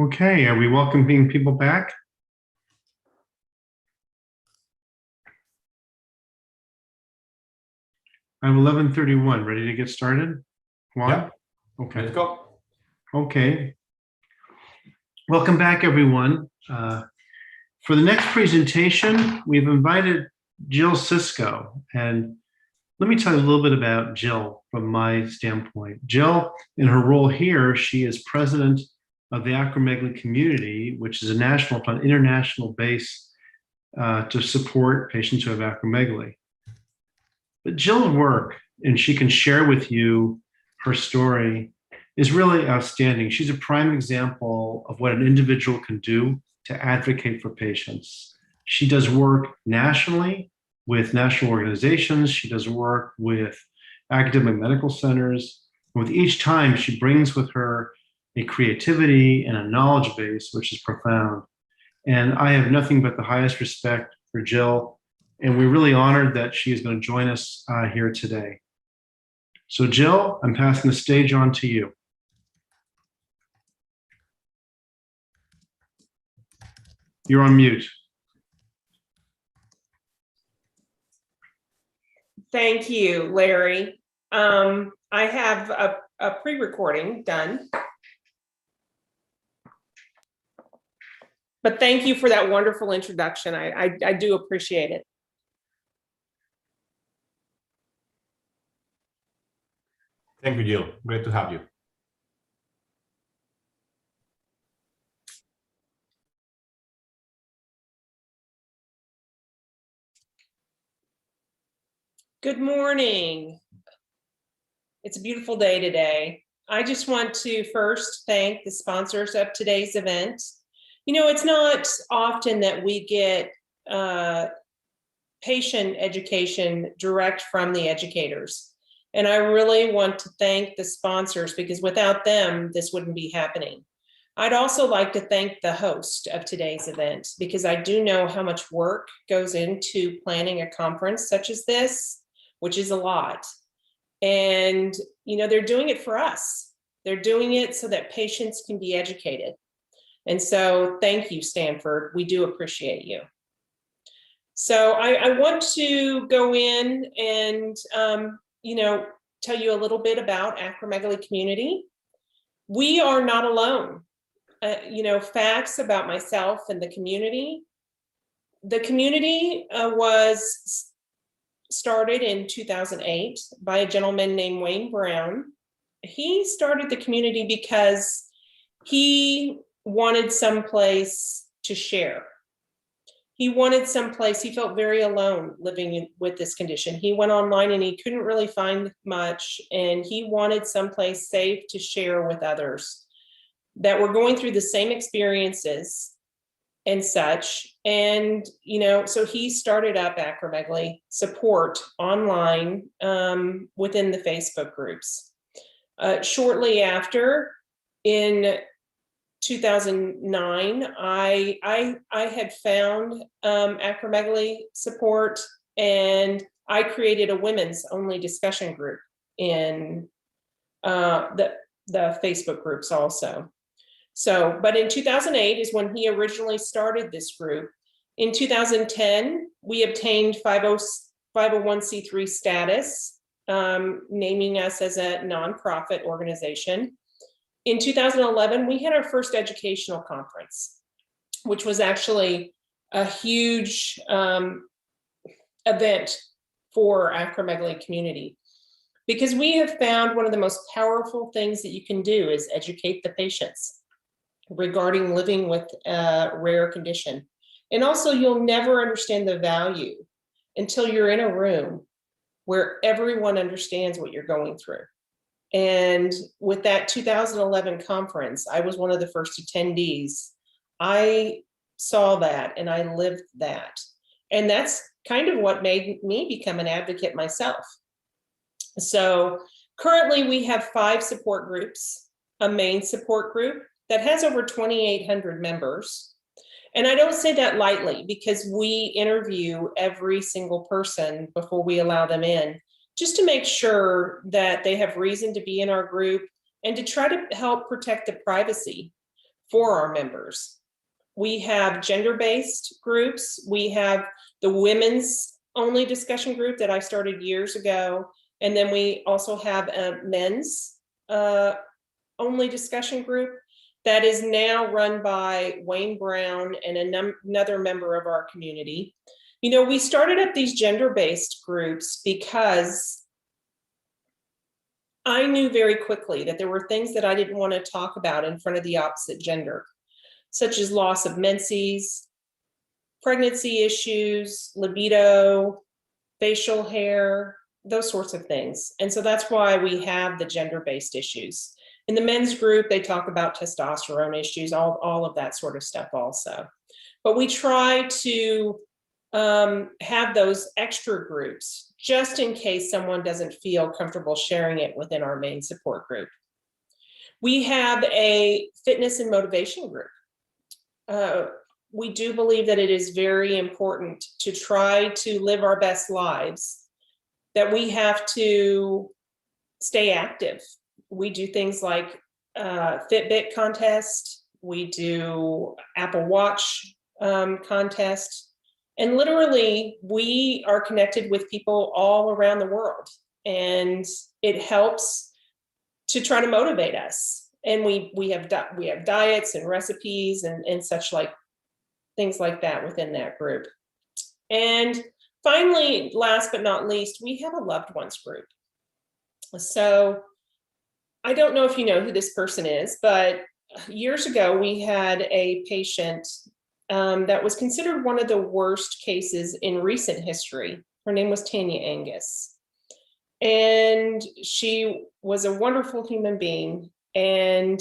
Okay, are we welcoming people back? I'm 11:31, ready to get started? Juan? Yeah. Okay. Let's go. Okay. Welcome back, everyone. For the next presentation, we've invited Jill Cisco. And let me tell you a little bit about Jill from my standpoint. Jill, in her role here, she is president of the Acromegaly community, which is an international base to support patients who have acromegaly. But Jill's work, and she can share with you her story, is really outstanding. She's a prime example of what an individual can do to advocate for patients. She does work nationally with national organizations. She does work with academic medical centers. With each time, she brings with her a creativity and a knowledge base, which is profound. And I have nothing but the highest respect for Jill. And we're really honored that she is going to join us here today. So Jill, I'm passing the stage on to you. You're on mute. Thank you, Larry. I have a pre-recording done. But thank you for that wonderful introduction. I do appreciate it. Thank you, Jill. Great to have you. Good morning. It's a beautiful day today. I just want to first thank the sponsors of today's event. You know, it's not often that we get patient education direct from the educators. And I really want to thank the sponsors because without them, this wouldn't be happening. I'd also like to thank the host of today's event because I do know how much work goes into planning a conference such as this, which is a lot. And, you know, they're doing it for us. They're doing it so that patients can be educated. And so thank you, Stanford. We do appreciate you. So I want to go in and, you know, tell you a little bit about Acromegaly community. We are not alone. You know, facts about myself and the community. The community was started in 2008 by a gentleman named Wayne Brown. He started the community because he wanted someplace to share. He wanted someplace, he felt very alone living with this condition. He went online and he couldn't really find much, and he wanted someplace safe to share with others that were going through the same experiences and such. And, you know, so he started up Acromegaly support online within the Facebook groups. Shortly after, in 2009, I had found Acromegaly support, and I created a women's only discussion group in the Facebook groups also. So, but in 2008 is when he originally started this group. In 2010, we obtained 501c3 status, naming us as a nonprofit organization. In 2011, we had our first educational conference, which was actually a huge event for Acromegaly community, because we have found one of the most powerful things that you can do is educate the patients regarding living with a rare condition. And also, you'll never understand the value until you're in a room where everyone understands what you're going through. And with that 2011 conference, I was one of the first attendees. I saw that and I lived that. And that's kind of what made me become an advocate myself. So currently we have 5 support groups, a main support group that has over 2,800 members. And I don't say that lightly because we interview every single person before we allow them in, just to make sure that they have reason to be in our group and to try to help protect the privacy for our members. We have gender-based groups. We have the women's only discussion group that I started years ago. And then we also have a men's only discussion group that is now run by Wayne Brown and another member of our community. You know, we started up these gender-based groups because I knew very quickly that there were things that I didn't want to talk about in front of the opposite gender, such as loss of menses, pregnancy issues, libido, facial hair, those sorts of things. And so that's why we have the gender-based issues. In the men's group, they talk about testosterone issues, all of that sort of stuff also. But we try to have those extra groups just in case someone doesn't feel comfortable sharing it within our main support group. We have a fitness and motivation group. We do believe that it is very important to try to live our best lives, that we have to stay active. We do things like Fitbit contest, we do Apple Watch contest, and literally we are connected with people all around the world, and it helps to try to motivate us. And we have diets and recipes and such like things like that within that group. And finally, last but not least, we have a loved ones group. So I don't know if you know who this person is, but years ago we had a patient that was considered one of the worst cases in recent history. Her name was Tanya Angus. And she was a wonderful human being. And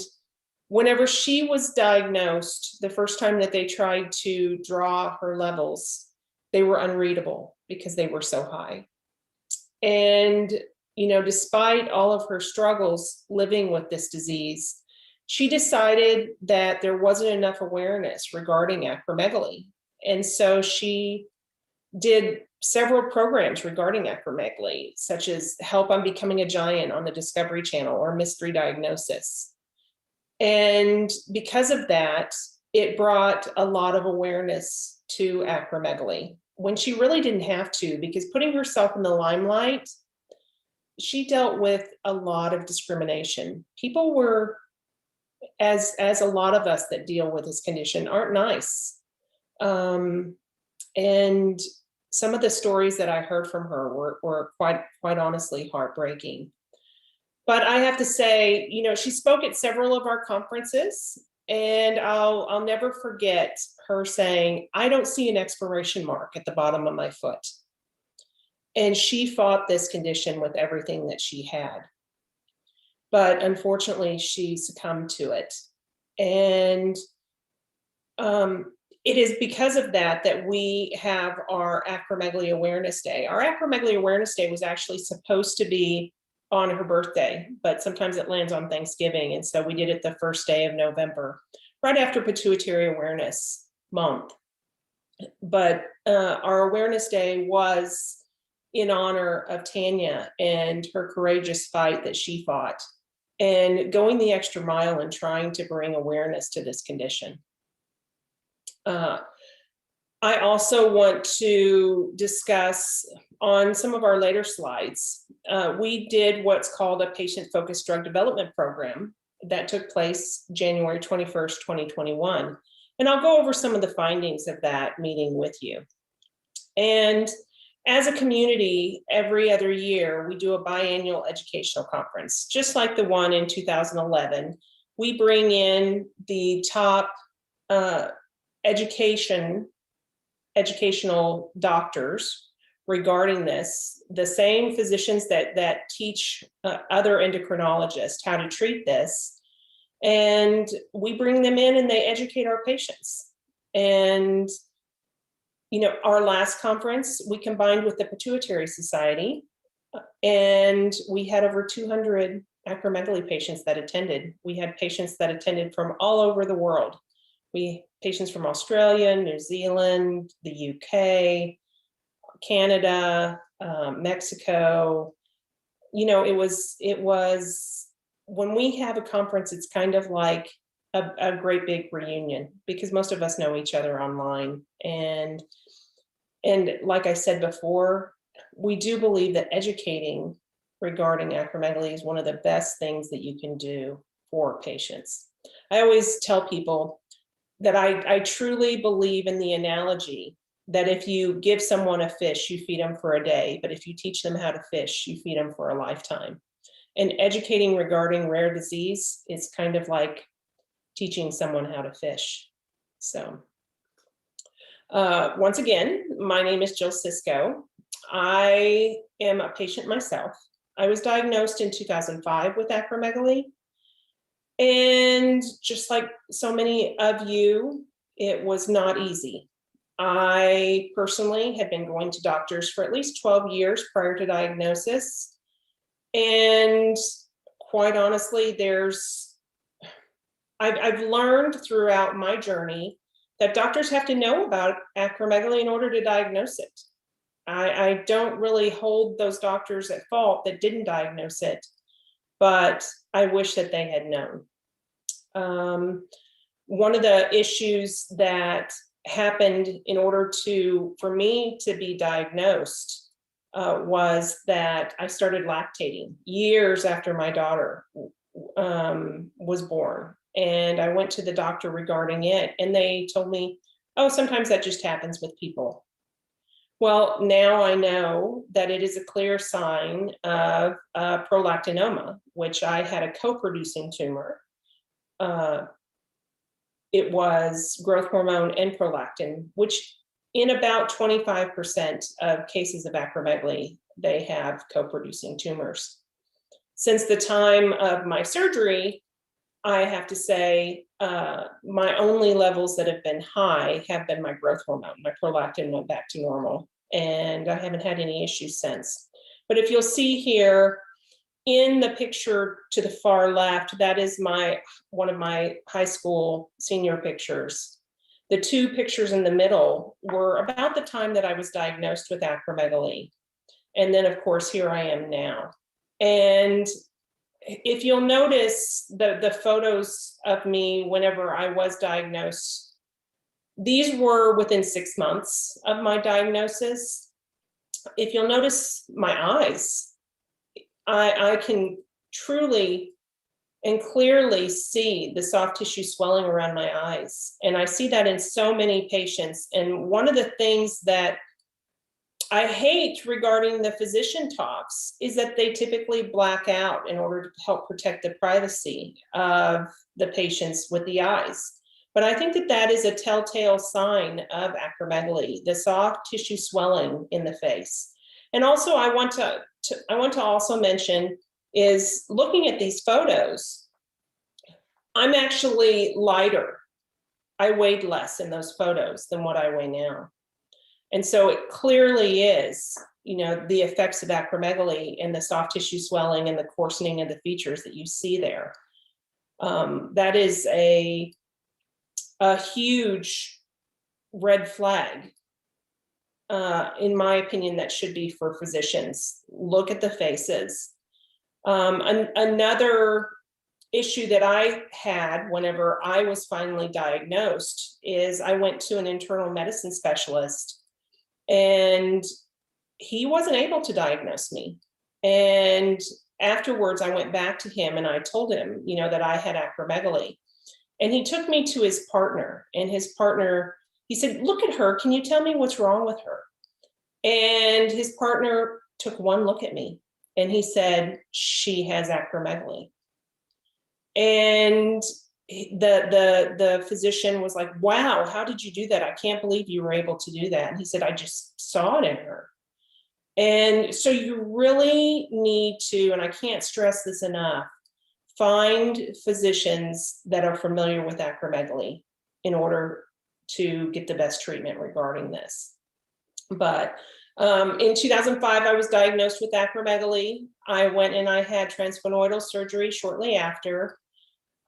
whenever she was diagnosed, the first time that they tried to draw her levels, they were unreadable because they were so high. And, you know, despite all of her struggles living with this disease, she decided that there wasn't enough awareness regarding acromegaly. And so she did several programs regarding acromegaly, such as Help I'm Becoming a Giant on the Discovery Channel or Mystery Diagnosis. And because of that, it brought a lot of awareness to acromegaly when she really didn't have to, because putting herself in the limelight, she dealt with a lot of discrimination. People were, as a lot of us that deal with this condition, aren't nice. And some of the stories that I heard from her were quite honestly heartbreaking. But I have to say, you know, she spoke at several of our conferences, and I'll never forget her saying, "I don't see an expiration mark at the bottom of my foot." And she fought this condition with everything that she had. But unfortunately, she succumbed to it. And it is because of that that we have our Acromegaly Awareness Day. Our Acromegaly Awareness Day was actually supposed to be on her birthday, but sometimes it lands on Thanksgiving. And so we did it the first day of November, right after Pituitary Awareness Month. But our Awareness Day was in honor of Tanya and her courageous fight that she fought, and going the extra mile and trying to bring awareness to this condition. I also want to discuss on some of our later slides, we did what's called a patient-focused drug development program that took place January 21st, 2021. And I'll go over some of the findings of that meeting with you. And as a community, every other year, we do a biannual educational conference, just like the one in 2011. We bring in the top educational doctors regarding this, the same physicians that teach other endocrinologists how to treat this. And we bring them in and they educate our patients. And you know, our last conference, we combined with the Pituitary Society, and we had over 200 acromegaly patients that attended. We had patients that attended from all over the world. Patients from Australia, New Zealand, the UK, Canada, Mexico. You know, it was when we have a conference, it's kind of like a great big reunion, because most of us know each other online. And like I said before, we do believe that educating regarding acromegaly is one of the best things that you can do for patients. I always tell people that I truly believe in the analogy that if you give someone a fish, you feed them for a day, but if you teach them how to fish, you feed them for a lifetime. And educating regarding rare disease is kind of like teaching someone how to fish. So once again, my name is Jill Sisko. I am a patient myself. I was diagnosed in 2005 with acromegaly. And just like so many of you, it was not easy. I personally had been going to doctors for at least 12 years prior to diagnosis. And quite honestly, I've learned throughout my journey that doctors have to know about acromegaly in order to diagnose it. I don't really hold those doctors at fault that didn't diagnose it, but I wish that they had known. One of the issues that happened in order for me to be diagnosed was that I started lactating years after my daughter was born. And I went to the doctor regarding it, and they told me, oh, sometimes that just happens with people. Well, now I know that it is a clear sign of prolactinoma, which I had a co-producing tumor. It was growth hormone and prolactin, which in about 25% of cases of acromegaly, they have co-producing tumors. Since the time of my surgery, I have to say my only levels that have been high have been my growth hormone. My prolactin went back to normal, and I haven't had any issues since. But if you'll see here, in the picture to the far left, that is one of my high school senior pictures. The two pictures in the middle were about the time that I was diagnosed with acromegaly. And then, of course, here I am now. And if you'll notice the photos of me whenever I was diagnosed, these were within 6 months of my diagnosis. If you'll notice my eyes, I can truly and clearly see the soft tissue swelling around my eyes. And I see that in so many patients. And one of the things that I hate regarding the physician talks is that they typically black out in order to help protect the privacy of the patients with the eyes. But I think that that is a telltale sign of acromegaly, the soft tissue swelling in the face. And also I want to also mention is looking at these photos, I'm actually lighter. I weighed less in those photos than what I weigh now. And so it clearly is, the effects of acromegaly and the soft tissue swelling and the coarsening of the features that you see there. That is a huge red flag. In my opinion, that should be for physicians. Look at the faces. Another issue that I had whenever I was finally diagnosed is I went to an internal medicine specialist, and he wasn't able to diagnose me. And afterwards, I went back to him and I told him, that I had acromegaly. And he took me to his partner, and his partner, he said, look at her. Can you tell me what's wrong with her? And his partner took one look at me and he said, she has acromegaly. And the physician was like, wow, how did you do that? I can't believe you were able to do that. And he said, I just saw it in her. And so you really need to, and I can't stress this enough, find physicians that are familiar with acromegaly in order to get the best treatment regarding this. But in 2005, I was diagnosed with acromegaly. I went and I had transsphenoidal surgery shortly after.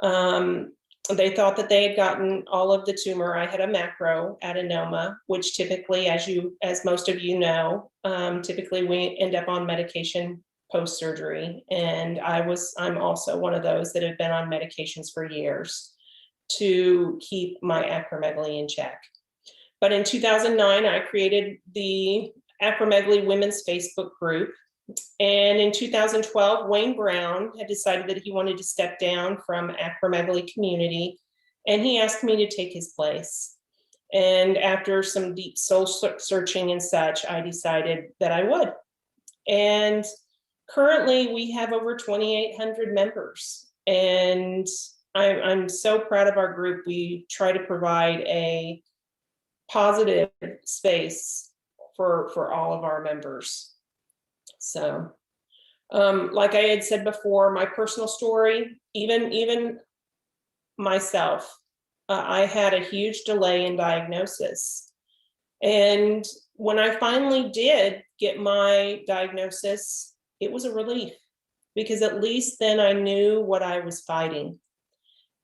They thought that they had gotten all of the tumor. I had a macroadenoma, which typically, as most of you know, typically we end up on medication post-surgery. And I'm also one of those that have been on medications for years. to keep my acromegaly in check. But in 2009, I created the Acromegaly Women's Facebook group. And in 2012, Wayne Brown had decided that he wanted to step down from acromegaly community, and he asked me to take his place. And after some deep soul searching and such, I decided that I would. And currently we have over 2,800 members, and I'm so proud of our group. We try to provide a positive space for all of our members. So, like I had said before, my personal story, even myself, I had a huge delay in diagnosis. And when I finally did get my diagnosis, it was a relief, because at least then I knew what I was fighting.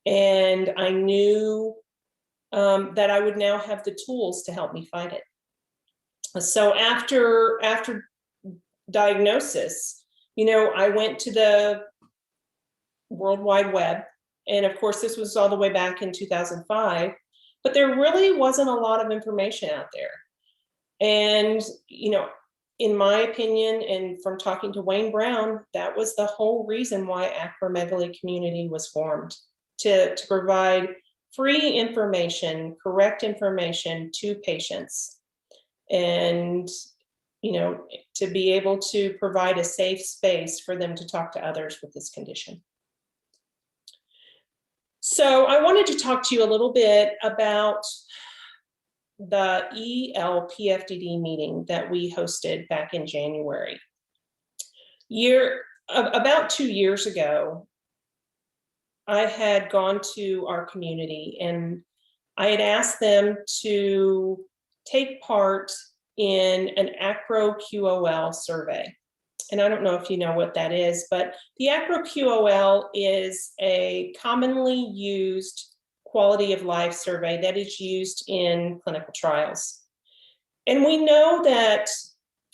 And I knew that I would now have the tools to help me fight it. So after diagnosis, I went to the World Wide Web. And of course, this was all the way back in 2005, but there really wasn't a lot of information out there. And, in my opinion, and from talking to Wayne Brown, that was the whole reason why Acromegaly community was formed, to provide free information, correct information to patients, and to be able to provide a safe space for them to talk to others with this condition. So I wanted to talk to you a little bit about the ELPFDD meeting that we hosted back in January. About 2 years ago, I had gone to our community and I had asked them to take part in an AcroQOL survey. And I don't know if you know what that is, but the AcroQOL is a commonly used quality of life survey that is used in clinical trials. And we know that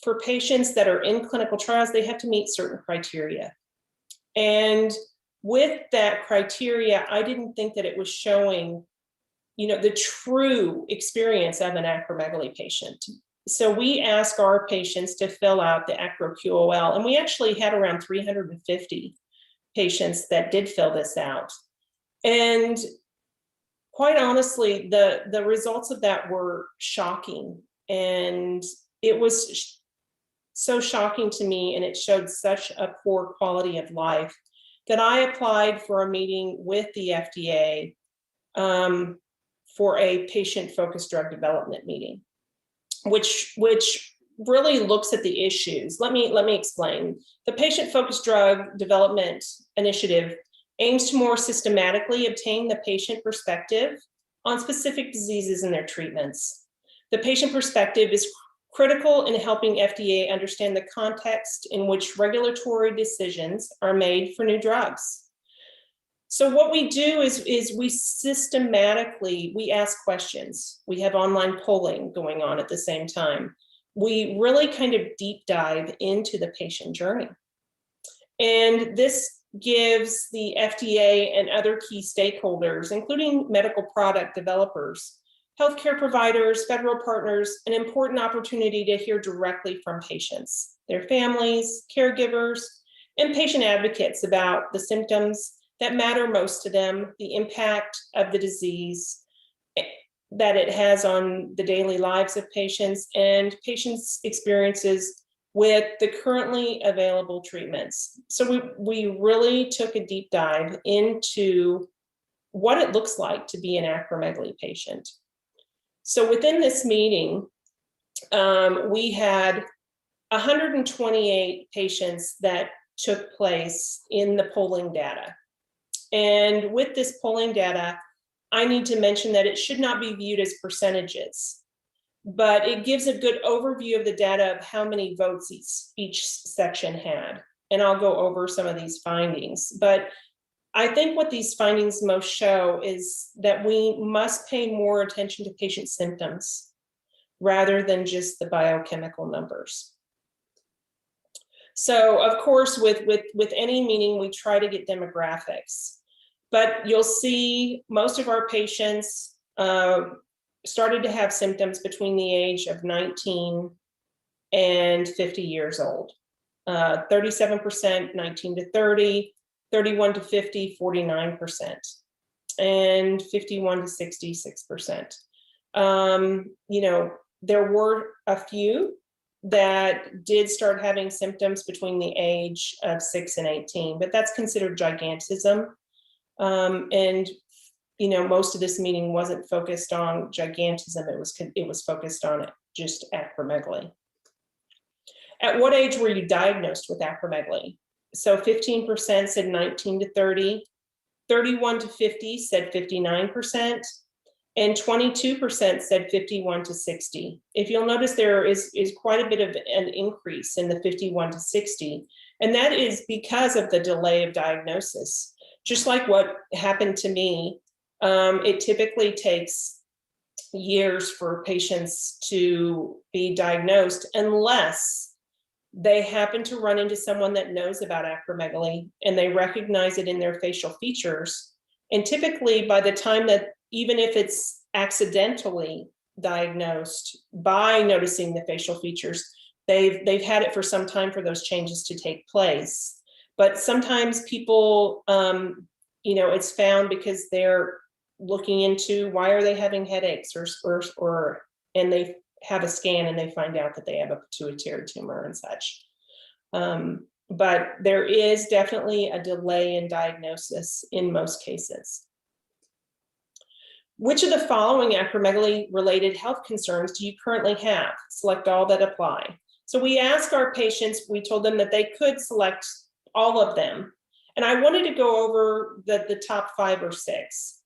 for patients that are in clinical trials, they have to meet certain criteria. And with that criteria, I didn't think that it was showing, the true experience of an acromegaly patient. So we ask our patients to fill out the AcroQOL, and we actually had around 350 patients that did fill this out. And quite honestly, the results of that were shocking. And it was so shocking to me, and it showed such a poor quality of life, that I applied for a meeting with the FDA for a patient-focused drug development meeting, which really looks at the issues. Let me explain. The Patient-Focused Drug Development Initiative aims to more systematically obtain the patient perspective on specific diseases and their treatments. The patient perspective is critical in helping FDA understand the context in which regulatory decisions are made for new drugs. So what we do is we systematically, we ask questions. We have online polling going on at the same time. We really kind of deep dive into the patient journey. And this gives the FDA and other key stakeholders, including medical product developers, healthcare providers, federal partners, an important opportunity to hear directly from patients, their families, caregivers, and patient advocates about the symptoms that matter most to them, the impact of the disease that it has on the daily lives of patients, and patients' experiences with the currently available treatments. So we really took a deep dive into what it looks like to be an acromegaly patient. So within this meeting, we had 128 patients that took place in the polling data. And with this polling data, I need to mention that it should not be viewed as percentages, but it gives a good overview of the data of how many votes each section had. And I'll go over some of these findings. But I think what these findings most show is that we must pay more attention to patient symptoms rather than just the biochemical numbers. So of course, with any meeting, we try to get demographics. But you'll see most of our patients started to have symptoms between the age of 19 and 50 years old. 37%, 19 to 30, 31 to 50, 49%, and 51 to 66%. You know, there were a few that did start having symptoms between the age of 6 and 18, but that's considered gigantism. And you know, most of this meeting wasn't focused on gigantism. It was focused on just acromegaly. At what age were you diagnosed with acromegaly? So 15% said 19 to 30, 31 to 50 said 59%, and 22% said 51 to 60. If you'll notice, there is quite a bit of an increase in the 51 to 60, and that is because of the delay of diagnosis. Just like what happened to me, it typically takes years for patients to be diagnosed unless they happen to run into someone that knows about acromegaly and they recognize it in their facial features. And typically by the time that, even if it's accidentally diagnosed by noticing the facial features, they've had it for some time for those changes to take place. But sometimes people, you know, it's found because they're looking into why are they having headaches, or and they have a scan and they find out that they have a pituitary tumor and such. But there is definitely a delay in diagnosis in most cases. Which of the following acromegaly-related health concerns do you currently have? Select all that apply. So we asked our patients, we told them that they could select all of them. And I wanted to go over the top 5 or 6.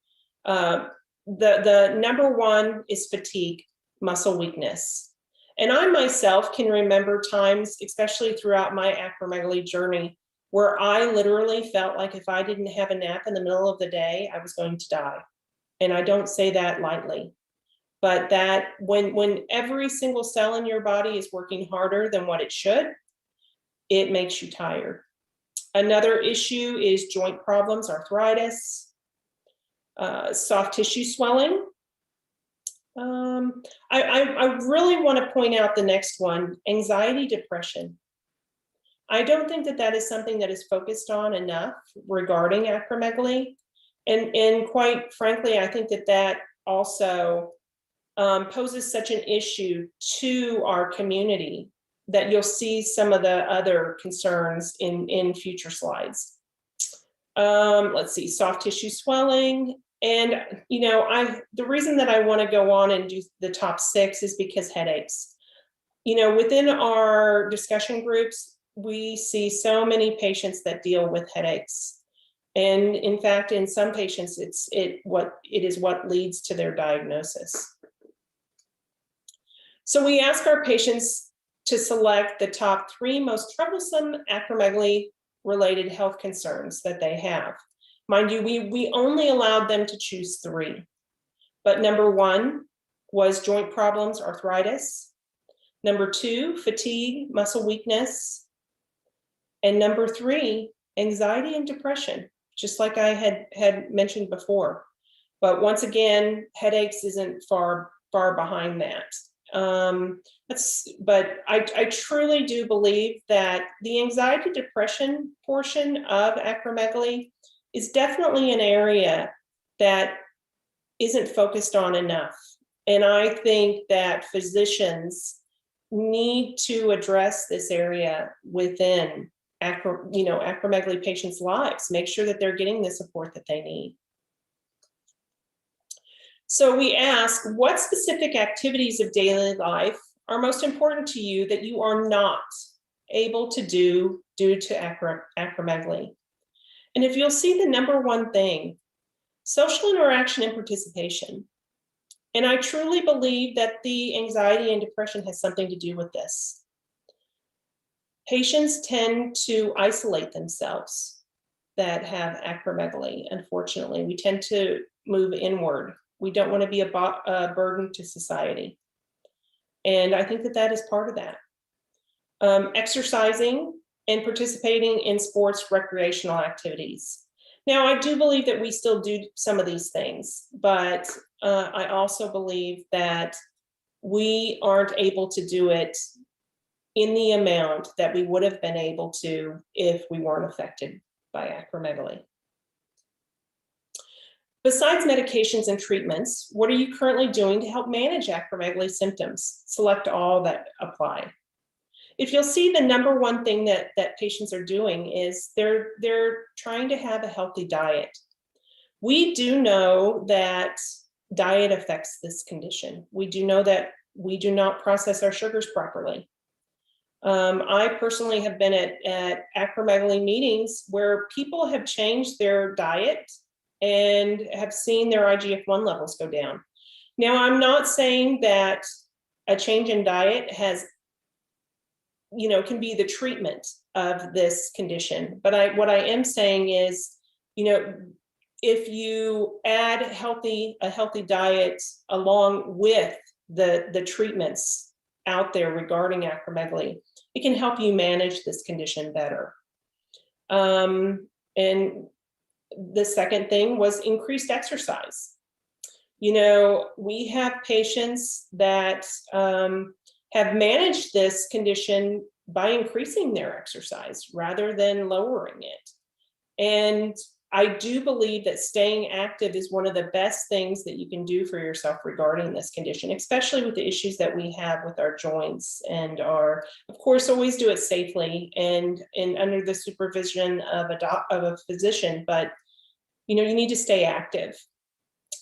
The number 1 is fatigue, muscle weakness. And I myself can remember times, especially throughout my acromegaly journey, where I literally felt like if I didn't have a nap in the middle of the day, I was going to die. And I don't say that lightly, but that when every single cell in your body is working harder than what it should, it makes you tired. Another issue is joint problems, arthritis, soft tissue swelling. I really want to point out the next one, anxiety, depression. I don't think that is something that is focused on enough regarding acromegaly. And quite frankly, I think that also poses such an issue to our community that you'll see some of the other concerns in future slides. Let's see, soft tissue swelling. And, you know, the reason that I want to go on and do the top 6 is because headaches. You know, within our discussion groups, we see so many patients that deal with headaches. And in fact, in some patients, it is what leads to their diagnosis. So we ask our patients to select the top 3 most troublesome acromegaly-related health concerns that they have. Mind you, we only allowed them to choose 3. But number 1 was joint problems, arthritis. Number 2, fatigue, muscle weakness. And number 3, anxiety and depression, just like I had mentioned before. But once again, headaches isn't far behind that. But I truly do believe that the anxiety depression portion of acromegaly is definitely an area that isn't focused on enough. And I think that physicians need to address this area within acromegaly patients' lives, make sure that they're getting the support that they need. So we ask, what specific activities of daily life are most important to you that you are not able to do due to acromegaly? And if you'll see the number 1 thing, social interaction and participation. And I truly believe that the anxiety and depression has something to do with this. Patients tend to isolate themselves that have acromegaly. Unfortunately, we tend to move inward. We don't want to be a burden to society. And I think that is part of that. Exercising and participating in sports recreational activities. Now, I do believe that we still do some of these things, but I also believe that we aren't able to do it in the amount that we would have been able to if we weren't affected by acromegaly. Besides medications and treatments, what are you currently doing to help manage acromegaly symptoms? Select all that apply. If you'll see, the number one thing that patients are doing is they're trying to have a healthy diet. We do know that diet affects this condition. We do know that we do not process our sugars properly. I personally have been at acromegaly meetings where people have changed their diet and have seen their IGF-1 levels go down. Now, I'm not saying that a change in diet can be the treatment of this condition, but what I am saying is, if you add a healthy diet along with the treatments out there regarding acromegaly, it can help you manage this condition better. And the second thing was increased exercise. We have patients that have managed this condition by increasing their exercise rather than lowering it. And I do believe that staying active is one of the best things that you can do for yourself regarding this condition, especially with the issues that we have with our joints, and of course, always do it safely and under the supervision of a physician, but you need to stay active.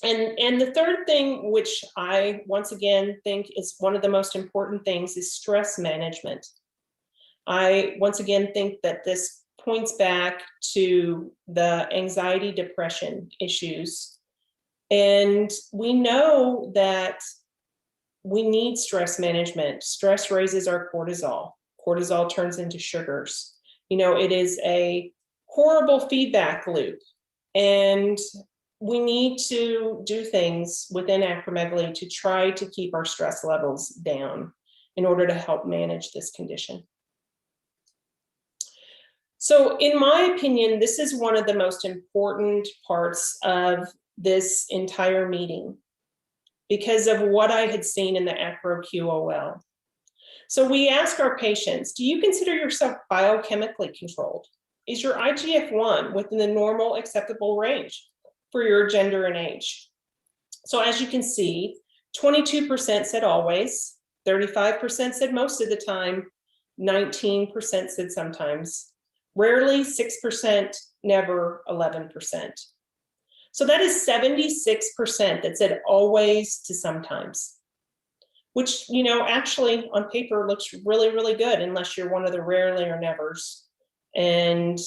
And the third thing, which I once again think is one of the most important things, is stress management. I once again think that this points back to the anxiety, depression issues. And we know that we need stress management. Stress raises our cortisol. Cortisol turns into sugars. It is a horrible feedback loop. And we need to do things within acromegaly to try to keep our stress levels down in order to help manage this condition. So in my opinion, this is one of the most important parts of this entire meeting because of what I had seen in the AcroQOL. So we ask our patients, do you consider yourself biochemically controlled? Is your IGF-1 within the normal acceptable range for your gender and age? So as you can see, 22% said always, 35% said most of the time, 19% said sometimes, rarely 6%, never 11%. So that is 76% that said always to sometimes, which, actually on paper looks really, really good unless you're one of the rarely or nevers. And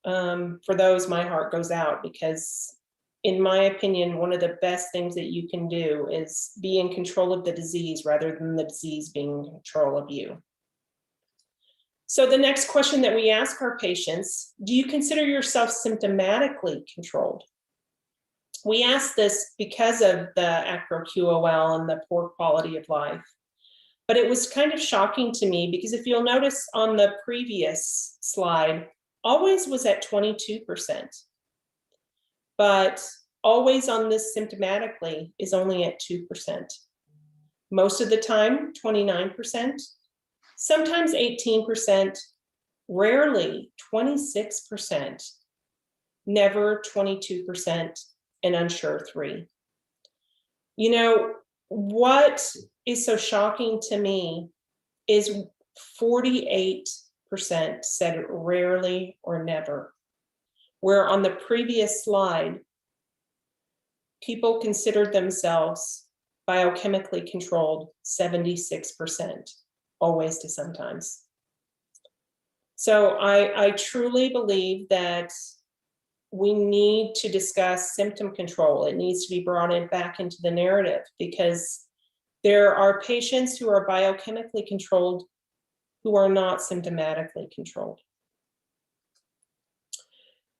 for those, my heart goes out because in my opinion, one of the best things that you can do is be in control of the disease rather than the disease being in control of you. So the next question that we ask our patients, do you consider yourself symptomatically controlled? We ask this because of the AcroQOL and the poor quality of life. But it was kind of shocking to me because if you'll notice on the previous slide, always was at 22%. But always on this symptomatically is only at 2%. Most of the time, 29%. Sometimes 18%, rarely 26%, never 22%, and unsure 3%. What is so shocking to me is 48% said rarely or never, where on the previous slide, people considered themselves biochemically controlled 76%. Always to sometimes. So I truly believe that we need to discuss symptom control. It needs to be brought back into the narrative because there are patients who are biochemically controlled who are not symptomatically controlled.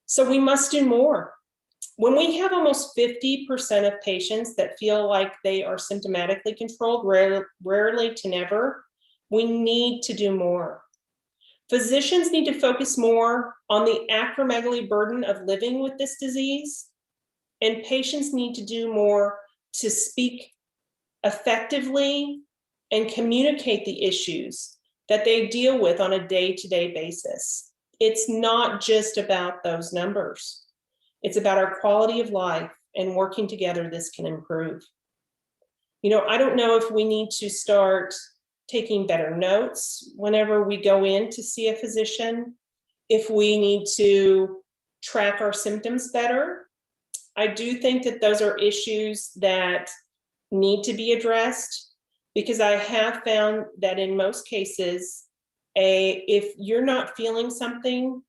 So we must do more. When we have almost 50% of patients that feel like they are symptomatically controlled, rarely to never, we need to do more. Physicians need to focus more on the acromegaly burden of living with this disease, and patients need to do more to speak effectively and communicate the issues that they deal with on a day-to-day basis. It's not just about those numbers. It's about our quality of life, and working together, this can improve. You know, I don't know if we need to start taking better notes whenever we go in to see a physician, if we need to track our symptoms better. I do think that those are issues that need to be addressed, because I have found that in most cases, if you're not feeling something,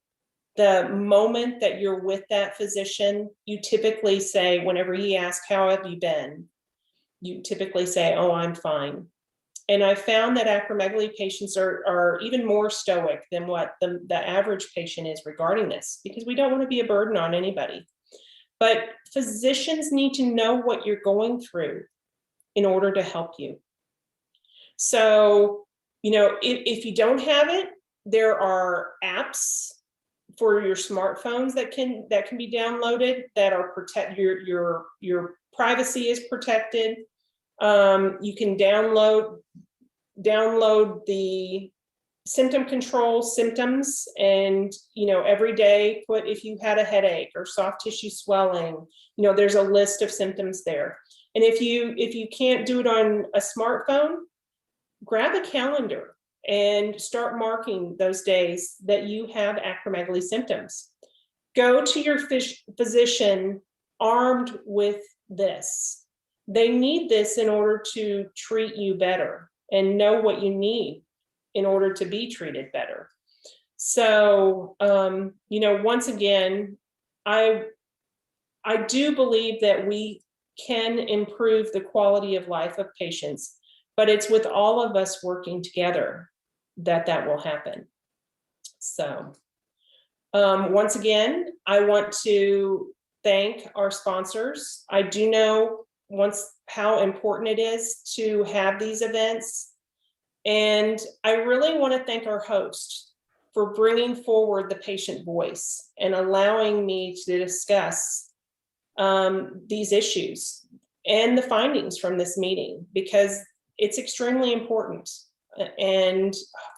the moment that you're with that physician, you typically say, whenever he asks, how have you been? You typically say, oh, I'm fine. And I found that acromegaly patients are even more stoic than what the average patient is regarding this, because we don't want to be a burden on anybody. But physicians need to know what you're going through in order to help you. So, you know, if you don't have it, there are apps for your smartphones that can be downloaded that are your privacy is protected. You can download the symptom control symptoms, and you know, every day put if you had a headache or soft tissue swelling, you know, there's a list of symptoms there. And if you can't do it on a smartphone, grab a calendar and start marking those days that you have acromegaly symptoms. Go to your physician armed with this. They need this in order to treat you better and know what you need in order to be treated better. So, you know, once again, I do believe that we can improve the quality of life of patients, but it's with all of us working together that will happen. So, once again, I want to thank our sponsors. I do know how important it is to have these events. And I really want to thank our host for bringing forward the patient voice and allowing me to discuss these issues and the findings from this meeting, because it's extremely important. And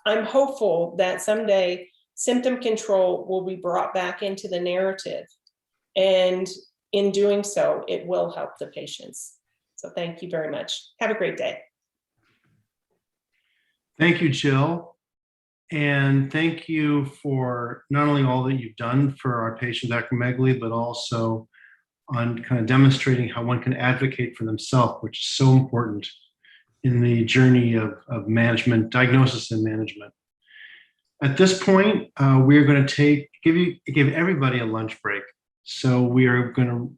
I'm hopeful that someday symptom control will be brought back into the narrative. And in doing so, it will help the patients. So thank you very much. Have a great day. Thank you, Jill. And thank you for not only all that you've done for our patients with acromegaly, but also on kind of demonstrating how one can advocate for themselves, which is so important in the journey of management, diagnosis and management. At this point, we are going to give everybody a lunch break. So we are going to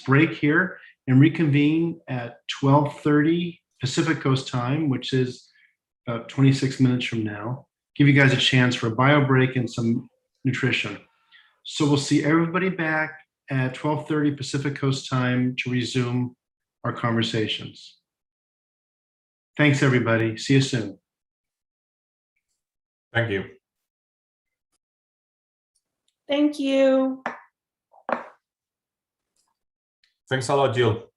break here and reconvene at 12:30 Pacific Coast time, which is about 26 minutes from now. Give you guys a chance for a bio break and some nutrition. So we'll see everybody back at 12:30 Pacific Coast time to resume our conversations. Thanks, everybody. See you soon. Thank you. Thank you. Thanks a lot, Jill.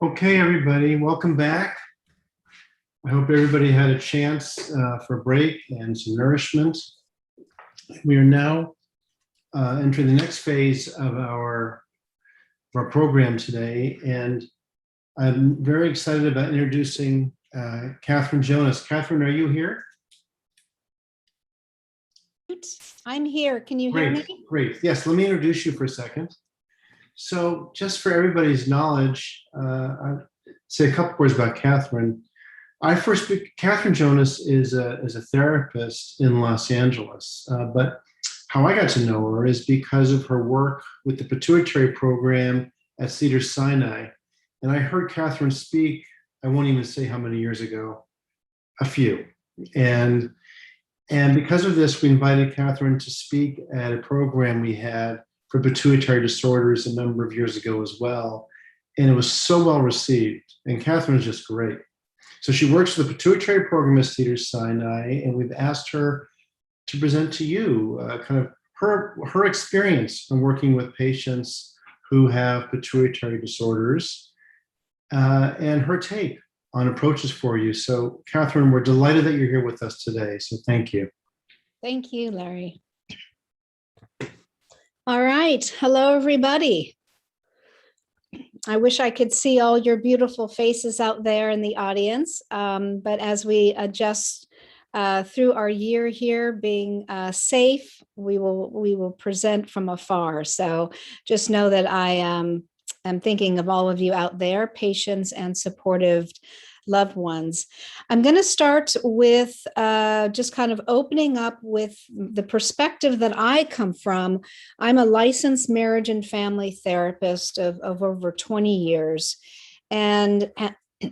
Okay, everybody, welcome back. I hope everybody had a chance for a break and some nourishment. We are now entering the next phase of our program today, and I'm very excited about introducing Catherine Jonas. Catherine, are you here? I'm here. Can you hear me? Great. Yes, let me introduce you for a second. So just for everybody's knowledge, I'll say a couple words about Catherine. Catherine Jonas is a therapist in Los Angeles, but how I got to know her is because of her work with the pituitary program at Cedars-Sinai. And I heard Catherine speak, I won't even say how many years ago, a few. And because of this, we invited Catherine to speak at a program we had for pituitary disorders a number of years ago as well. And it was so well received. And Catherine is just great. So she works for the pituitary program at Cedars-Sinai, and we've asked her to present to you kind of her experience in working with patients who have pituitary disorders and her take on approaches for you. So Catherine, we're delighted that you're here with us today. So thank you. Thank you, Larry. All right. Hello, everybody. I wish I could see all your beautiful faces out there in the audience. But as we adjust through our year here being safe, we will present from afar. So just know that I am thinking of all of you out there, patients and supportive loved ones. I'm going to start with just kind of opening up with the perspective that I come from. I'm a licensed marriage and family therapist of over 20 years. And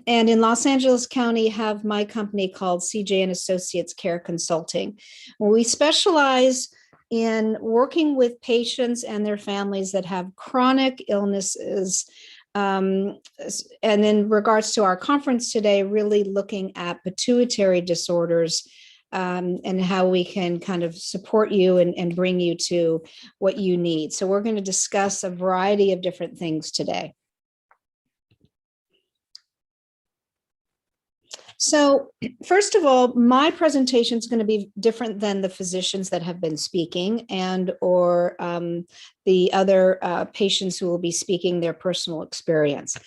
in Los Angeles County, have my company called CJ and Associates Care Consulting. We specialize in working with patients and their families that have chronic illnesses. And in regards to our conference today, really looking at pituitary disorders and how we can kind of support you and bring you to what you need. So we're going to discuss a variety of different things today. So first of all, my presentation is going to be different than the physicians that have been speaking and or the other patients who will be speaking their personal experience.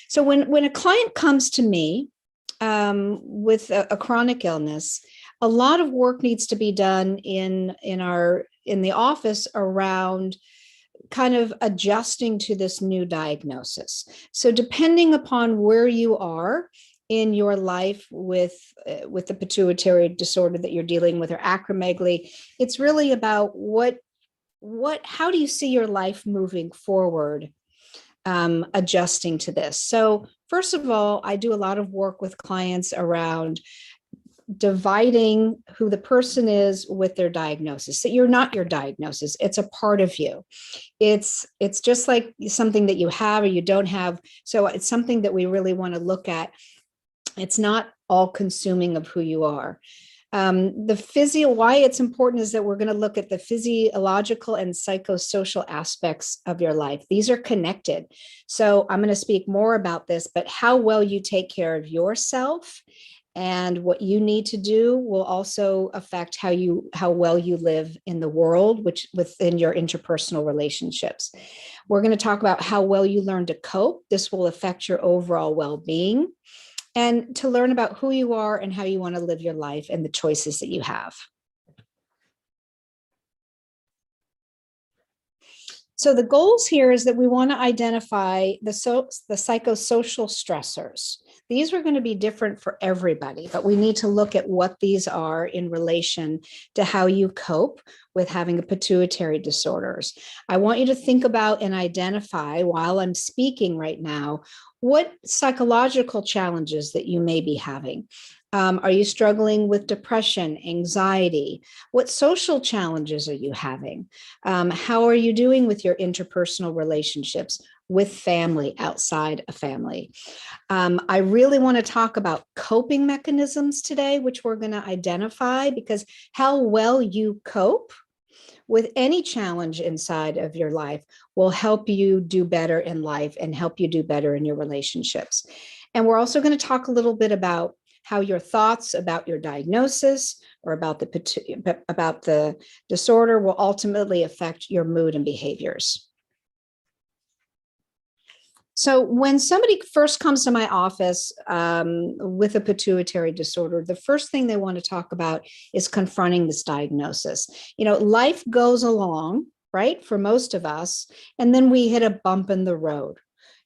So when a client comes to me with a chronic illness, a lot of work needs to be done in the office around kind of adjusting to this new diagnosis. So depending upon where you are in your life with the pituitary disorder that you're dealing with or acromegaly, it's really about how do you see your life moving forward, adjusting to this. So first of all, I do a lot of work with clients around dividing who the person is with their diagnosis. So you're not your diagnosis, it's a part of you. It's just like something that you have or you don't have. So it's something that we really want to look at. It's not all consuming of who you are. Why it's important is that we're going to look at the physiological and psychosocial aspects of your life. These are connected. So I'm going to speak more about this, but how well you take care of yourself and what you need to do will also affect how well you live in the world, which within your interpersonal relationships. We're going to talk about how well you learn to cope. This will affect your overall well-being. And to learn about who you are and how you want to live your life and the choices that you have. So the goals here is that we want to identify the psychosocial stressors. These are going to be different for everybody, but we need to look at what these are in relation to how you cope with having a pituitary disorders. I want you to think about and identify while I'm speaking right now, what psychological challenges that you may be having. Are you struggling with depression, anxiety? What social challenges are you having? How are you doing with your interpersonal relationships with family, outside of family? I really want to talk about coping mechanisms today, which we're going to identify, because how well you cope with any challenge inside of your life will help you do better in life and help you do better in your relationships. And we're also going to talk a little bit about how your thoughts about your diagnosis or about the disorder will ultimately affect your mood and behaviors. So when somebody first comes to my office with a pituitary disorder, the first thing they want to talk about is confronting this diagnosis. You know, life goes along, right, for most of us, and then we hit a bump in the road.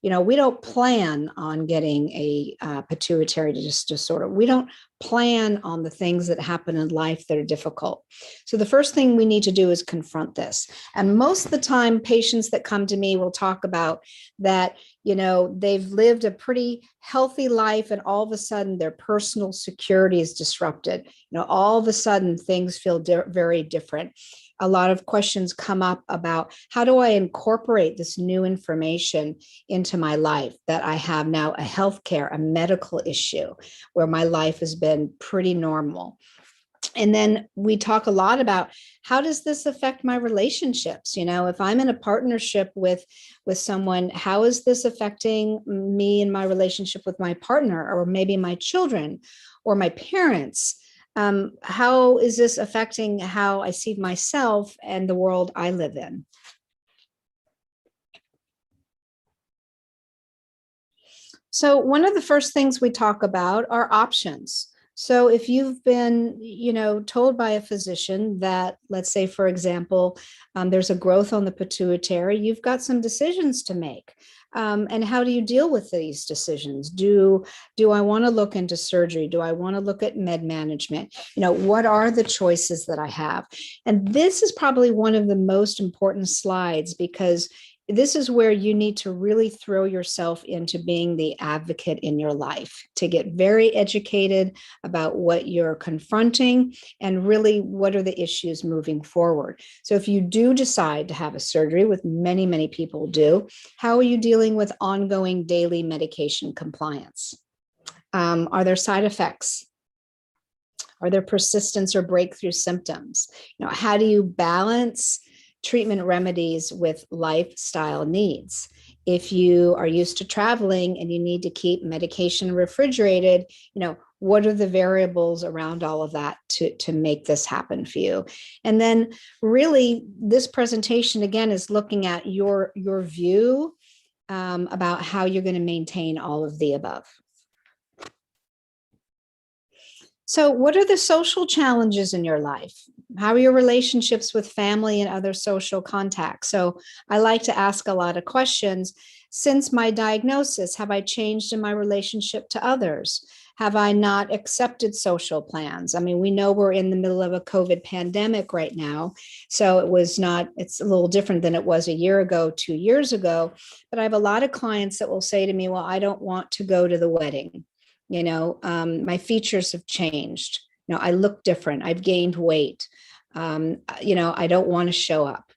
You know, we don't plan on getting a pituitary disorder. We don't plan on the things that happen in life that are difficult. So the first thing we need to do is confront this. And most of the time, patients that come to me will talk about that, you know, they've lived a pretty healthy life and all of a sudden their personal security is disrupted. You know, all of a sudden things feel very different. A lot of questions come up about how do I incorporate this new information into my life that I have now a healthcare, a medical issue where my life has been pretty normal. And then we talk a lot about how does this affect my relationships? You know, if I'm in a partnership with someone, how is this affecting me and my relationship with my partner or maybe my children or my parents? How is this affecting how I see myself and the world I live in? So one of the first things we talk about are options. So if you've been, you know, told by a physician that, let's say, for example, there's a growth on the pituitary, you've got some decisions to make. And how do you deal with these decisions? Do I want to look into surgery? Do I want to look at med management? You know, what are the choices that I have? And this is probably one of the most important slides because this is where you need to really throw yourself into being the advocate in your life, to get very educated about what you're confronting and really what are the issues moving forward. So if you do decide to have a surgery, with many, many people do, how are you dealing with ongoing daily medication compliance? Are there side effects? Are there persistence or breakthrough symptoms? You know, how do you balance treatment remedies with lifestyle needs? If you are used to traveling and you need to keep medication refrigerated, you know, what are the variables around all of that to make this happen for you? And then really this presentation again is looking at your view about how you're going to maintain all of the above. So what are the social challenges in your life? How are your relationships with family and other social contacts? So I like to ask a lot of questions. Since my diagnosis, have I changed in my relationship to others? Have I not accepted social plans? I mean, we know we're in the middle of a COVID pandemic right now. So it's a little different than it was a year ago, 2 years ago. But I have a lot of clients that will say to me, well, I don't want to go to the wedding. You know, my features have changed. You know, I look different. I've gained weight. You know, I don't want to show up.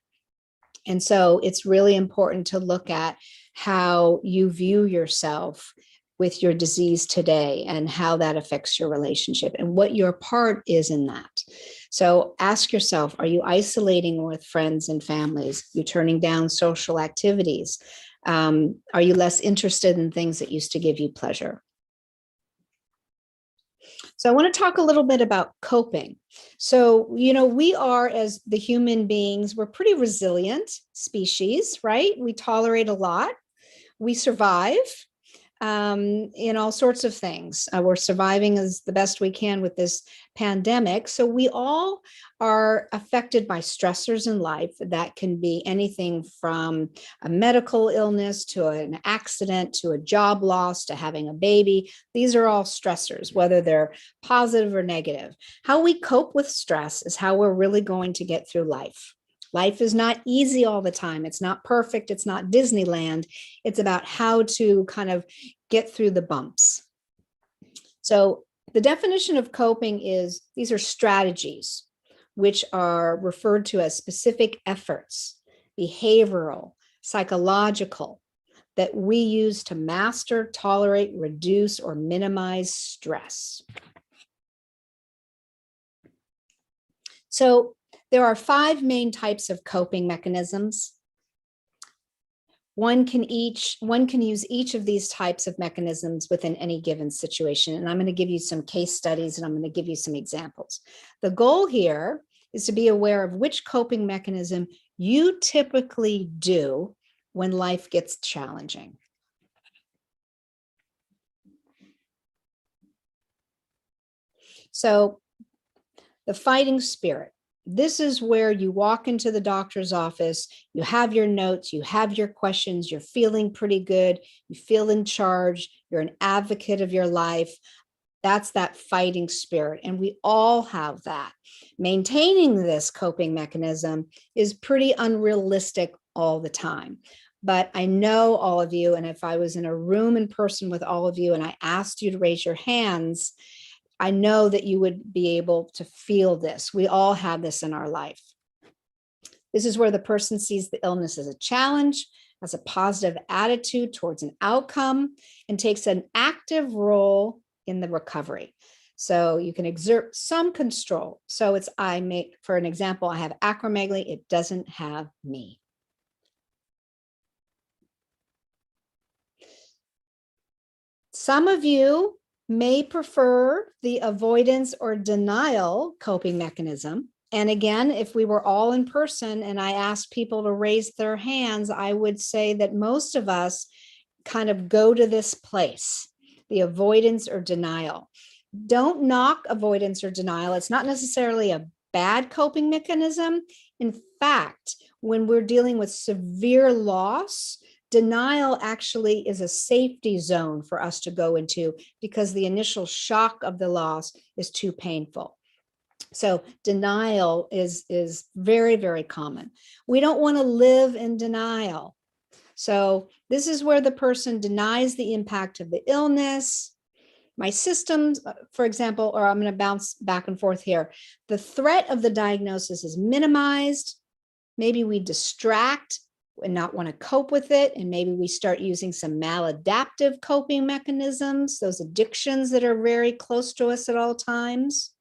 And so it's really important to look at how you view yourself with your disease today and how that affects your relationship and what your part is in that. So ask yourself, are you isolating with friends and families? You turning down social activities? Are you less interested in things that used to give you pleasure? So I want to talk a little bit about coping. So, you know, we are, as the human beings, we're pretty resilient species, right? We tolerate a lot. We survive in all sorts of things. We're surviving as the best we can with this pandemic. So we all are affected by stressors in life. That can be anything from a medical illness to an accident, to a job loss, to having a baby. These are all stressors, whether they're positive or negative. How we cope with stress is how we're really going to get through life. Life is not easy all the time. It's not perfect. It's not Disneyland. It's about how to kind of get through the bumps. So the definition of coping is these are strategies which are referred to as specific efforts, behavioral, psychological, that we use to master, tolerate, reduce, or minimize stress. So There are 5 main types of coping mechanisms. One can use each of these types of mechanisms within any given situation. And I'm going to give you some case studies and I'm going to give you some examples. The goal here is to be aware of which coping mechanism you typically do when life gets challenging. So the fighting spirit. This is where you walk into the doctor's office, you have your notes, you have your questions, you're feeling pretty good, you feel in charge, you're an advocate of your life. That's that fighting spirit, and we all have that. Maintaining this coping mechanism is pretty unrealistic all the time. But I know all of you, and if I was in a room in person with all of you and I asked you to raise your hands, I know that you would be able to feel this. We all have this in our life. This is where the person sees the illness as a challenge, has a positive attitude towards an outcome, and takes an active role in the recovery. So you can exert some control. So it's, for an example, I have acromegaly, it doesn't have me. Some of you may prefer the avoidance or denial coping mechanism. And again, if we were all in person and I asked people to raise their hands, I would say that most of us kind of go to this place, the avoidance or denial. Don't knock avoidance or denial. It's not necessarily a bad coping mechanism. In fact, when we're dealing with severe loss, denial actually is a safety zone for us to go into because the initial shock of the loss is too painful. So denial is very, very common. We don't want to live in denial. So this is where the person denies the impact of the illness. My systems, for example, or I'm going to bounce back and forth here. The threat of the diagnosis is minimized. Maybe we distract and not want to cope with it. And maybe we start using some maladaptive coping mechanisms, those addictions that are very close to us at all times.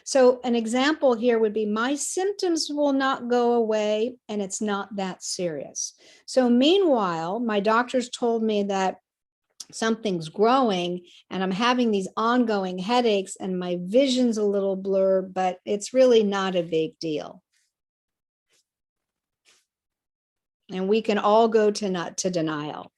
So an example here would be my symptoms will not go away and it's not that serious. So meanwhile, my doctors told me that something's growing and I'm having these ongoing headaches and my vision's a little blurred, but it's really not a big deal. And we can all go to denial.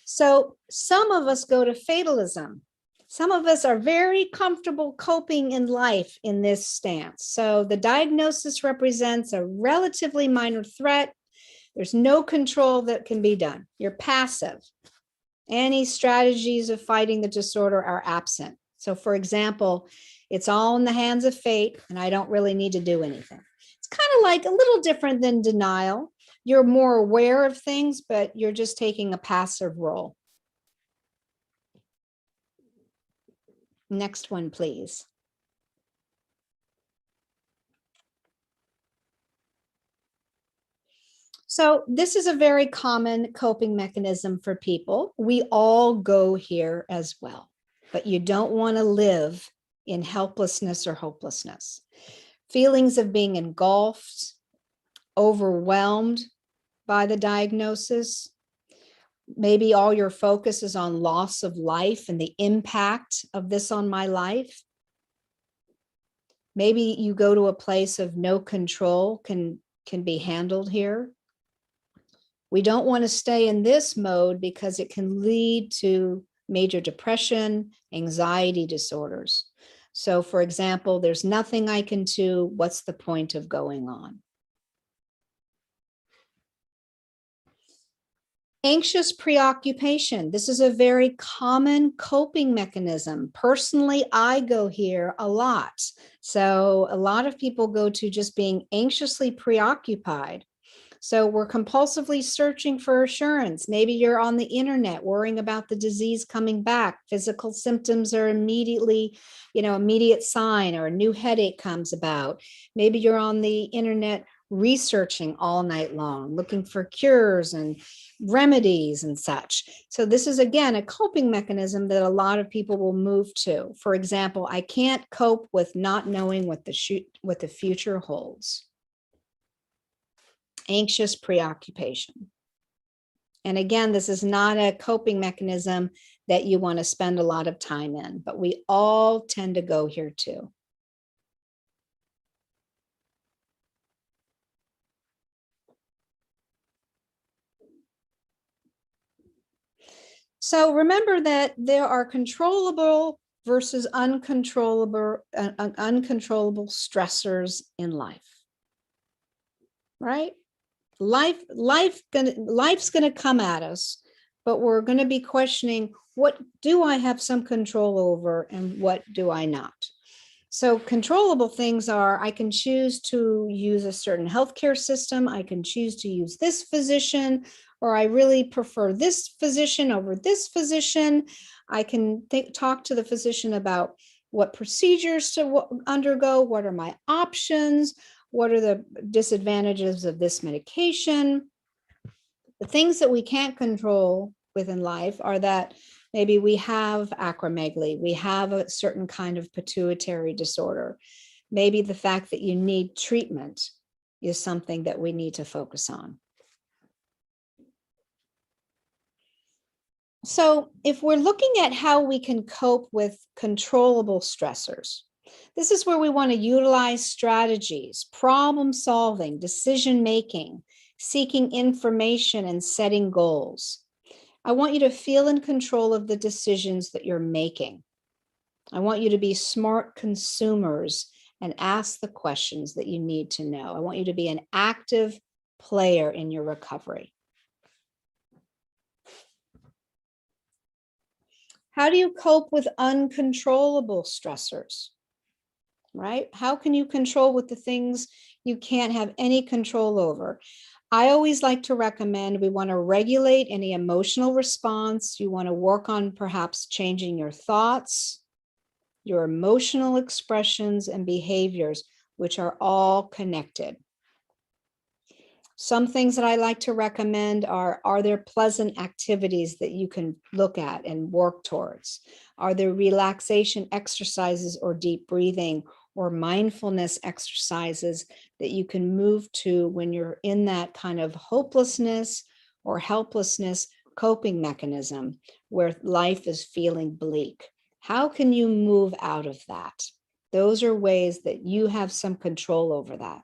So some of us go to fatalism. Some of us are very comfortable coping in life in this stance. So the diagnosis represents a relatively minor threat. There's no control that can be done. You're passive. Any strategies of fighting the disorder are absent. So for example, it's all in the hands of fate and I don't really need to do anything. It's kind of like a little different than denial. You're more aware of things, but you're just taking a passive role. Next one, please. So this is a very common coping mechanism for people. We all go here as well, but you don't want to live in helplessness or hopelessness. Feelings of being engulfed, overwhelmed by the diagnosis. Maybe all your focus is on loss of life and the impact of this on my life. Maybe you go to a place of no control can be handled here. We don't want to stay in this mode because it can lead to major depression, anxiety disorders. So for example, there's nothing I can do. What's the point of going on? Anxious preoccupation. This is a very common coping mechanism. Personally, I go here a lot. So a lot of people go to just being anxiously preoccupied. So we're compulsively searching for assurance. Maybe you're on the internet worrying about the disease coming back. Physical symptoms are immediately, immediate sign, or a new headache comes about. Maybe you're on the internet researching all night long, looking for cures and remedies and such. So this is, again, a coping mechanism that a lot of people will move to. For example, I can't cope with not knowing what the future holds. anxious preoccupation. And again, this is not a coping mechanism that you want to spend a lot of time in, but we all tend to go here too. So remember that there are controllable versus uncontrollable stressors in life, right? Life's gonna come at us, but we're gonna be questioning, what do I have some control over and what do I not? So controllable things are, I can choose to use a certain healthcare system, I can choose to use this physician, or I really prefer this physician over this physician. I can talk to the physician about what procedures to undergo, what are my options, what are the disadvantages of this medication. The things that we can't control within life are that maybe we have acromegaly, we have a certain kind of pituitary disorder. Maybe the fact that you need treatment is something that we need to focus on. So if we're looking at how we can cope with controllable stressors, this is where we want to utilize strategies, problem solving, decision making, seeking information, and setting goals. I want you to feel in control of the decisions that you're making. I want you to be smart consumers and ask the questions that you need to know. I want you to be an active player in your recovery. How do you cope with uncontrollable stressors? Right? How can you control with the things you can't have any control over? I always like to recommend we want to regulate any emotional response. You want to work on perhaps changing your thoughts, your emotional expressions and behaviors, which are all connected. Some things that I like to recommend are there pleasant activities that you can look at and work towards? Are there relaxation exercises or deep breathing or mindfulness exercises that you can move to when you're in that kind of hopelessness or helplessness coping mechanism where life is feeling bleak? How can you move out of that? Those are ways that you have some control over that.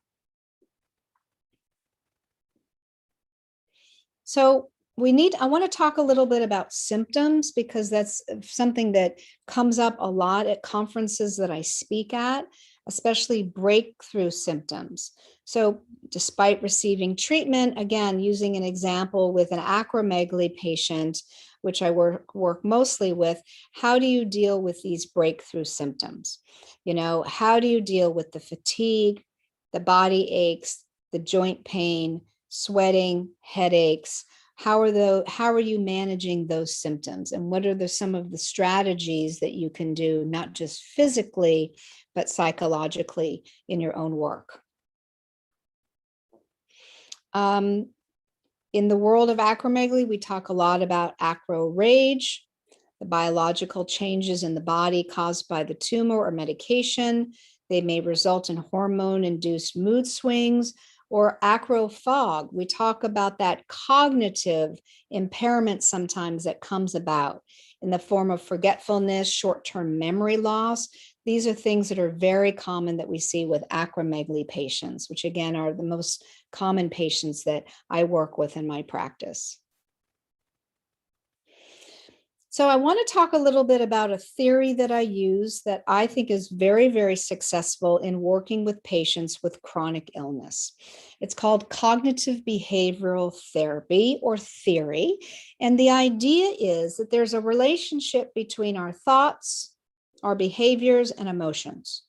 So I want to talk a little bit about symptoms because that's something that comes up a lot at conferences that I speak at, especially breakthrough symptoms. So despite receiving treatment, again, using an example with an acromegaly patient, which I work mostly with, how do you deal with these breakthrough symptoms? You know, how do you deal with the fatigue, the body aches, the joint pain, sweating, headaches? How are you managing those symptoms? And what are some of the strategies that you can do, not just physically, but psychologically in your own work? In the world of acromegaly, we talk a lot about acro rage, the biological changes in the body caused by the tumor or medication. They may result in hormone-induced mood swings, or acro fog. We talk about that cognitive impairment sometimes that comes about in the form of forgetfulness, short-term memory loss. These are things that are very common that we see with acromegaly patients, which again are the most common patients that I work with in my practice. So I want to talk a little bit about a theory that I use that I think is very, very successful in working with patients with chronic illness. It's called cognitive behavioral therapy or theory. And the idea is that there's a relationship between our thoughts, our behaviors, and emotions.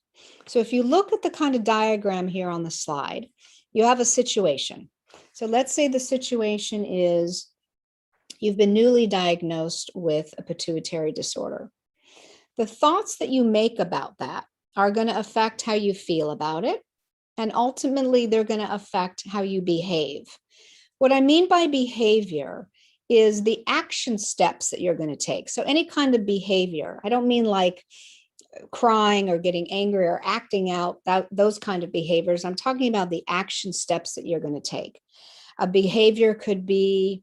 So if you look at the kind of diagram here on the slide, you have a situation. So let's say the situation is you've been newly diagnosed with a pituitary disorder. The thoughts that you make about that are going to affect how you feel about it. And ultimately, they're going to affect how you behave. What I mean by behavior is the action steps that you're going to take. So any kind of behavior, I don't mean like crying or getting angry or acting out, those kind of behaviors. I'm talking about the action steps that you're going to take. A behavior could be,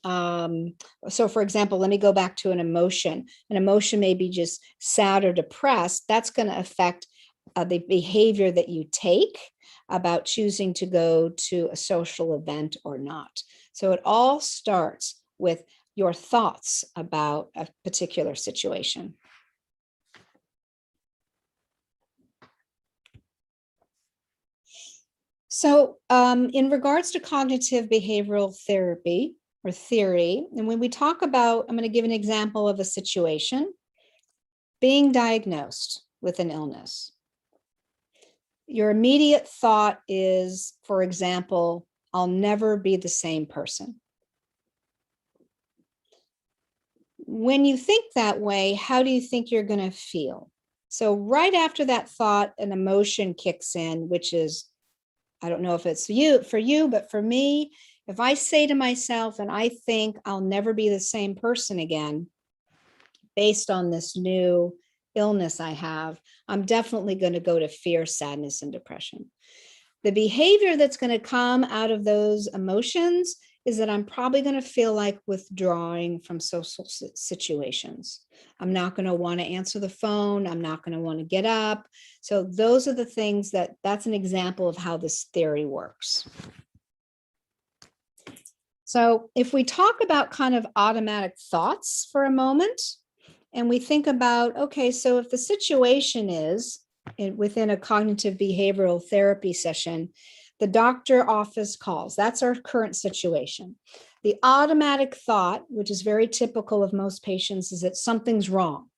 so for example, let me go back to an emotion. An emotion may be just sad or depressed. That's going to affect the behavior that you take about choosing to go to a social event or not. So it all starts with your thoughts about a particular situation. So in regards to cognitive behavioral therapy or theory, and when we talk about, I'm going to give an example of a situation, being diagnosed with an illness. Your immediate thought is, for example, I'll never be the same person. When you think that way, how do you think you're going to feel? So right after that thought, an emotion kicks in, which is, I don't know if it's for you, but for me, if I say to myself and I think I'll never be the same person again, based on this new illness I have, I'm definitely going to go to fear, sadness, and depression. The behavior that's going to come out of those emotions is that I'm probably going to feel like withdrawing from social situations. I'm not going to want to answer the phone. I'm not going to want to get up. So those are the things that's an example of how this theory works. So if we talk about kind of automatic thoughts for a moment, and we think about, okay, so if the situation is within a cognitive behavioral therapy session, the doctor office calls, that's our current situation. The automatic thought, which is very typical of most patients, is that something's wrong.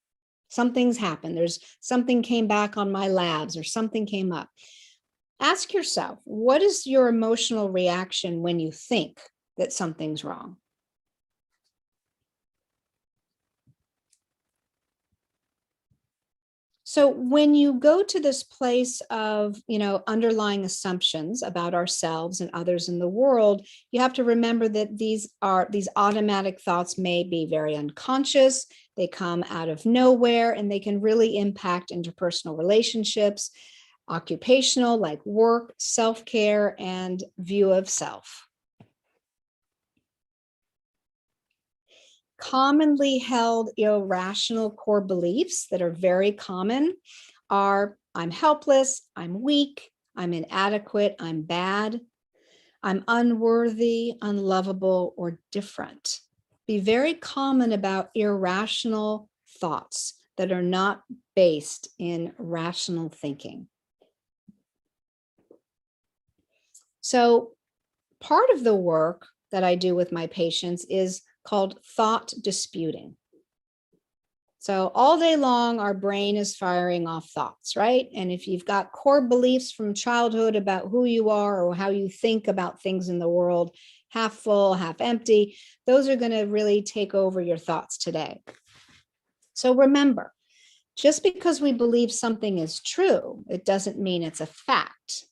Something's happened. Something came back on my labs or something came up. Ask yourself, what is your emotional reaction when you think that something's wrong? So when you go to this place of, underlying assumptions about ourselves and others in the world, you have to remember that these automatic thoughts may be very unconscious. They come out of nowhere and they can really impact interpersonal relationships, occupational, like work, self-care, and view of self. Commonly held irrational core beliefs that are very common are, I'm helpless, I'm weak, I'm inadequate, I'm bad, I'm unworthy, unlovable, or different. Be very common about irrational thoughts that are not based in rational thinking. So part of the work that I do with my patients is called thought disputing. So all day long, our brain is firing off thoughts, right? And if you've got core beliefs from childhood about who you are or how you think about things in the world, half full, half empty, those are going to really take over your thoughts today. So remember, just because we believe something is true, it doesn't mean it's a fact.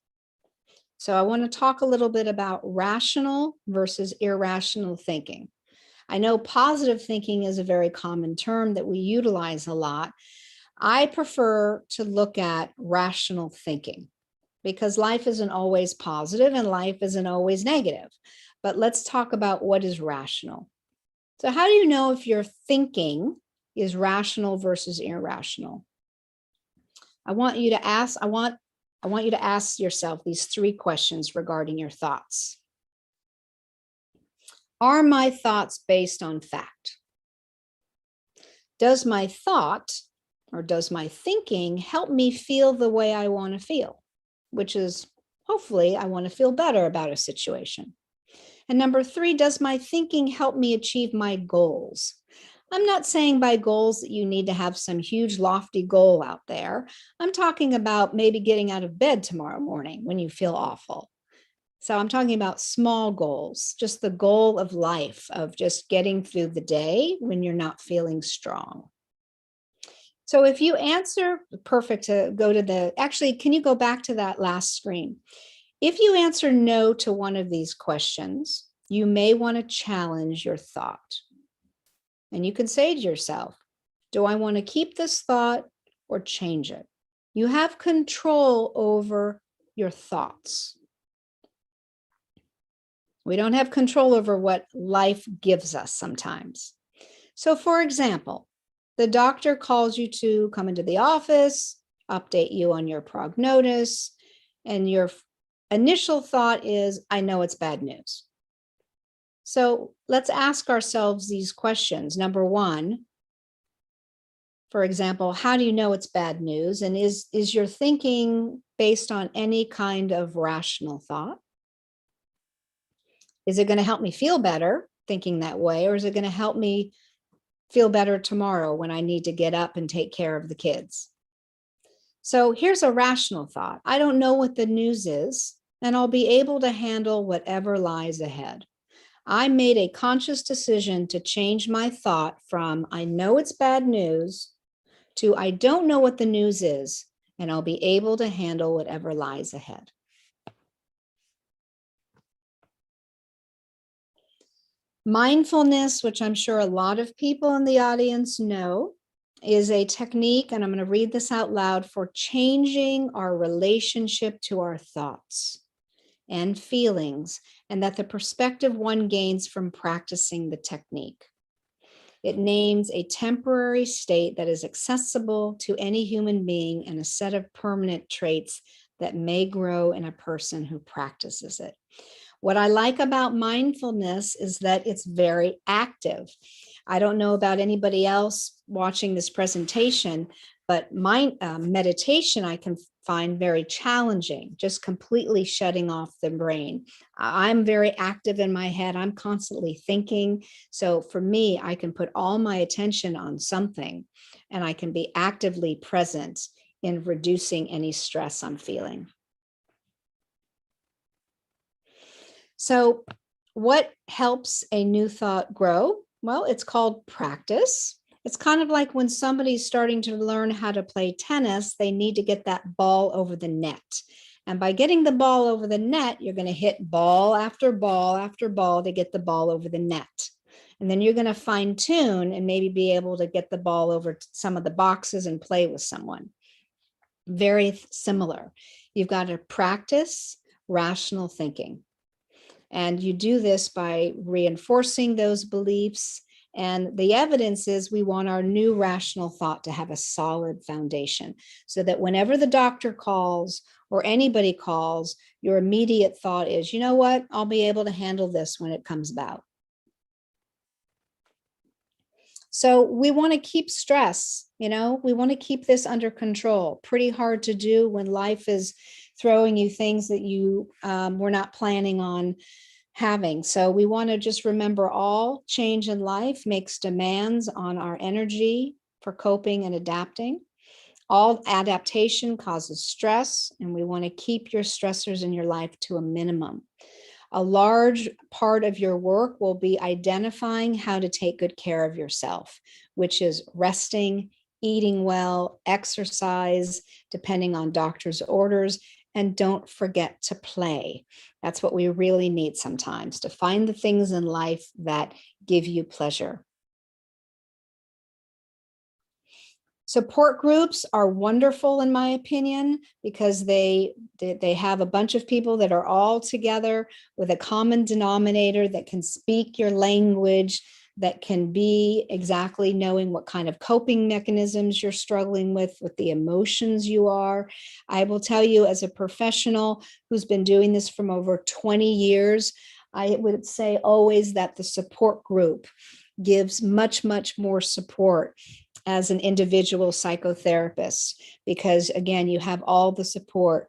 So I want to talk a little bit about rational versus irrational thinking. I know positive thinking is a very common term that we utilize a lot. I prefer to look at rational thinking because life isn't always positive and life isn't always negative. But let's talk about what is rational. So how do you know if your thinking is rational versus irrational? I want you to ask yourself these 3 questions regarding your thoughts. Are my thoughts based on fact? Does my thought or does my thinking help me feel the way I want to feel? Which is, hopefully, I want to feel better about a situation. And number 3, does my thinking help me achieve my goals? I'm not saying by goals that you need to have some huge lofty goal out there. I'm talking about maybe getting out of bed tomorrow morning when you feel awful. So I'm talking about small goals, just the goal of life, of just getting through the day when you're not feeling strong. So if you answer, perfect to go to the, actually, can you go back to that last screen? If you answer no to one of these questions, you may want to challenge your thought. And you can say to yourself, do I want to keep this thought or change it. You have control over your thoughts. We don't have control over what life gives us sometimes. So for example, the doctor calls you to come into the office, update you on your prognosis, and your initial thought is, I know it's bad news. So let's ask ourselves these questions. Number one, for example, how do you know it's bad news? And is your thinking based on any kind of rational thought? Is it going to help me feel better thinking that way? Or is it going to help me feel better tomorrow when I need to get up and take care of the kids? So here's a rational thought. I don't know what the news is, and I'll be able to handle whatever lies ahead. I made a conscious decision to change my thought from I know it's bad news to I don't know what the news is, and I'll be able to handle whatever lies ahead. Mindfulness, which I'm sure a lot of people in the audience know, is a technique, and I'm going to read this out loud, for changing our relationship to our thoughts and feelings, and that the perspective one gains from practicing the technique. It names a temporary state that is accessible to any human being and a set of permanent traits that may grow in a person who practices it. What I like about mindfulness is that it's very active. I don't know about anybody else watching this presentation, but meditation I can find very challenging, just completely shutting off the brain. I'm very active in my head. I'm constantly thinking. So for me, I can put all my attention on something and I can be actively present in reducing any stress I'm feeling. So what helps a new thought grow? Well, it's called practice. It's kind of like when somebody's starting to learn how to play tennis, they need to get that ball over the net. And by getting the ball over the net, you're going to hit ball after ball after ball to get the ball over the net. And then you're going to fine tune and maybe be able to get the ball over some of the boxes and play with someone. Very similar. You've got to practice rational thinking. And you do this by reinforcing those beliefs. And the evidence is we want our new rational thought to have a solid foundation so that whenever the doctor calls or anybody calls, your immediate thought is, you know what, I'll be able to handle this when it comes about. So we want to keep stress, we want to keep this under control. Pretty hard to do when life is throwing you things that you were not planning on having. So we want to just remember all change in life makes demands on our energy for coping and adapting. All adaptation causes stress, and we want to keep your stressors in your life to a minimum. A large part of your work will be identifying how to take good care of yourself, which is resting, eating well, exercise, depending on doctor's orders, and don't forget to play. That's what we really need sometimes, to find the things in life that give you pleasure. Support groups are wonderful, in my opinion, because they have a bunch of people that are all together with a common denominator that can speak your language, that can be exactly knowing what kind of coping mechanisms you're struggling with the emotions you are. I will tell you, as a professional who's been doing this for over 20 years, I would say always that the support group gives much, much more support as an individual psychotherapist, because again, you have all the support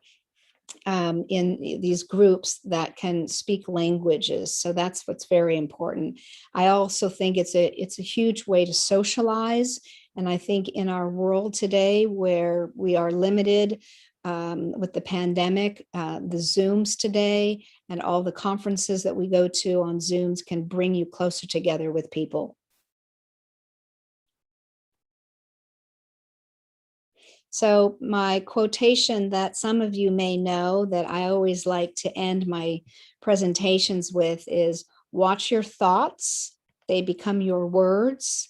in these groups that can speak languages. So that's what's very important. I also think it's a huge way to socialize. And I think in our world today where we are limited with the pandemic, the Zooms today and all the conferences that we go to on Zooms can bring you closer together with people. So my quotation that some of you may know that I always like to end my presentations with is, watch your thoughts, they become your words.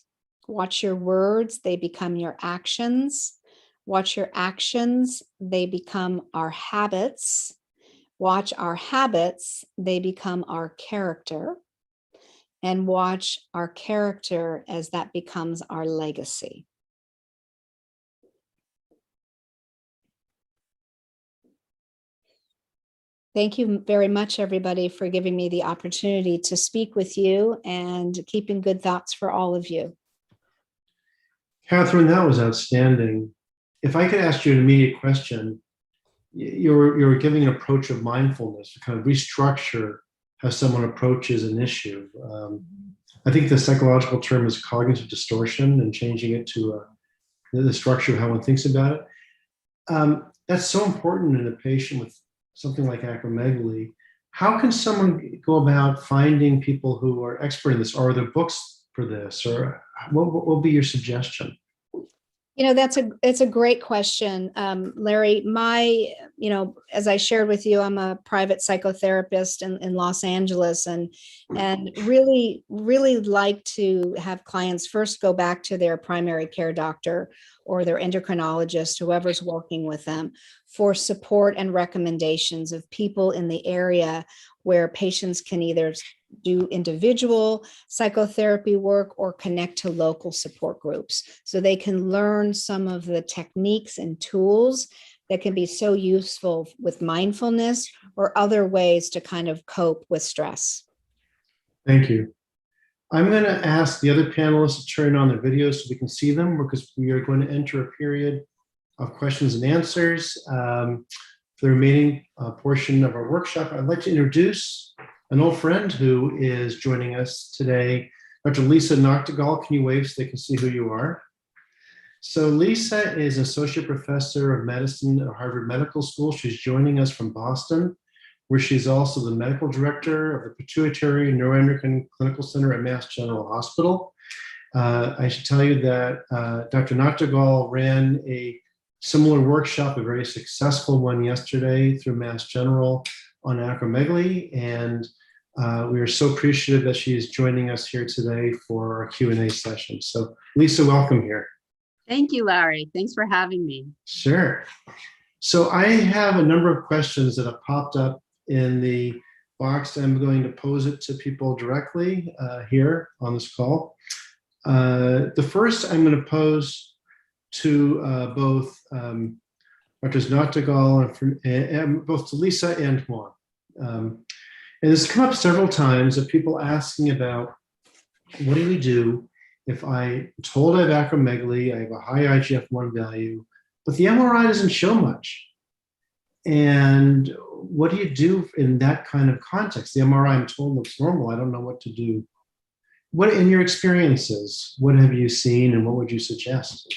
Watch your words, they become your actions. Watch your actions, they become our habits. Watch our habits, they become our character. And watch our character as that becomes our legacy. Thank you very much, everybody, for giving me the opportunity to speak with you and keeping good thoughts for all of you. Catherine, that was outstanding. If I could ask you an immediate question, you're giving an approach of mindfulness to kind of restructure how someone approaches an issue. I think the psychological term is cognitive distortion, and changing it to the structure of how one thinks about it. That's so important in a patient with something like acromegaly. How can someone go about finding people who are expert in this? Or are there books for this? Or what will be your suggestion? You know, it's a great question, Larry. As I shared with you, I'm a private psychotherapist in Los Angeles, and really like to have clients first go back to their primary care doctor or their endocrinologist, whoever's working with them, for support and recommendations of people in the area where patients can either do individual psychotherapy work or connect to local support groups, so they can learn some of the techniques and tools that can be so useful with mindfulness or other ways to kind of cope with stress. Thank you. I'm going to ask the other panelists to turn on their videos so we can see them, because we are going to enter a period of questions and answers. For the remaining portion of our workshop, I'd like to introduce an old friend who is joining us today, Dr. Lisa Noctegal. Can you wave so they can see who you are? So Lisa is Associate Professor of Medicine at Harvard Medical School. She's joining us from Boston, where she's also the Medical Director of the Pituitary Neuroendocrine Clinical Center at Mass General Hospital. I should tell you that Dr. Noctegal ran a similar workshop, a very successful one yesterday through Mass General on acromegaly, and we are so appreciative that she is joining us here today for our Q&A session. So Lisa, welcome here. Thank you, Larry. Thanks for having me. Sure. So I have a number of questions that have popped up in the box. I'm going to pose it to people directly here on this call. The first I'm going to pose to both Drs. Noctegal and both to Lisa and Juan. And this has come up several times of people asking about, what do we do if I'm told I have acromegaly, I have a high IGF-1 value, but the MRI doesn't show much? And what do you do in that kind of context? The MRI, I'm told, looks normal. I don't know what to do. What, in your experiences, what have you seen and what would you suggest?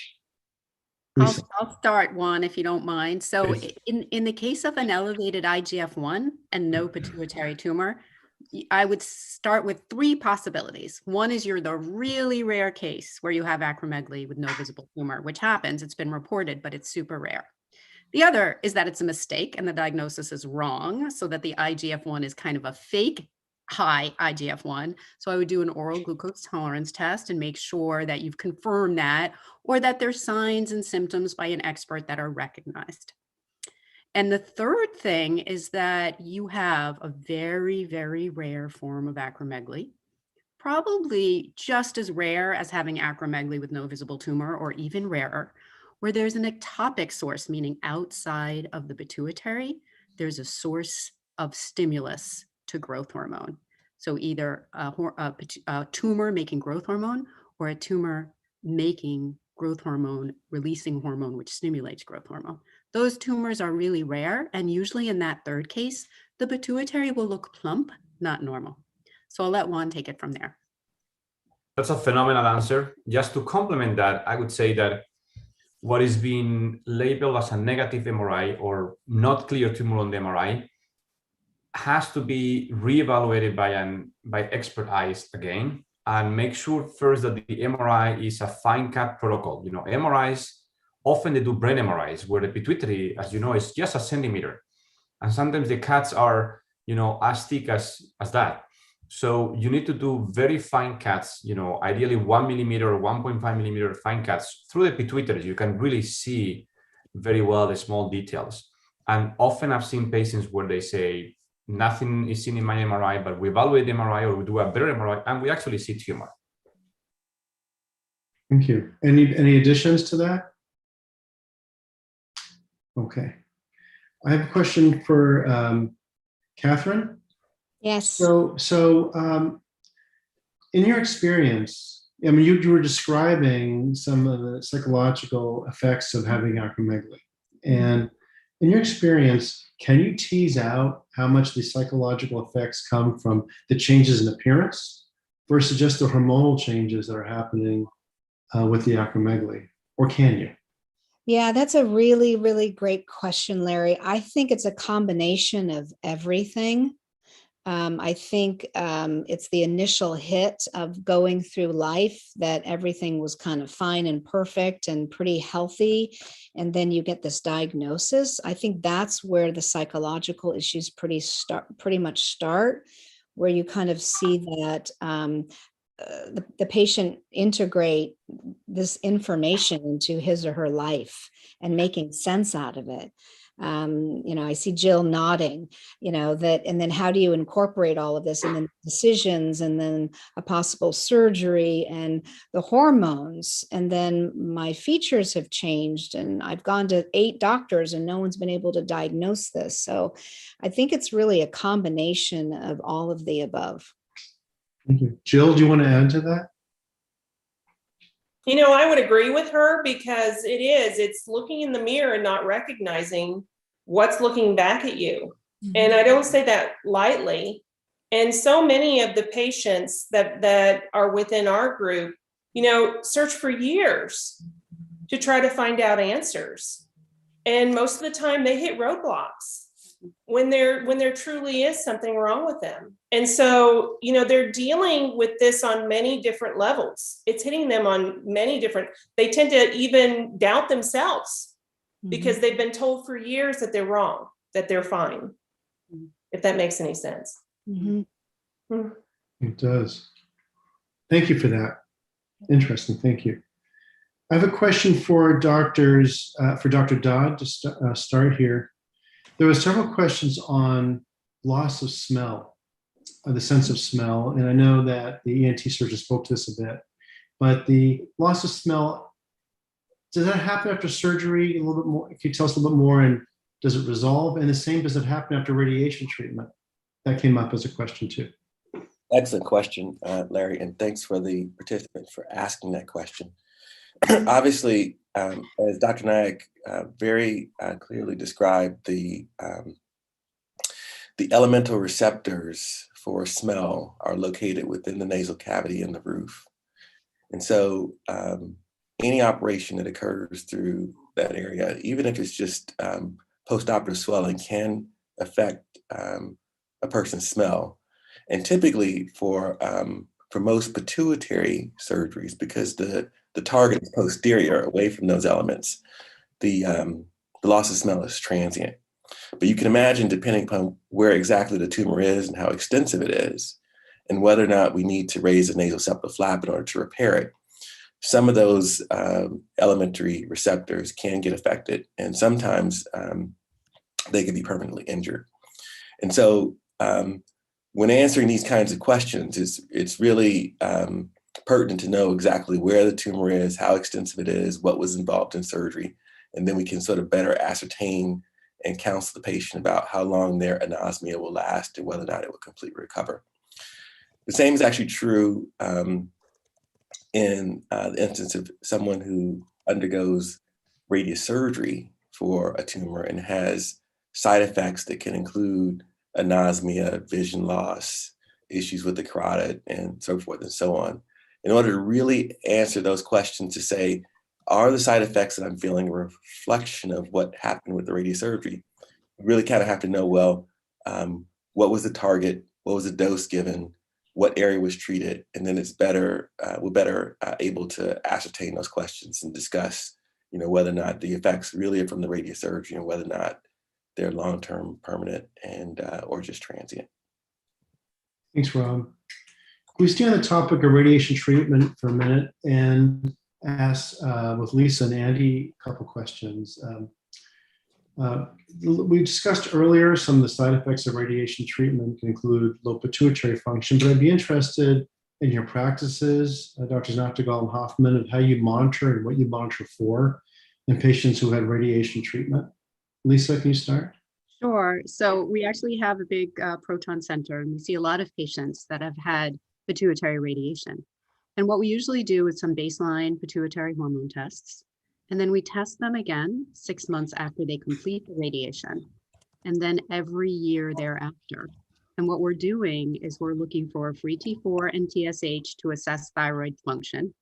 I'll start, Juan, if you don't mind. So in the case of an elevated IGF-1 and no pituitary tumor, I would start with three possibilities. One is you're the really rare case where you have acromegaly with no visible tumor, which happens. It's been reported, but it's super rare. The other is that it's a mistake and the diagnosis is wrong, so that the IGF-1 is kind of a fake high IGF-1. So I would do an oral glucose tolerance test and make sure that you've confirmed that, or that there's signs and symptoms by an expert that are recognized. And the third thing is that you have a very, very rare form of acromegaly, probably just as rare as having acromegaly with no visible tumor, or even rarer, where there's an ectopic source, meaning outside of the pituitary, there's a source of stimulus to growth hormone. So either a tumor making growth hormone, or a tumor making growth hormone, releasing hormone, which stimulates growth hormone. Those tumors are really rare. And usually in that third case, the pituitary will look plump, not normal. So I'll let Juan take it from there. That's a phenomenal answer. Just to complement that, I would say that what is being labeled as a negative MRI or not clear tumor on the MRI has to be reevaluated by expert eyes again, and make sure first that the MRI is a fine cut protocol. You know, MRIs, often they do brain MRIs where the pituitary, as you know, is just a centimeter. And sometimes the cuts are, you know, as thick as that. So you need to do very fine cuts, you know, ideally 1 millimeter or 1.5 millimeter fine cuts through the pituitary. You can really see very well the small details. And often I've seen patients where they say, nothing is seen in my MRI, but we evaluate the MRI or we do a better MRI and we actually see tumor. Thank you. Any additions to that? Okay. I have a question for Catherine. Yes. So in your experience, I mean, you were describing some of the psychological effects of having acromegaly. And in your experience, can you tease out how much the psychological effects come from the changes in appearance versus just the hormonal changes that are happening with the acromegaly? Or can you? Yeah, that's a really, really great question, Larry. I think it's a combination of everything. I think it's the initial hit of going through life that everything was kind of fine and perfect and pretty healthy. And then you get this diagnosis. I think that's where the psychological issues pretty much start, where you kind of see that the patient integrate this information into his or her life and making sense out of it. I see Jill nodding, and then how do you incorporate all of this, and then decisions, and then a possible surgery and the hormones. And then my features have changed and I've gone to 8 doctors and no one's been able to diagnose this. So I think it's really a combination of all of the above. Thank you. Jill, do you want to add to that? I would agree with her because it's looking in the mirror and not recognizing what's looking back at you. Mm-hmm. And I don't say that lightly. And so many of the patients that are within our group, search for years to try to find out answers. And most of the time they hit roadblocks when there truly is something wrong with them. And so, they're dealing with this on many different levels. It's hitting them on many different, they tend to even doubt themselves because they've been told for years that they're wrong, that they're fine, if that makes any sense. Mm-hmm. It does. Thank you for that. Interesting. Thank you. I have a question for doctors, for Dr. Dodd to start here. There were several questions on loss of smell, the sense of smell. And I know that the ENT surgeon spoke to this a bit, but the loss of smell, does that happen after surgery? A little bit more, if you tell us a little bit more, and does it resolve? And the same, does it happen after radiation treatment? That came up as a question too. Excellent question, Larry, and thanks for the participants for asking that question. Obviously, as Dr. Nayak very clearly described, the elemental receptors for smell are located within the nasal cavity and the roof. And so any operation that occurs through that area, even if it's just postoperative swelling, can affect a person's smell. And typically for most pituitary surgeries, because the target is posterior away from those elements, the loss of smell is transient. But you can imagine, depending upon where exactly the tumor is and how extensive it is, and whether or not we need to raise the nasal septal flap in order to repair it, some of those elementary receptors can get affected, and sometimes they can be permanently injured. And so when answering these kinds of questions, it's really pertinent to know exactly where the tumor is, how extensive it is, what was involved in surgery, and then we can sort of better ascertain and counsel the patient about how long their anosmia will last and whether or not it will completely recover. The same is actually true in the instance of someone who undergoes radiosurgery for a tumor and has side effects that can include anosmia, vision loss, issues with the carotid, and so forth and so on. In order to really answer those questions, to say, are the side effects that I'm feeling a reflection of what happened with the radiosurgery? You really kind of have to know, well, what was the target? What was the dose given? What area was treated? And then we're better able to ascertain those questions and discuss, whether or not the effects really are from the radiosurgery and whether or not they're long-term, permanent, and or just transient. Thanks, Rob. Can we stay on the topic of radiation treatment for a minute and ask with Lisa and Andy a couple questions? We discussed earlier some of the side effects of radiation treatment can include low pituitary function, but I'd be interested in your practices, Drs. Noctegal and Hoffman, of how you monitor and what you monitor for in patients who had radiation treatment. Lisa, can you start? Sure. So we actually have a big proton center, and we see a lot of patients that have had pituitary radiation. And what we usually do is some baseline pituitary hormone tests. And then we test them again 6 months after they complete the radiation, and then every year thereafter. And what we're doing is we're looking for free T4 and TSH to assess thyroid function.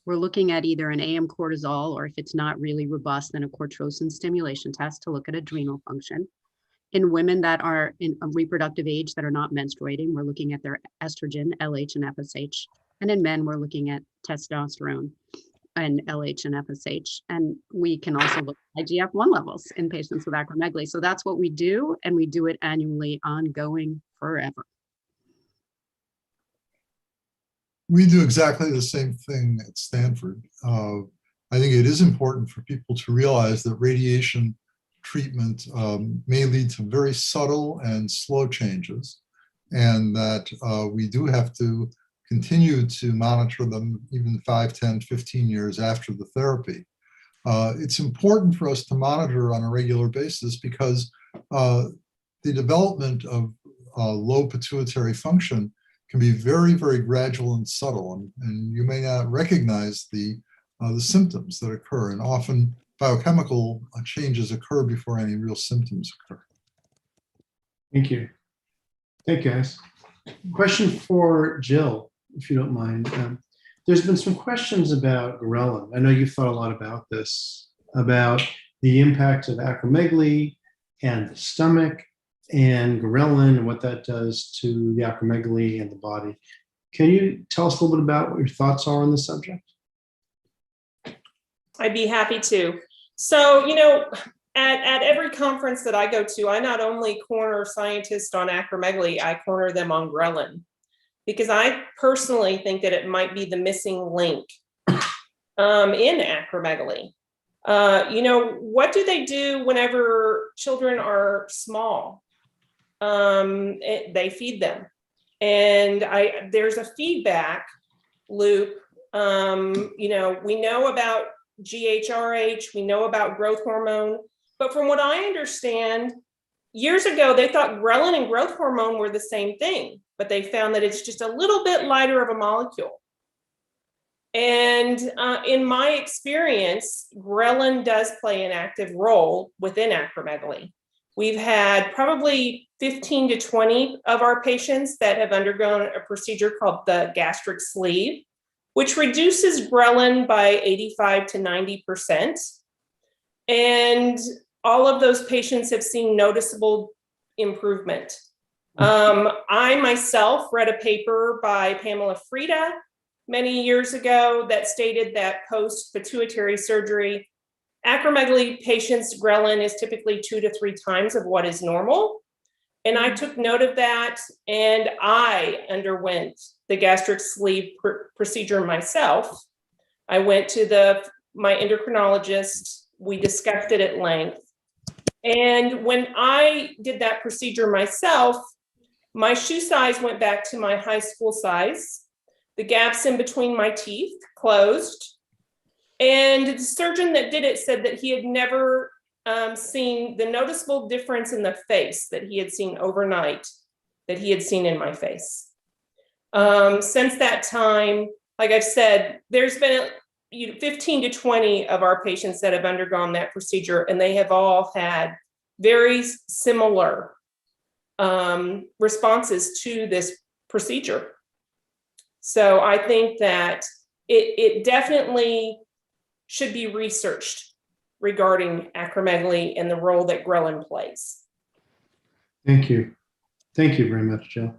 We're looking at either an AM cortisol, or if it's not really robust, then a corticotropin stimulation test to look at adrenal function. In women that are in a reproductive age that are not menstruating, we're looking at their estrogen, LH and FSH. And in men, we're looking at testosterone and LH and FSH. And we can also look at IGF-1 levels in patients with acromegaly. So that's what we do, and we do it annually, ongoing, forever. We do exactly the same thing at Stanford. I think it is important for people to realize that radiation treatment may lead to very subtle and slow changes, and that we do have to continue to monitor them even 5, 10, 15 years after the therapy. It's important for us to monitor on a regular basis because the development of low pituitary function can be very, very gradual and subtle, and you may not recognize the symptoms that occur, and often biochemical changes occur before any real symptoms occur. Thank you. Thank you, guys. Question for Jill, if you don't mind. There's been some questions about ghrelin. I know you've thought a lot about this, about the impact of acromegaly and the stomach and ghrelin and what that does to the acromegaly and the body. Can you tell us a little bit about what your thoughts are on the subject? I'd be happy to. So, you know, at every conference that I go to, I not only corner scientists on acromegaly, I corner them on ghrelin, because I personally think that it might be the missing link in acromegaly. You know, what do they do whenever children are small? They feed them. And there's a feedback loop. You know, we know about GHRH, we know about growth hormone, but from what I understand, years ago, they thought ghrelin and growth hormone were the same thing, but they found that it's just a little bit lighter of a molecule. And in my experience, ghrelin does play an active role within acromegaly. We've had probably 15 to 20 of our patients that have undergone a procedure called the gastric sleeve, which reduces ghrelin by 85 to 90%. And all of those patients have seen noticeable improvement. I myself read a paper by Pamela Frida many years ago that stated that post-pituitary surgery, acromegaly patients' ghrelin is typically 2 to 3 times of what is normal. And I took note of that, and I underwent the gastric sleeve procedure myself. I went to my endocrinologist. We discussed it at length. And when I did that procedure myself, my shoe size went back to my high school size. The gaps in between my teeth closed. And the surgeon that did it said that he had never seen the noticeable difference in the face that he had seen overnight that he had seen in my face. Since that time, like I've said, there's been 15 to 20 of our patients that have undergone that procedure, and they have all had very similar responses to this procedure. So I think that it definitely should be researched regarding acromegaly and the role that ghrelin plays. Thank you. Thank you very much, Jill.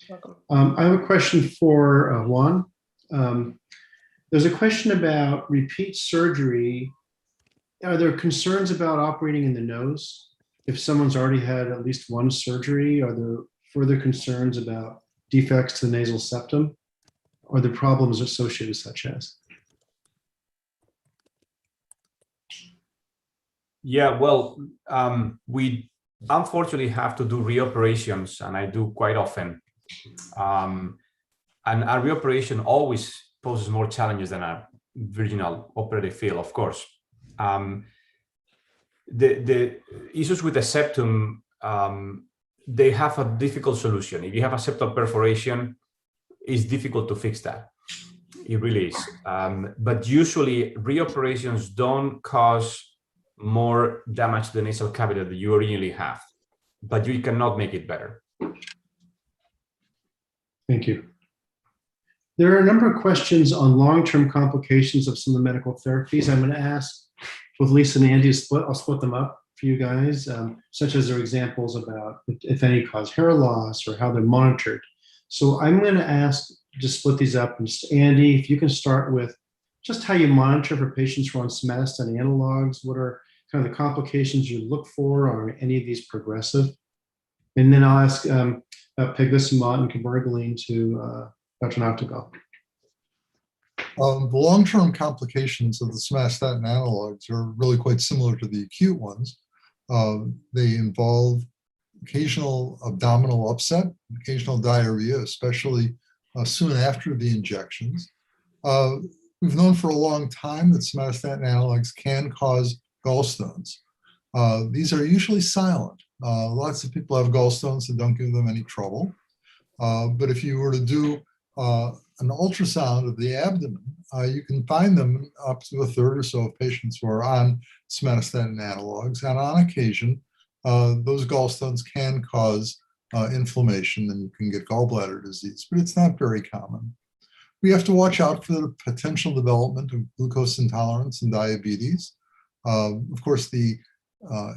Welcome. I have a question for Juan. There's a question about repeat surgery. Are there concerns about operating in the nose? If someone's already had at least one surgery, are there further concerns about defects to the nasal septum? Or the problems associated such as? Yeah, well, we unfortunately have to do reoperations, and I do quite often. And a reoperation always poses more challenges than a virginal operative field, of course. The issues with the septum, they have a difficult solution. If you have a septal perforation, it's difficult to fix that. It really is. But usually reoperations don't cause more damage to the nasal cavity that you originally have, but you cannot make it better. Thank you. There are a number of questions on long-term complications of some of the medical therapies. I'm going to ask with Lisa and Andy to split. I'll split them up for you guys, such as their examples about if any cause hair loss or how they're monitored. So I'm going to ask to split these up. And just, Andy, if you can start with just how you monitor for patients who are on somatostatin analogs. What are kind of the complications you look for? Are any of these progressive? And then I'll ask pegvisomant and cabergoline to Dr. Noctegal. The long-term complications of the somatostatin analogs are really quite similar to the acute ones. They involve occasional abdominal upset, occasional diarrhea, especially soon after the injections. We've known for a long time that somatostatin analogs can cause gallstones. These are usually silent. Lots of people have gallstones that don't give them any trouble. But if you were to do an ultrasound of the abdomen, you can find them up to a third or so of patients who are on somatostatin analogs. And on occasion, those gallstones can cause inflammation and you can get gallbladder disease, but it's not very common. We have to watch out for the potential development of glucose intolerance and diabetes. Of course,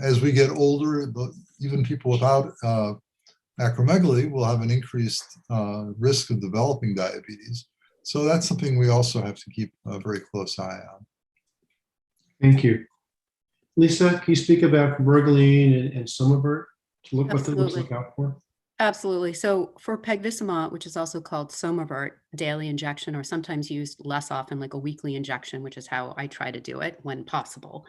as we get older, even people without acromegaly will have an increased risk of developing diabetes. So that's something we also have to keep a very close eye on. Thank you. Lisa, can you speak about cabergoline and Somavert to look what to look out for? Absolutely. So for pegvisomant, which is also called Somavert, daily injection, or sometimes used less often, like a weekly injection, which is how I try to do it when possible.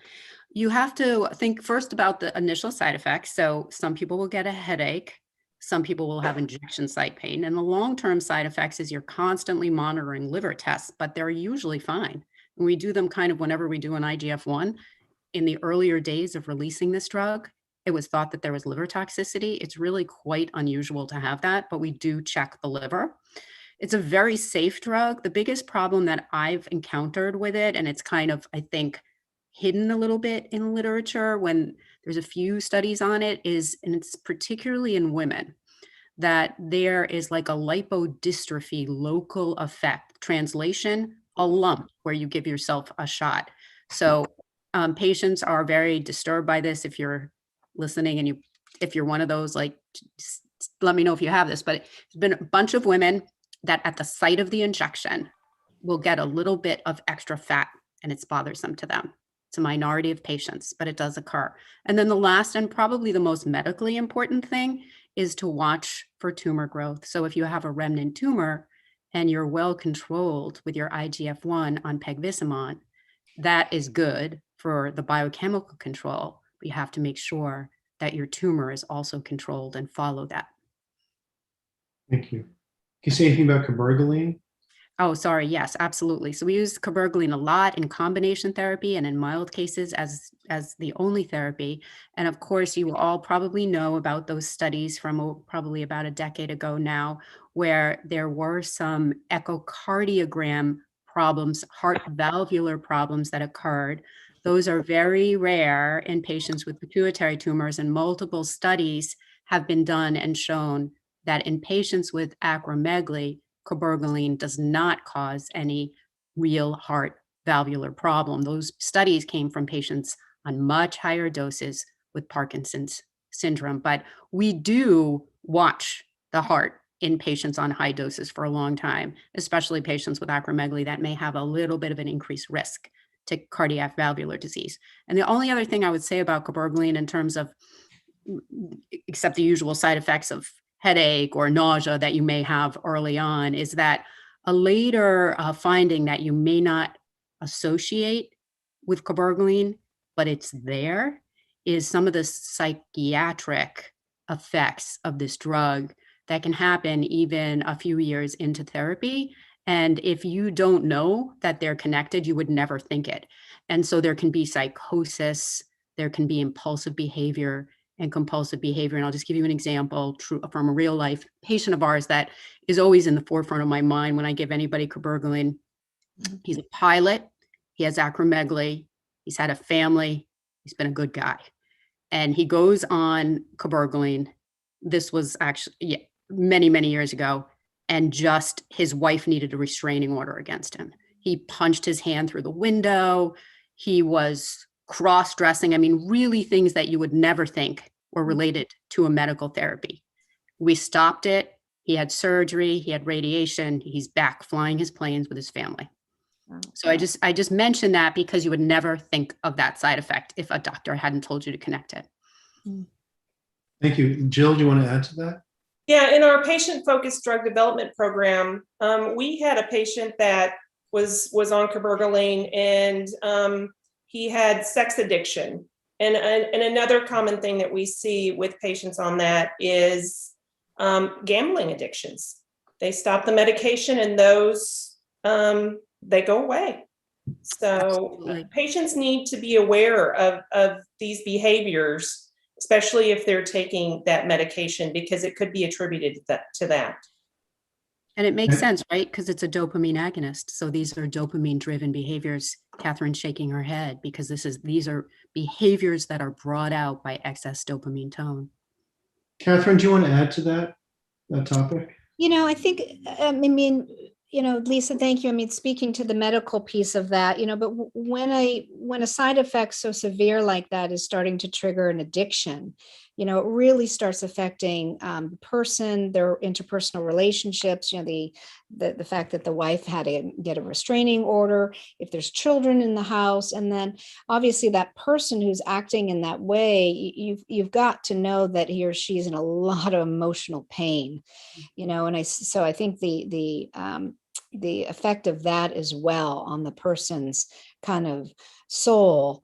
You have to think first about the initial side effects. So some people will get a headache. Some people will have injection site pain. And the long-term side effects is you're constantly monitoring liver tests, but they're usually fine. And we do them kind of whenever we do an IGF-1. In the earlier days of releasing this drug, it was thought that there was liver toxicity. It's really quite unusual to have that, but we do check the liver. It's a very safe drug. The biggest problem that I've encountered with it, and it's kind of, I think, hidden a little bit in literature when there's a few studies on it, is, and it's particularly in women, that there is like a lipodystrophy local effect. Translation, a lump where you give yourself a shot. So patients are very disturbed by this. If you're listening and if you're one of those, like, let me know if you have this, but it's been a bunch of women that at the site of the injection will get a little bit of extra fat and it's bothersome to them. It's a minority of patients, but it does occur. And then the last and probably the most medically important thing is to watch for tumor growth. So if you have a remnant tumor and you're well controlled with your IGF-1 on pegvisomant, that is good for the biochemical control. But you have to make sure that your tumor is also controlled and follow that. Thank you. Can you say anything about cabergoline? Oh, sorry. Yes, absolutely. So we use cabergoline a lot in combination therapy and in mild cases as the only therapy. And of course, you will all probably know about those studies from probably about a decade ago now, where there were some echocardiogram problems, heart valvular problems that occurred. Those are very rare in patients with pituitary tumors, and multiple studies have been done and shown that in patients with acromegaly, cabergoline does not cause any real heart valvular problem. Those studies came from patients on much higher doses with Parkinson's syndrome, but we do watch the heart in patients on high doses for a long time, especially patients with acromegaly that may have a little bit of an increased risk to cardiac valvular disease. And the only other thing I would say about cabergoline in terms of, except the usual side effects of headache or nausea that you may have early on, is that a later finding that you may not associate with cabergoline, but it's there, is some of the psychiatric effects of this drug that can happen even a few years into therapy. And if you don't know that they're connected, you would never think it. And so there can be psychosis, there can be impulsive behavior and compulsive behavior. And I'll just give you an example from a real life patient of ours that is always in the forefront of my mind when I give anybody Cabergoline. He's a pilot, he has acromegaly, he's had a family, he's been a good guy. And he goes on Cabergoline. This was actually many, many years ago. And just his wife needed a restraining order against him. He punched his hand through the window. He was cross-dressing. I mean, really things that you would never think were related to a medical therapy. We stopped it. He had surgery. He had radiation. He's back flying his planes with his family. So I just mentioned that because you would never think of that side effect if a doctor hadn't told you to connect it. Thank you. Jill, do you want to add to that? Yeah, in our patient-focused drug development program, we had a patient that was on Cabergoline, and he had sex addiction. And another common thing that we see with patients on that is gambling addictions. They stop the medication, and those they go away. So patients need to be aware of these behaviors, especially if they're taking that medication, because it could be attributed to that. And it makes sense, right? Because it's a dopamine agonist. So these are dopamine-driven behaviors. Catherine's shaking her head because these are behaviors that are brought out by excess dopamine tone. Catherine, do you want to add to that topic? I think, Lisa, thank you. I mean, speaking to the medical piece of that, but when a side effect so severe like that is starting to trigger an addiction, it really starts affecting the person, their interpersonal relationships, the fact that the wife had to get a restraining order, if there's children in the house, and then obviously that person who's acting in that way, you've got to know that he or she's in a lot of emotional pain, and I think the effect of that as well on the person's kind of soul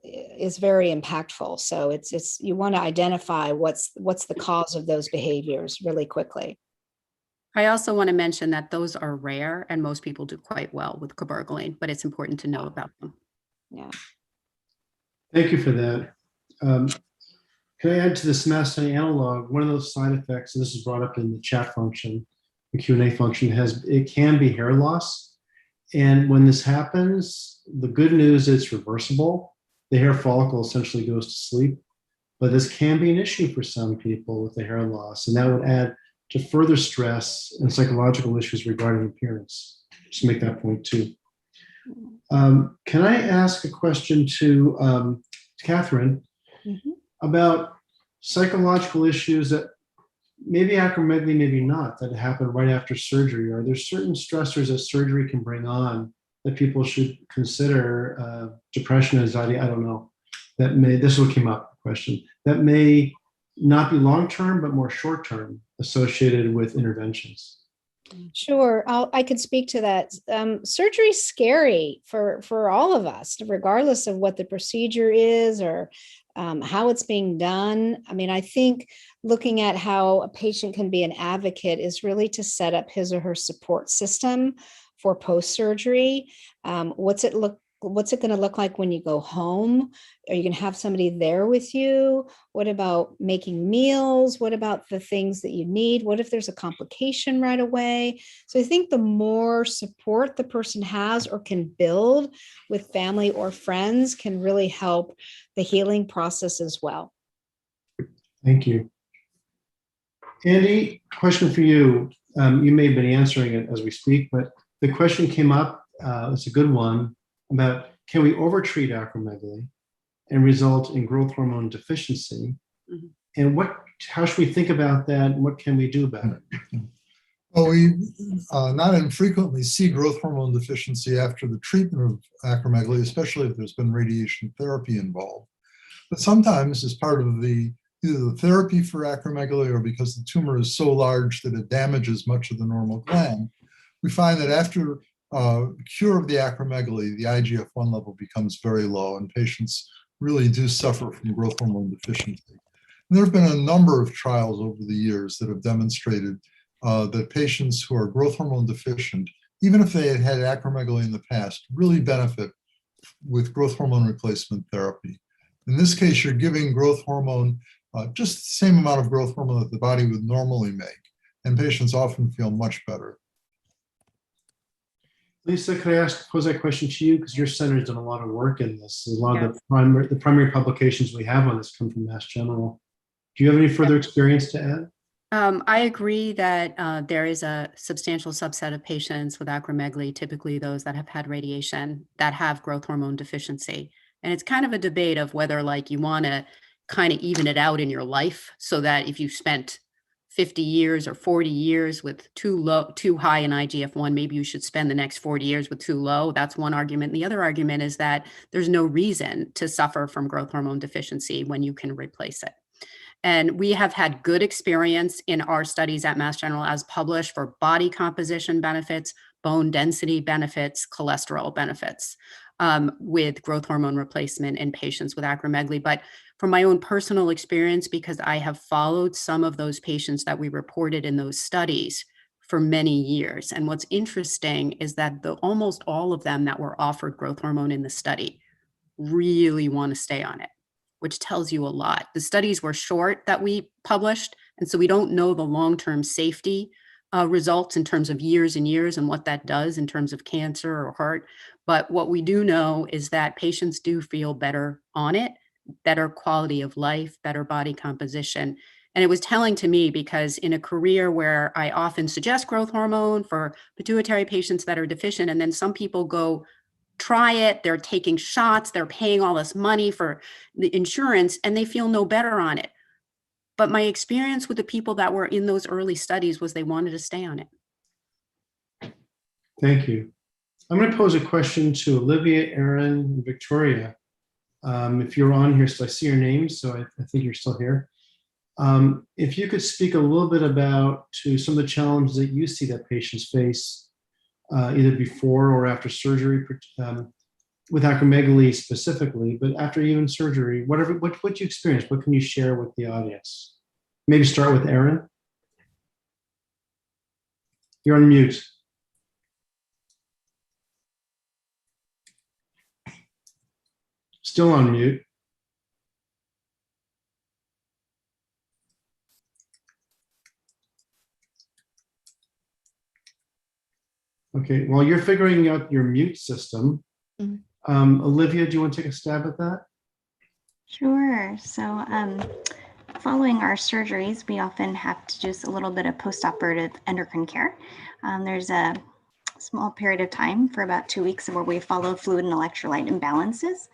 is very impactful. So it's you want to identify what's the cause of those behaviors really quickly. I also want to mention that those are rare and most people do quite well with Cabergoline, but it's important to know about them. Yeah. Thank you for that. Can I add to the somatostatin analog? One of those side effects, and this is brought up in the chat function, the Q&A function, it can be hair loss. And when this happens, the good news is it's reversible. The hair follicle essentially goes to sleep, but this can be an issue for some people with the hair loss, and that would add to further stress and psychological issues regarding appearance. Just make that point too. Can I ask a question to Catherine about psychological issues that maybe acromegaly, maybe not, that happen right after surgery? Are there certain stressors that surgery can bring on that people should consider? Depression, anxiety, I don't know. This will come up, question, that may not be long-term, but more short-term associated with interventions. Sure, I could speak to that. Surgery is scary for all of us, regardless of what the procedure is or how it's being done. I mean, I think looking at how a patient can be an advocate is really to set up his or her support system for post-surgery. What's it going to look like when you go home? Are you going to have somebody there with you? What about making meals? What about the things that you need? What if there's a complication right away? So I think the more support the person has or can build with family or friends can really help the healing process as well. Thank you. Andy, question for you. You may have been answering it as we speak, but the question came up, it's a good one, about can we overtreat acromegaly and result in growth hormone deficiency? And how should we think about that? And what can we do about it? Well, we not infrequently see growth hormone deficiency after the treatment of acromegaly, especially if there's been radiation therapy involved. But sometimes as part of either the therapy for acromegaly or because the tumor is so large that it damages much of the normal gland, we find that after cure of the acromegaly, the IGF-1 level becomes very low and patients really do suffer from growth hormone deficiency. And there have been a number of trials over the years that have demonstrated that patients who are growth hormone deficient, even if they had had acromegaly in the past, really benefit with growth hormone replacement therapy. In this case, you're giving growth hormone, just the same amount of growth hormone that the body would normally make, and patients often feel much better. Lisa, could I pose that question to you? Because your center's done a lot of work in this. A lot of Yes. the primary publications we have on this come from Mass General. Do you have any further experience to add? I agree that there is a substantial subset of patients with acromegaly, typically those that have had radiation, that have growth hormone deficiency. And it's kind of a debate of whether like you want to kind of even it out in your life so that if you spent 50 years or 40 years with too high in IGF-1, maybe you should spend the next 40 years with too low. That's one argument. The other argument is that there's no reason to suffer from growth hormone deficiency when you can replace it. And we have had good experience in our studies at Mass General as published for body composition benefits, bone density benefits, cholesterol benefits with growth hormone replacement in patients with acromegaly. But from my own personal experience, because I have followed some of those patients that we reported in those studies for many years. And what's interesting is that almost all of them that were offered growth hormone in the study really want to stay on it, which tells you a lot. The studies were short that we published, and so we don't know the long-term safety results in terms of years and years and what that does in terms of cancer or heart. But what we do know is that patients do feel better on it, better quality of life, better body composition. And it was telling to me because in a career where I often suggest growth hormone for pituitary patients that are deficient, and then some people go try it, they're taking shots, they're paying all this money for the insurance, and they feel no better on it. But my experience with the people that were in those early studies was they wanted to stay on it. Thank you. I'm going to pose a question to Olivia, Erin, and Victoria. If you're on here, so I see your names, so I think you're still here. If you could speak a little bit about to some of the challenges that you see that patients face either before or after surgery, with acromegaly specifically, but after even surgery, what you experience, what can you share with the audience? Maybe start with Erin. You're on mute. Still on mute. Okay, while you're figuring out your mute system, Olivia, do you want to take a stab at that? Sure. So following our surgeries, we often have to do a little bit of postoperative endocrine care. There's a small period of time for about 2 weeks where we follow fluid and electrolyte imbalances.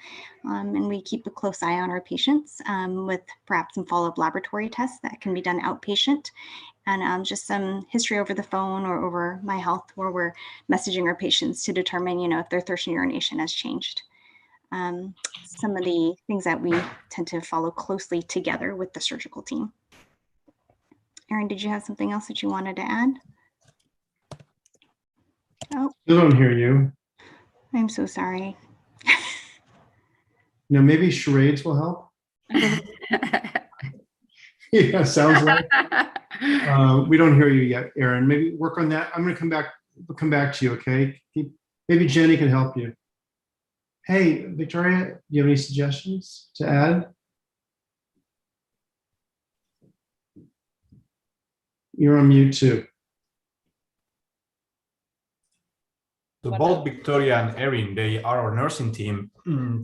And we keep a close eye on our patients with perhaps some follow-up laboratory tests that can be done outpatient, and just some history over the phone or over My Health, where we're messaging our patients to determine, if their thirst and urination has changed. Some of the things that we tend to follow closely together with the surgical team. Erin, did you have something else that you wanted to add? Oh, Still don't hear you. I'm so sorry. Maybe charades will help. Yeah, sounds like. We don't hear you yet, Erin. Maybe work on that. I'm going to come back to you, okay? Maybe Jenny can help you. Hey, Victoria, do you have any suggestions to add? You're on mute too. So both Victoria and Erin, they are our nursing team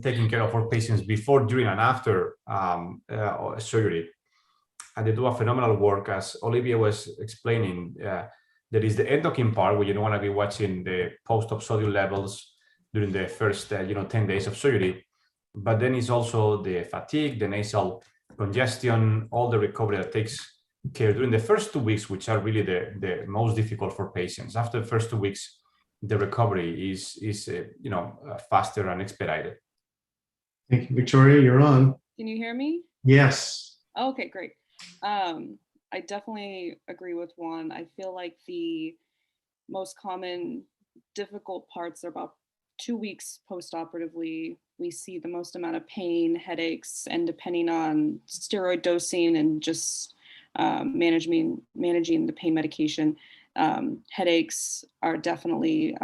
taking care of our patients before, during, and after surgery. And they do a phenomenal work. As Olivia was explaining, there is the endocrine part where you don't want to be watching the post-op sodium levels during the first 10 days of surgery. But then it's also the fatigue, the nasal congestion, all the recovery that takes care during the first 2 weeks, which are really the most difficult for patients. After the first 2 weeks, the recovery is faster and expedited. Thank you, Victoria. You're on. Can you hear me? Yes. Okay, great. I definitely agree with Juan. I feel like the most common difficult parts are about 2 weeks postoperatively, we see the most amount of pain, headaches, and depending on steroid dosing and just managing the pain medication, headaches are definitely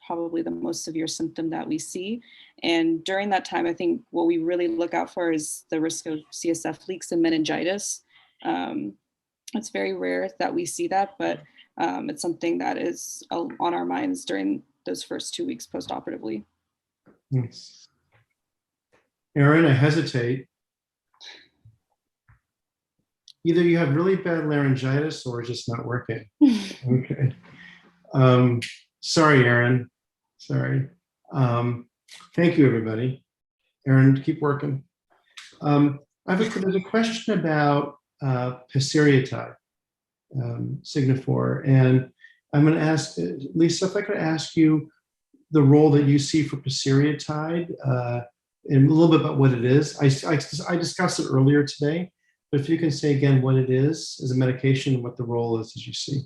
probably the most severe symptom that we see. And during that time, I think what we really look out for is the risk of CSF leaks and meningitis. It's very rare that we see that, but it's something that is on our minds during those first 2 weeks postoperatively. Yes. Aaron, I hesitate. Either you have really bad laryngitis or it's just not working. Okay. Sorry, Aaron. Sorry. Thank you, everybody. Aaron, keep working. There's a question about Paceriatide, Signifor, and I'm going to ask Lisa if I could ask you the role that you see for Paceriatide, and a little bit about what it is. I discussed it earlier today, but if you can say again what it is as a medication and what the role is as you see.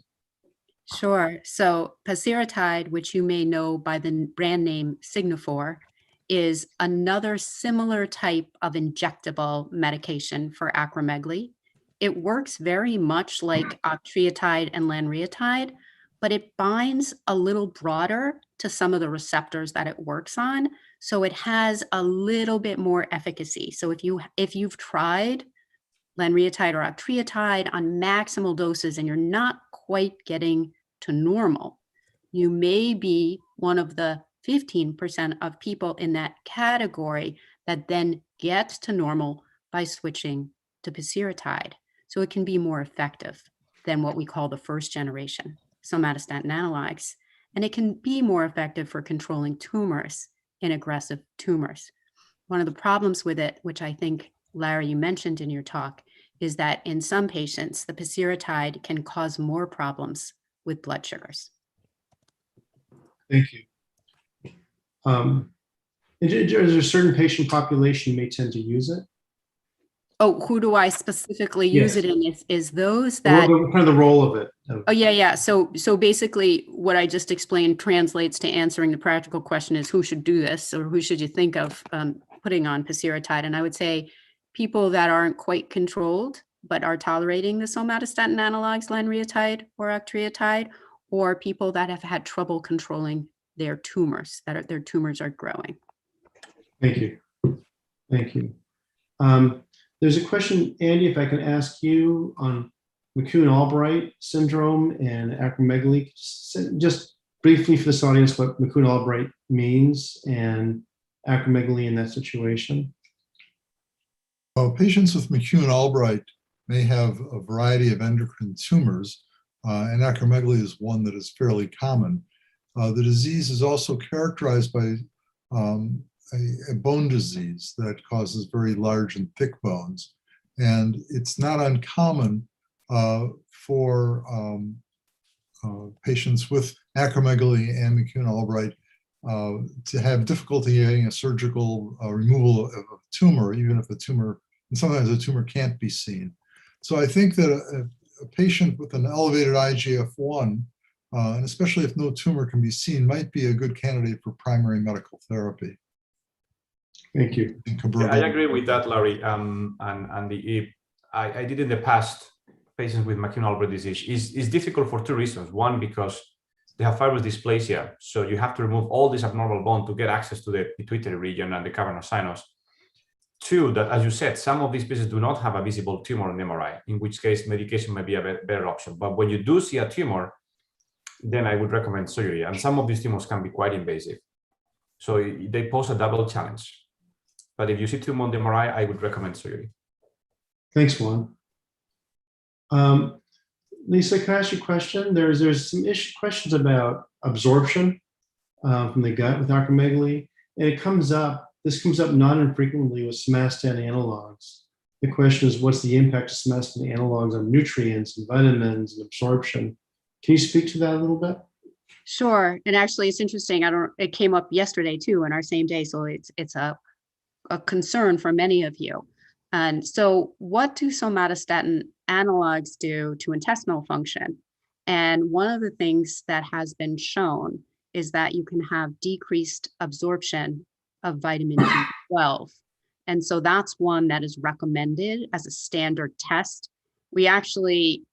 Sure. So Paceriatide, which you may know by the brand name Signifor, is another similar type of injectable medication for acromegaly. It works very much like octreotide and lanreotide, but it binds a little broader to some of the receptors that it works on. So it has a little bit more efficacy. So if you've tried lanreotide or octreotide on maximal doses and you're not quite getting to normal, you may be one of the 15% of people in that category that then gets to normal by switching to Paceriatide. So it can be more effective than what we call the first generation somatostatin analogs. And it can be more effective for controlling tumors in aggressive tumors. One of the problems with it, which I think, Larry, you mentioned in your talk, is that in some patients, the Paceriatide can cause more problems with blood sugars. Thank you. Is there a certain patient population you may tend to use it? Oh, who do I specifically use it in? Is those that kind of the role of it. Oh, yeah. So basically what I just explained translates to answering the practical question is who should do this, or who should you think of putting on Paceriatide? And I would say people that aren't quite controlled, but are tolerating the somatostatin analogs, lanreotide or octreotide, or people that have had trouble controlling their tumors, their tumors are growing. Thank you. Thank you. There's a question, Andy, if I can ask you on McCune-Albright syndrome and acromegaly. Just briefly for this audience, what McCune-Albright means and acromegaly in that situation. Well, patients with McCune-Albright may have a variety of endocrine tumors, and acromegaly is one that is fairly common. The disease is also characterized by a bone disease that causes very large and thick bones. And it's not uncommon for patients with acromegaly and McCune-Albright to have difficulty getting a surgical removal of a tumor, even if the tumor, and sometimes the tumor can't be seen. So I think that a patient with an elevated IGF-1, and especially if no tumor can be seen, might be a good candidate for primary medical therapy. Thank you. Yeah, I agree with that, Larry. I did in the past patients with McCune-Albright disease. It's difficult for two reasons. One, because they have fibrous dysplasia, so you have to remove all this abnormal bone to get access to the pituitary region and the cavernous sinus. Two, that as you said, some of these patients do not have a visible tumor in MRI, in which case medication may be a better option. But when you do see a tumor, then I would recommend surgery. And some of these tumors can be quite invasive. So they pose a double challenge. But if you see tumor on the MRI, I would recommend surgery. Thanks, Juan. Lisa, can I ask you a question? There's some questions about absorption from the gut with acromegaly, and this comes up not infrequently with somatostatin analogs. The question is, what's the impact of somatostatin analogs on nutrients and vitamins and absorption? Can you speak to that a little bit? Sure. And actually, it's interesting. It came up yesterday too, in our same day. So it's a concern for many of you. And so what do somatostatin analogs do to intestinal function? And one of the things that has been shown is that you can have decreased absorption of vitamin B12. And so that's one that is recommended as a standard test. We actually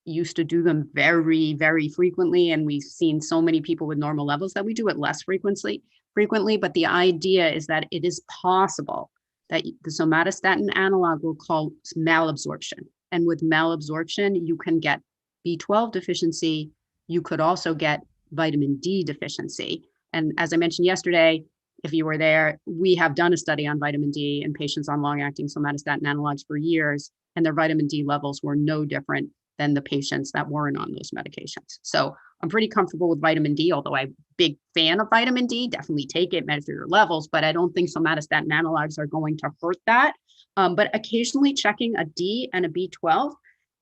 used to do them very, very frequently, and we've seen so many people with normal levels that we do it less frequently. But the idea is that it is possible that the somatostatin analog will cause malabsorption. And with malabsorption, you can get B12 deficiency. You could also get vitamin D deficiency. And as I mentioned yesterday, if you were there, we have done a study on vitamin D in patients on long-acting somatostatin analogs for years, and their vitamin D levels were no different than the patients that weren't on those medications. So I'm pretty comfortable with vitamin D, although I'm a big fan of vitamin D. Definitely take it, measure your levels, but I don't think somatostatin analogs are going to hurt that. But occasionally checking a D and a B12,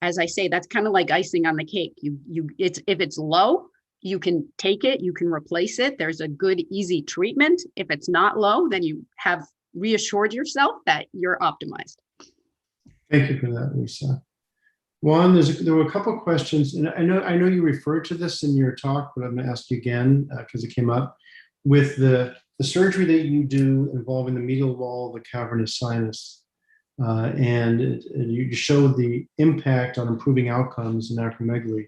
as I say, that's kind of like icing on the cake. If it's low, you can take it, you can replace it. There's a good, easy treatment. If it's not low, then you have reassured yourself that you're optimized. Thank you for that, Lisa. Juan, there were a couple of questions, and I know you referred to this in your talk, but I'm going to ask you again because it came up with the surgery that you do involving the medial wall of the cavernous sinus, and you showed the impact on improving outcomes in acromegaly.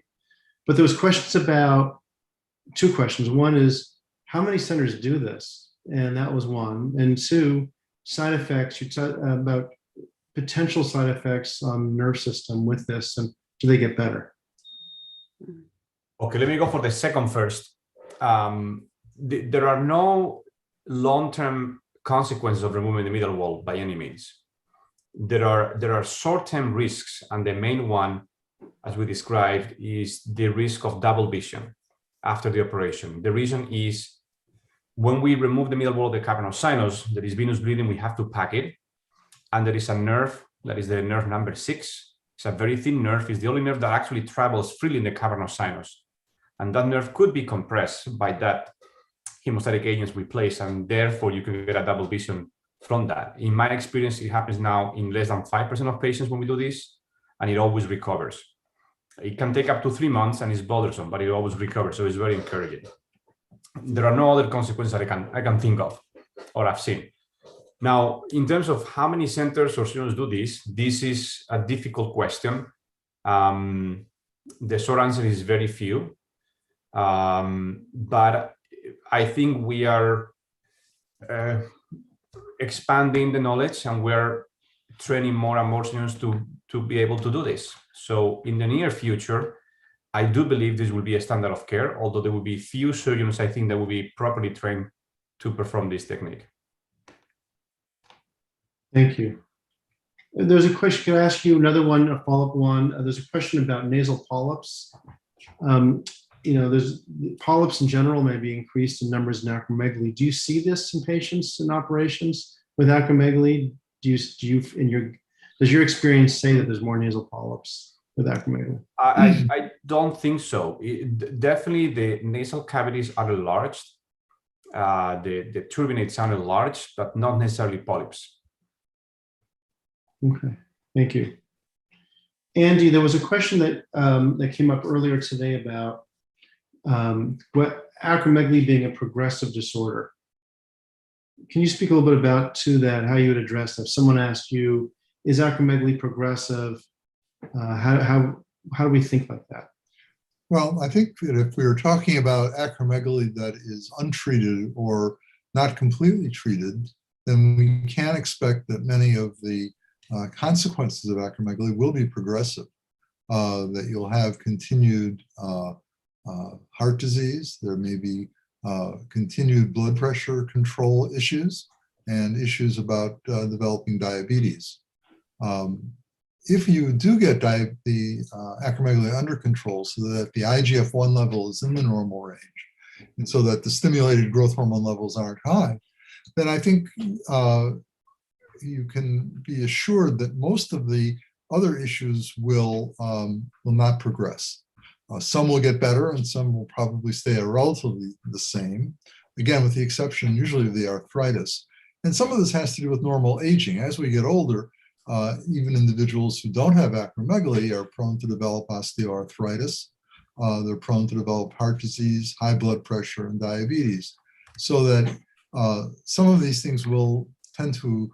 But there was questions about two questions. One is, how many centers do this? And that was one. And two, side effects. You talked about potential side effects on the nerve system with this, and do they get better? Okay, let me go for the second first. There are no long-term consequences of removing the middle wall by any means. There are short-term risks, and the main one, as we described, is the risk of double vision after the operation. The reason is when we remove the middle wall of the cavernous sinus, there is venous bleeding, we have to pack it. And there is a nerve, that is the nerve number 6. It's a very thin nerve. It's the only nerve that actually travels freely in the cavernous sinus. And that nerve could be compressed by that hemostatic agents we place, and therefore you can get a double vision from that. In my experience, it happens now in less than 5% of patients when we do this, and it always recovers. It can take up to 3 months and it's bothersome, but it always recovers, so it's very encouraging. There are no other consequences that I can think of or I've seen. Now, in terms of how many centers or surgeons do this is a difficult question. The short answer is very few, but I think we are expanding the knowledge, and we're training more and more surgeons to be able to do this. So in the near future, I do believe this will be a standard of care, although there will be few surgeons, I think, that will be properly trained to perform this technique. Thank you. There's a question, can I ask you another one, a follow-up one? There's a question about nasal polyps. There's polyps in general may be increased in numbers in acromegaly. Do you see this in patients in operations with acromegaly? Does your experience say that there's more nasal polyps with acromegaly? I don't think so. Definitely the nasal cavities are enlarged. The turbinates are enlarged, but not necessarily polyps. Okay, thank you. Andy, there was a question that came up earlier today about what acromegaly being a progressive disorder. Can you speak a little bit about to that, how you would address that? If someone asked you, is acromegaly progressive? How do we think like that? Well, I think that if we were talking about acromegaly that is untreated or not completely treated, then we can expect that many of the consequences of acromegaly will be progressive, that you'll have continued heart disease, there may be continued blood pressure control issues, and issues about developing diabetes. If you do get the acromegaly under control so that the IGF-1 level is in the normal range, and so that the stimulated growth hormone levels aren't high, then I think you can be assured that most of the other issues will not progress. Some will get better and some will probably stay relatively the same, again, with the exception usually of the arthritis. And some of this has to do with normal aging. As we get older, even individuals who don't have acromegaly are prone to develop osteoarthritis. they're prone to develop heart disease, high blood pressure, and diabetes. So that some of these things will tend to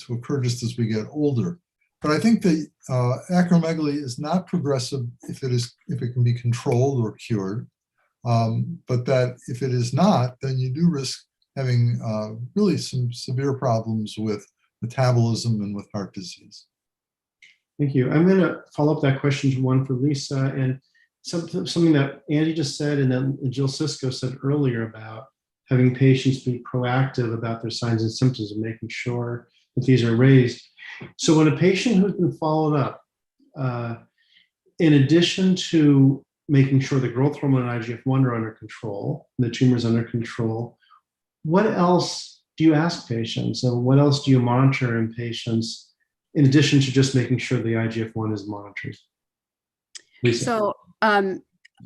occur just as we get older. But I think that acromegaly is not progressive if it can be controlled or cured. But that if it is not, then you do risk having really some severe problems with metabolism and with heart disease. Thank you. I'm going to follow up that question to one for Lisa, and something that Andy just said and then Jill Sisko said earlier about having patients be proactive about their signs and symptoms and making sure that these are raised. So when a patient who's been followed up, in addition to making sure the growth hormone and IGF-1 are under control, the tumor is under control, what else do you ask patients, and what else do you monitor in patients in addition to just making sure the IGF-1 is monitored? Lisa. So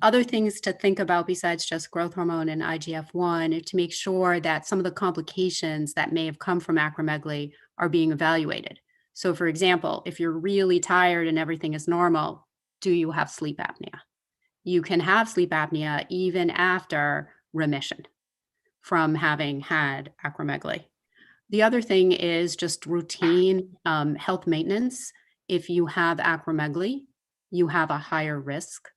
other things to think about besides just growth hormone and IGF-1 to make sure that some of the complications that may have come from acromegaly are being evaluated. So for example, if you're really tired and everything is normal, do you have sleep apnea? You can have sleep apnea even after remission from having had acromegaly. The other thing is just routine health maintenance. If you have acromegaly, you have a higher risk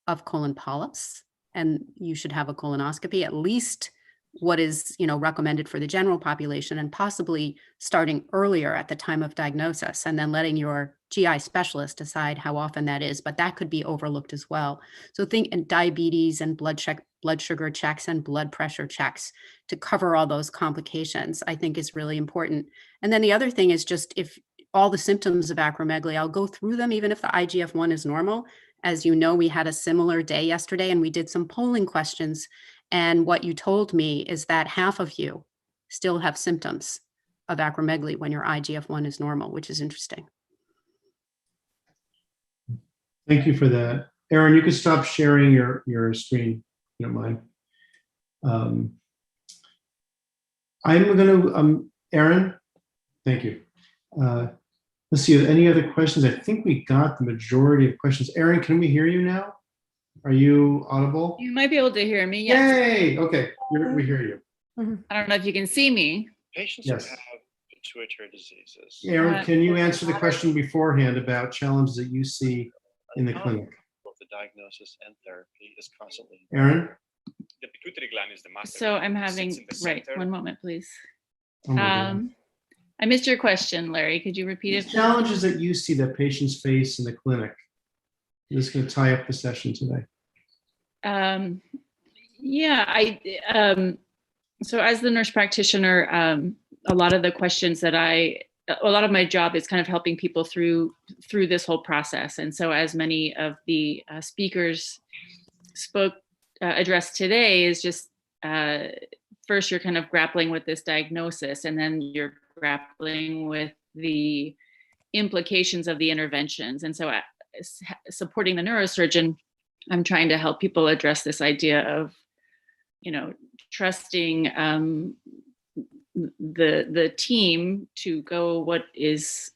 of colon polyps, and you should have a colonoscopy, at least what is recommended for the general population, and possibly starting earlier at the time of diagnosis, and then letting your GI specialist decide how often that is, but that could be overlooked as well. So think in diabetes and blood sugar checks and blood pressure checks to cover all those complications, I think is really important. And then the other thing is just if all the symptoms of acromegaly, I'll go through them even if the IGF-1 is normal. As you know, we had a similar day yesterday and we did some polling questions. And what you told me is that half of you still have symptoms of acromegaly when your IGF-1 is normal, which is interesting. Thank you for that. Erin, you can stop sharing your screen, if you don't mind. I'm going to, Erin, thank you. Let's see, any other questions? I think we got the majority of questions. Erin, can we hear you now? Are you audible? You might be able to hear me. Yes. Yay! Okay, we hear you. I don't know if you can see me. Patients Yes. who have pituitary diseases. Erin, can you answer the question beforehand about challenges that you see in the clinic? Both the diagnosis and therapy is constantly. Erin? The pituitary gland is the master. So I'm gland. It having, sits in the right, center. one moment, please. Oh my God. I missed your question, Larry. Could you repeat it? Challenges that you see that patients face in the clinic. This is going to tie up the session today. So as the nurse practitioner, a lot of the questions that a lot of my job is kind of helping people through this whole process. And so as many of the speakers addressed today is just, first you're kind of grappling with this diagnosis, and then you're grappling with the implications of the interventions. And so supporting the neurosurgeon, I'm trying to help people address this idea of, trusting the team to go what is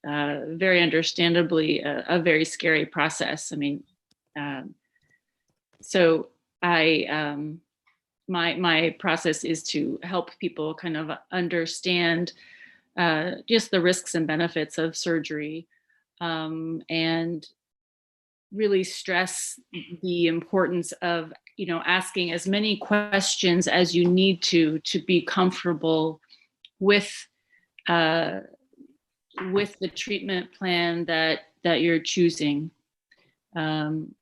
very understandably a very scary process. I mean, so my process is to help people kind of understand just the risks and benefits of surgery, and really stress the importance of asking as many questions as you need to be comfortable with the treatment plan that you're choosing, and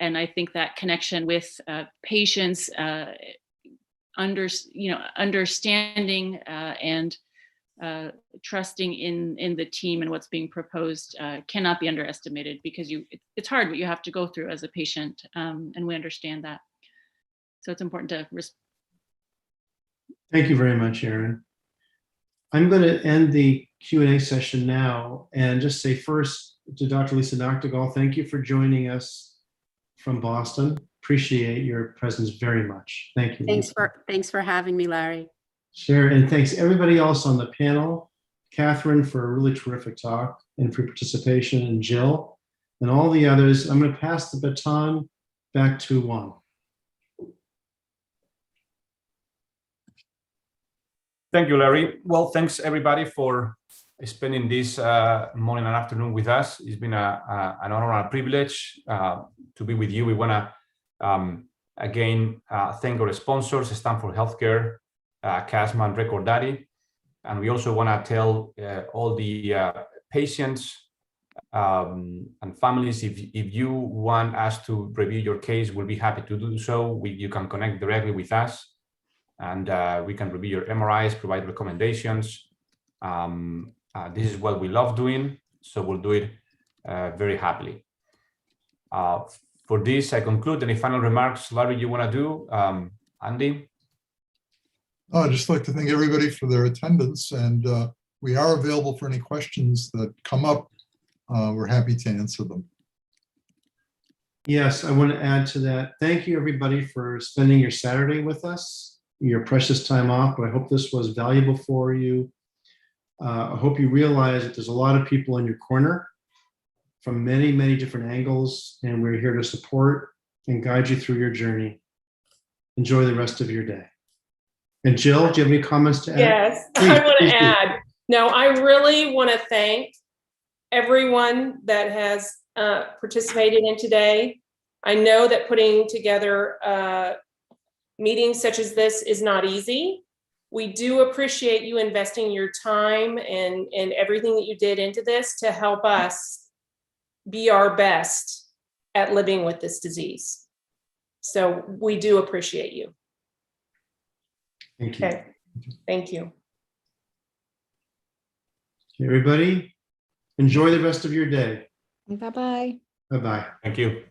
I think that connection with patients, understanding and trusting in the team and what's being proposed cannot be underestimated, because it's hard what you have to go through as a patient, and we understand that. So it's important to Thank you very much, Erin. I'm going to end the Q&A session now and just say first to Dr. Lisa Noctegal, thank you for joining us from Boston. Appreciate your presence very much. Thank you. Thanks for having me, Larry. Sure, and thanks everybody else on the panel, Catherine for a really terrific talk and for your participation, and Jill, and all the others. I'm going to pass the baton back to Juan. Thank you, Larry. Well, thanks everybody for spending this morning and afternoon with us. It's been an honor and a privilege to be with you. We want to again thank our sponsors, Stanford Healthcare, Casma and Record Daddy. And we also want to tell all the patients and families, if you want us to review your case, we'll be happy to do so. You can connect directly with us, and we can review your MRIs, provide recommendations. This is what we love doing, so we'll do it very happily. For this, I conclude. Any final remarks, Larry, you want to do? Andy? I'd just like to thank everybody for their attendance, and we are available for any questions that come up. We're happy to answer them. Yes, I want to add to that. Thank you, everybody, for spending your Saturday with us, your precious time off. But I hope this was valuable for you. I hope you realize that there's a lot of people in your corner from many, many different angles, and we're here to support and guide you through your journey. Enjoy the rest of your day. And Jill, do you have any comments to add? Yes, Please, I want please to do. add. No, I really want to thank everyone that has participated in today. I know that putting together meetings such as this is not easy. We do appreciate you investing your time and everything that you did into this to help us be our best at living with this disease. So we do appreciate you. Thank you. Okay, thank you. Everybody, enjoy the rest of your day. Bye-bye. Bye-bye. Thank you.